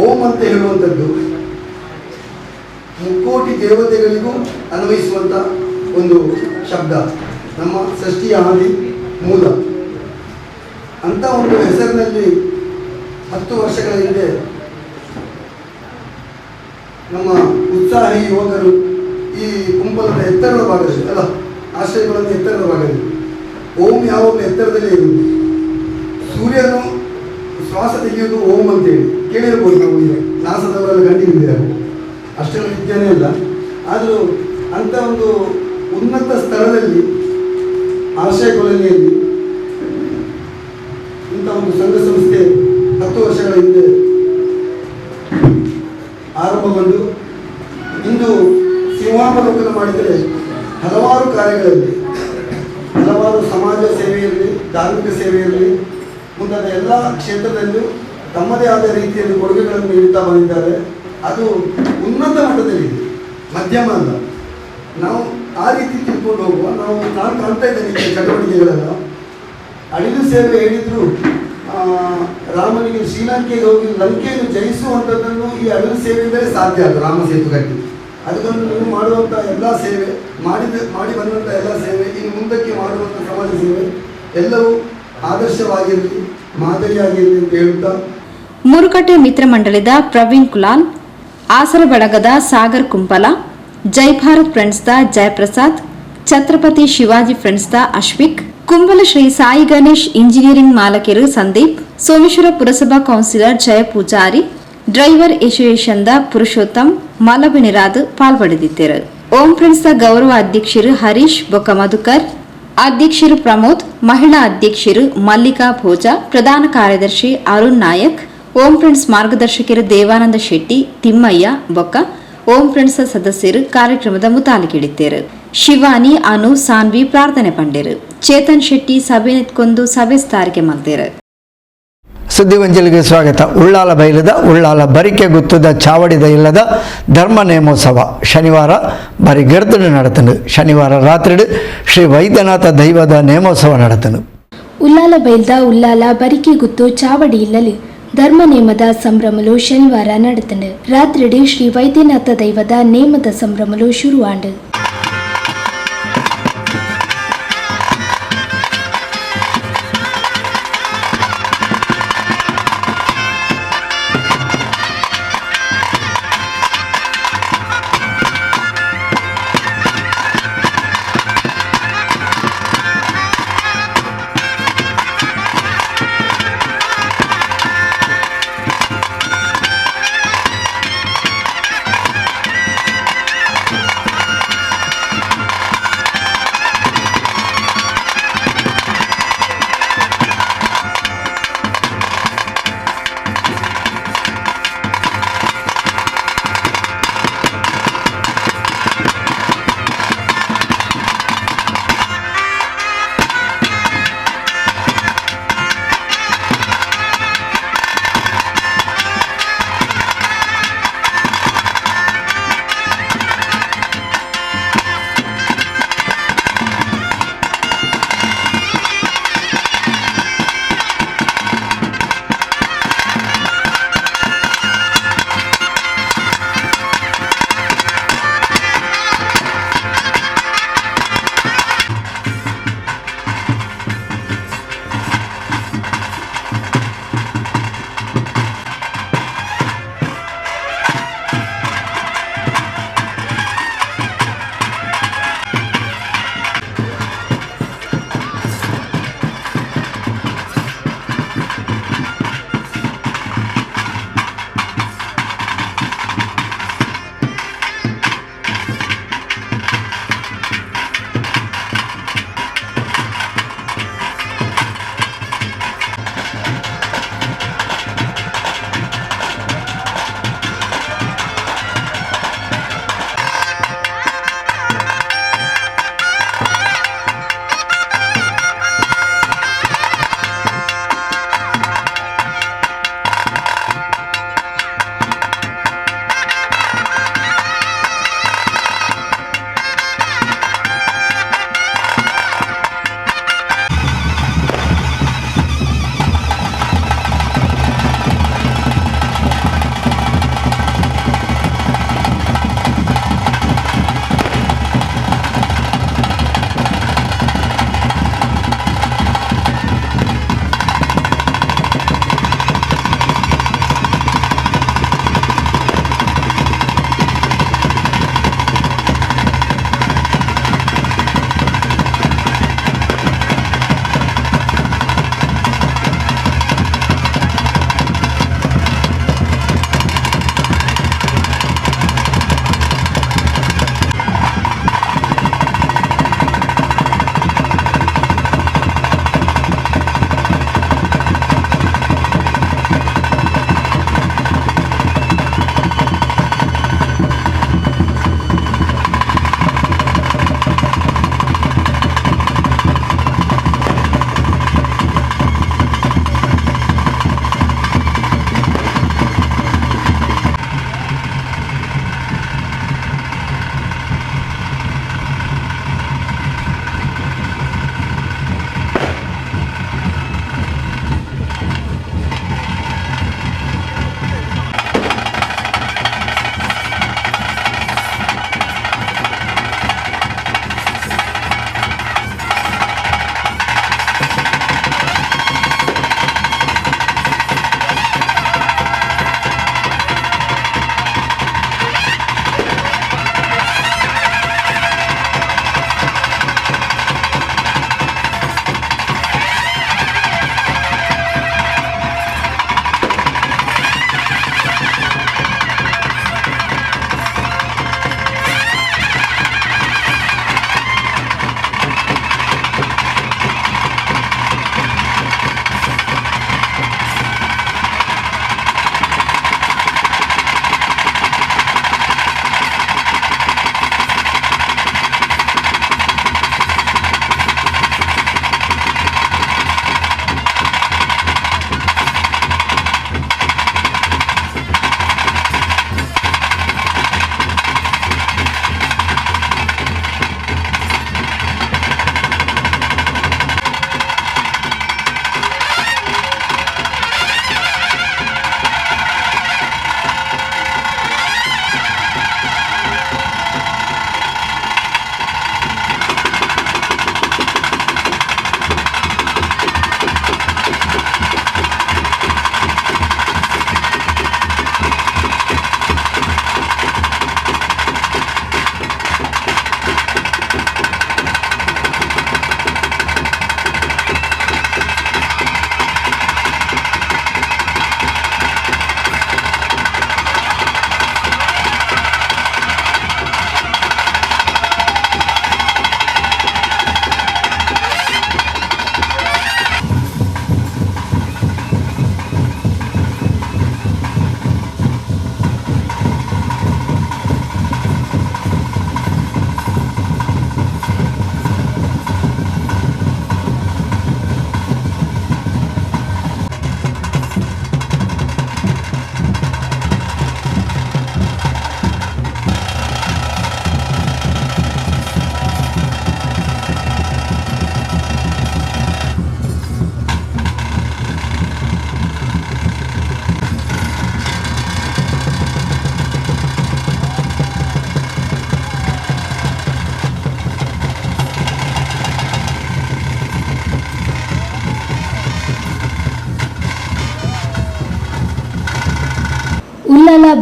ಓಂ ಅಂತ ಹೇಳುವಂಥದ್ದು ಮುಕ್ಕೋಟಿ ದೇವತೆಗಳಿಗೂ ಅನ್ವಯಿಸುವಂಥ ಒಂದು ಶಬ್ದ. ನಮ್ಮ ಸೃಷ್ಟಿಯ ಆದಿ ಮೂಲ ಅಂತ ಒಂದು ಹೆಸರಿನಲ್ಲಿ 10 ವರ್ಷಗಳ ಹಿಂದೆ ನಮ್ಮ ಉತ್ಸಾಹಿ ಯುವಕರು ಈ ಕುಂಪಲದ ಎತ್ತರದ ಭಾಗದಲ್ಲಿ ಅಲ್ಲ ಆಶ್ರಯಗಳನ್ನು ಎತ್ತರದ ಭಾಗದಲ್ಲಿ ಓಂ ಯಾವಾಗಲೂ ಎತ್ತರದಲ್ಲೇ ಇರುವುದು. ಸೂರ್ಯನು ಶ್ವಾಸ ತೆಗೆಯುವುದು ಓಂ ಅಂತೇಳಿ ಕೇಳಿರ್ಬೋದು. ನಾವು ಈಗ ನಾಸದವರೆಲ್ಲ ಕಂಡಿದ್ದಾರೆ. ಅಷ್ಟೆಲ್ಲ ವಿಜ್ಞಾನ ಇಲ್ಲ, ಆದರೂ ಅಂಥ ಒಂದು ಉನ್ನತ ಸ್ಥಳದಲ್ಲಿ ಆಶ್ರಯ ಕಾಲೋನಿಯಲ್ಲಿ ಇಂಥ ಒಂದು ಸಂಘ ಸಂಸ್ಥೆ 10 ವರ್ಷಗಳ ಹಿಂದೆ ಆರಂಭಗೊಂಡು ಇಂದು ಸಿಂಹಾವಲೋಕನ ಮಾಡಿದರೆ ಹಲವಾರು ಕಾರ್ಯಗಳಲ್ಲಿ, ಹಲವಾರು ಸಮಾಜ ಸೇವೆಯಲ್ಲಿ, ಧಾರ್ಮಿಕ ಸೇವೆಯಲ್ಲಿ ಮುಂತಾದ ಎಲ್ಲ ಕ್ಷೇತ್ರದಲ್ಲೂ ತಮ್ಮದೇ ಆದ ರೀತಿಯಲ್ಲಿ ಕೊಡುಗೆಗಳನ್ನು ನೀಡುತ್ತಾ ಬಂದಿದ್ದಾರೆ. ಅದು ಉನ್ನತ ಮಟ್ಟದಲ್ಲಿದೆ, ಮಧ್ಯಮ ಅಲ್ಲ. ನಾವು ಆ ರೀತಿ ತಿಳ್ಕೊಂಡು ಹೋಗುವ ನಾನು ಕಾಣ್ತಾ ಇದ್ದೇನೆ ಈ ಚಟುವಟಿಕೆಗಳೆಲ್ಲ. ಅಳಿಲು ಸೇವೆ ಹೇಳಿದ್ರು ರಾಮನಿಗೆ ಶ್ರೀಲಂಕೆಗೆ ಹೋಗಿ ಲಂಕೆಯನ್ನು ಜಯಿಸುವಂಥದ್ದನ್ನು ಈ ಅಳಿಲು ಸೇವೆಯಿಂದಲೇ ಸಾಧ್ಯ ಅದು. ರಾಮ ಸೇತು ಕಟ್ಟಿ ಅದಕ್ಕೊಂದು ನೀವು ಮಾಡುವಂಥ ಎಲ್ಲ ಸೇವೆ ಮಾಡಿ ಬಂದಂಥ ಎಲ್ಲ ಸೇವೆ ಇನ್ನು ಮುಂದಕ್ಕೆ ಮಾಡುವಂಥ ಸಮಾಜ ಸೇವೆ ಎಲ್ಲವೂ ಆದರ್ಶವಾಗಿರಲಿ, ಮಾದರಿಯಾಗಿರಲಿ ಅಂತ ಹೇಳುತ್ತಾ ಮುರುಕಟ್ಟೆ ಮಿತ್ರ ಮಂಡಳಿದ ಪ್ರವೀಣ್ ಕುಲಾಲ್, ಆಸರ ಬಳಗದ ಸಾಗರ್ ಕುಂಪಲ, ಜೈ ಭಾರತ್ ಫ್ರೆಂಡ್ಸ್ದ ಜಯಪ್ರಸಾದ್, ಛತ್ರಪತಿ ಶಿವಾಜಿ ಫ್ರೆಂಡ್ಸ್ದ ಅಶ್ವಿಕ್, ಕುಂಬಲ ಶ್ರೀ ಸಾಯಿ ಗಣೇಶ್ ಇಂಜಿನಿಯರಿಂಗ್ ಮಾಲಕರು ಸಂದೀಪ್, ಸೋಮೇಶ್ವರ ಪುರಸಭಾ ಕೌನ್ಸಿಲರ್ ಜಯ ಪೂಜಾರಿ, ಡ್ರೈವರ್ ಅಸೋಸಿಯೇಷನ್ದ ಪುರುಷೋತ್ತಮ್ ಮಲಬಿಣಿರಾದ್ ಪಾಲ್ಪಡೆದಿದ್ದರು. ಓಂ ಫ್ರೆಂಡ್ಸ್ದ ಗೌರವ ಅಧ್ಯಕ್ಷರು ಹರೀಶ್ ಬೊಕ್ಕ ಮಧುಕರ್, ಅಧ್ಯಕ್ಷರು ಪ್ರಮೋದ್, ಮಹಿಳಾ ಅಧ್ಯಕ್ಷರು ಮಲ್ಲಿಕಾ ಭೋಜಾ, ಪ್ರಧಾನ ಕಾರ್ಯದರ್ಶಿ ಅರುಣ್ ನಾಯಕ್, ಓಂ ಫ್ರೆಂಡ್ಸ್ ಮಾರ್ಗದರ್ಶಕರು ದೇವಾನಂದ ಶೆಟ್ಟಿ, ತಿಮ್ಮಯ್ಯ ಬೊಕ್ಕ ಓಂ ಫ್ರೆಂಡ್ಸ್ ಸದಸ್ಯರು ಕಾರ್ಯಕ್ರಮದ ಮುತಾಲಿಕಿಡಿದ್ದೇರು. ಶಿವಾನಿ, ಅನು, ಸಾನ್ವಿ ಪ್ರಾರ್ಥನೆ ಪಂಡೇರು. ಚೇತನ್ ಶೆಟ್ಟಿ ಸಭೆ ನೆತ್ಕೊಂಡು ಸಭೆ ಸ್ಥಾರಿಕೆ ಮಾಡ್ತಾರೆ. ಸುದ್ದಿಗೊಂಜಲಿಗೆ ಸ್ವಾಗತ. ಉಳ್ಳಾಲ ಬೈಲದ ಉಳ್ಳಾಲ ಬರಿಕೆ ಗುತ್ತದ ಚಾವಡಿದ ಇಲ್ಲದ ಧರ್ಮ ನೇಮೋತ್ಸವ ಶನಿವಾರ ಬರಿ ಗೆರ್ತನು ನಡೆತನು. ಶನಿವಾರ ರಾತ್ರಿ ಶ್ರೀ ವೈದ್ಯನಾಥ ದೈವದ ನೇಮೋತ್ಸವ ನಡೆತನು. ಉಳ್ಳಾಲ ಬೈಲ್ದ ಉಳ್ಳಾಲ ಬರಿಕೆ ಗುತ್ತು ಚಾವಡಿ ಇಲ್ಲಲು ಧರ್ಮ ನೇಮದ ಸಂಭ್ರಮಲು ಶನಿವಾರ ನಡೆತನು. ರಾತ್ರಿ ಶ್ರೀ ವೈದ್ಯನಾಥ ದೈವದ ನೇಮದ ಸಂಭ್ರಮಲು ಶುರುವಾಂಡು.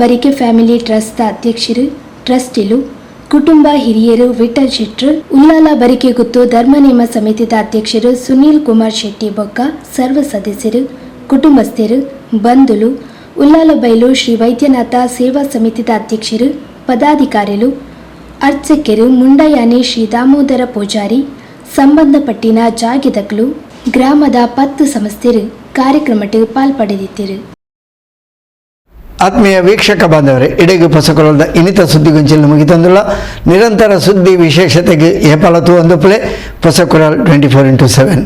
ಬರಿಕೆ ಫ್ಯಾಮಿಲಿ ಟ್ರಸ್ಟ್ ಅಧ್ಯಕ್ಷರು ಟ್ರಸ್ಟಿಲು ಕುಟುಂಬ ಹಿರಿಯರು ವಿಠಲ್ ಶೆಟ್ರು, ಉಲ್ಲಾಲ ಬರಿಕೆ ಗುತ್ತು ಧರ್ಮ ನೇಮ ಸಮಿತಿದ ಅಧ್ಯಕ್ಷರು ಸುನೀಲ್ ಕುಮಾರ್ ಶೆಟ್ಟಿ ಬೊಕ್ಕ ಸರ್ವ ಸದಸ್ಯರು, ಕುಟುಂಬಸ್ಥರು, ಬಂಧುಲು, ಉಲ್ಲಾಲ ಬೈಲು ಶ್ರೀ ವೈದ್ಯನಾಥ ಸೇವಾ ಸಮಿತಿದ ಅಧ್ಯಕ್ಷರು, ಪದಾಧಿಕಾರಿಗಳು, ಅರ್ಚಕರು, ಮುಂಡಯಾನೆ ಶ್ರೀ ದಾಮೋದರ ಪೂಜಾರಿ, ಸಂಬಂಧಪಟ್ಟಿನ ಜಾಗಿದಗಳು, ಗ್ರಾಮದ 10 ಸಂಸ್ಥೆರು ಕಾರ್ಯಕ್ರಮಕ್ಕೆ ಪಾಲ್ಪಡೆದಿದ್ದರು. ಆತ್ಮೀಯ ವೀಕ್ಷಕ ಬಾಂಧವರೇ, ಇಡೀ ಹೊಸಕೊಳದ ಇನ್ನಿತ ಸುದ್ದಿಗೊಂಚಲು ಮುಗಿತಂದುಲ್ಲ. ನಿರಂತರ ಸುದ್ದಿ ವಿಶೇಷತೆಗೆ ಏಪಲತು ಒಂದು ಪ್ಲೇ ಹೊಸಕೊಳಲ್ 24x7.